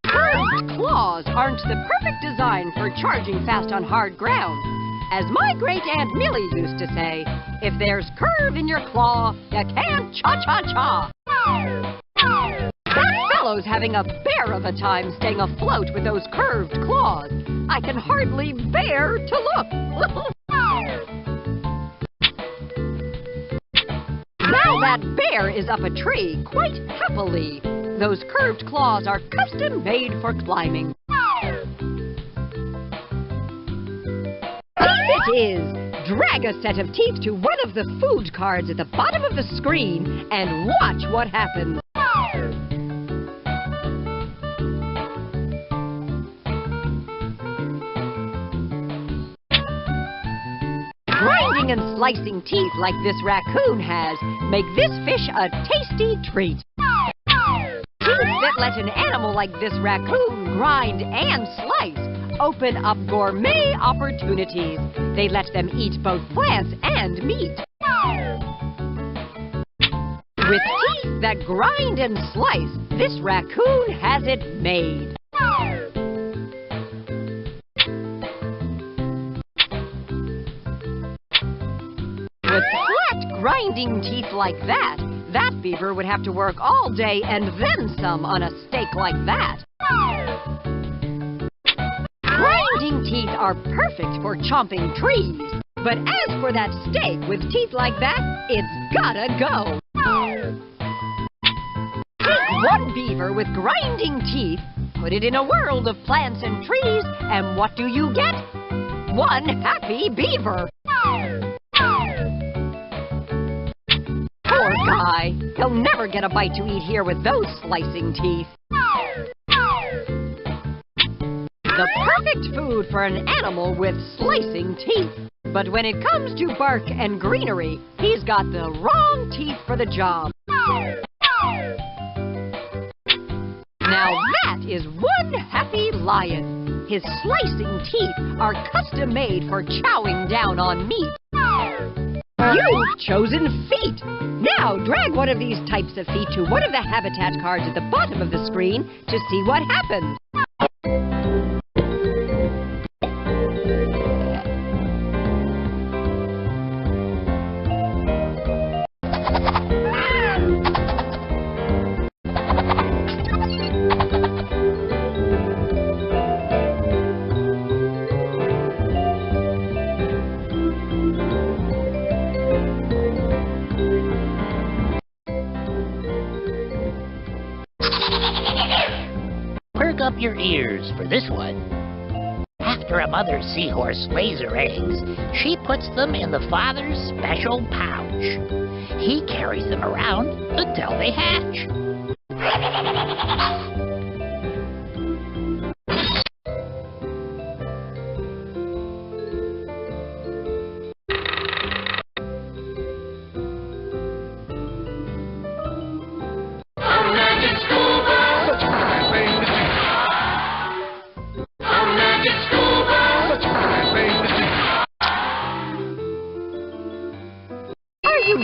Curved claws aren't the perfect design for charging fast on hard ground. As my great-aunt Millie used to say, if there's curve in your claw, you can't cha-cha-cha. That fellow's having a bear of a time staying afloat with those curved claws. I can hardly bear to look. Now that bear is up a tree quite happily. Those curved claws are custom-made for climbing. It is. Drag a set of teeth to one of the food cards at the bottom of the screen and watch what happens. Grinding and slicing teeth like this raccoon has make this fish a tasty treat. Teeth that let an animal like this raccoon grind and slice open up gourmet opportunities. They let them eat both plants and meat. With teeth that grind and slice, this raccoon has it made. With flat, grinding teeth like that, that beaver would have to work all day and then some on a steak like that. Grinding teeth are perfect for chomping trees. But as for that steak with teeth like that, it's gotta go. Take one beaver with grinding teeth, put it in a world of plants and trees, and what do you get? One happy beaver. Poor guy. He'll never get a bite to eat here with those slicing teeth. The perfect food for an animal with slicing teeth. But when it comes to bark and greenery, he's got the wrong teeth for the job. Now that is one happy lion. His slicing teeth are custom made for chowing down on meat. You've chosen feet. Now drag one of these types of feet to one of the habitat cards at the bottom of the screen to see what happens. Perk up your ears for this one. After a mother seahorse lays her eggs, she puts them in the father's special pouch. He carries them around until they hatch.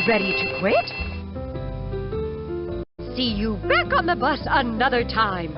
Ready to quit? See you back on the bus another time.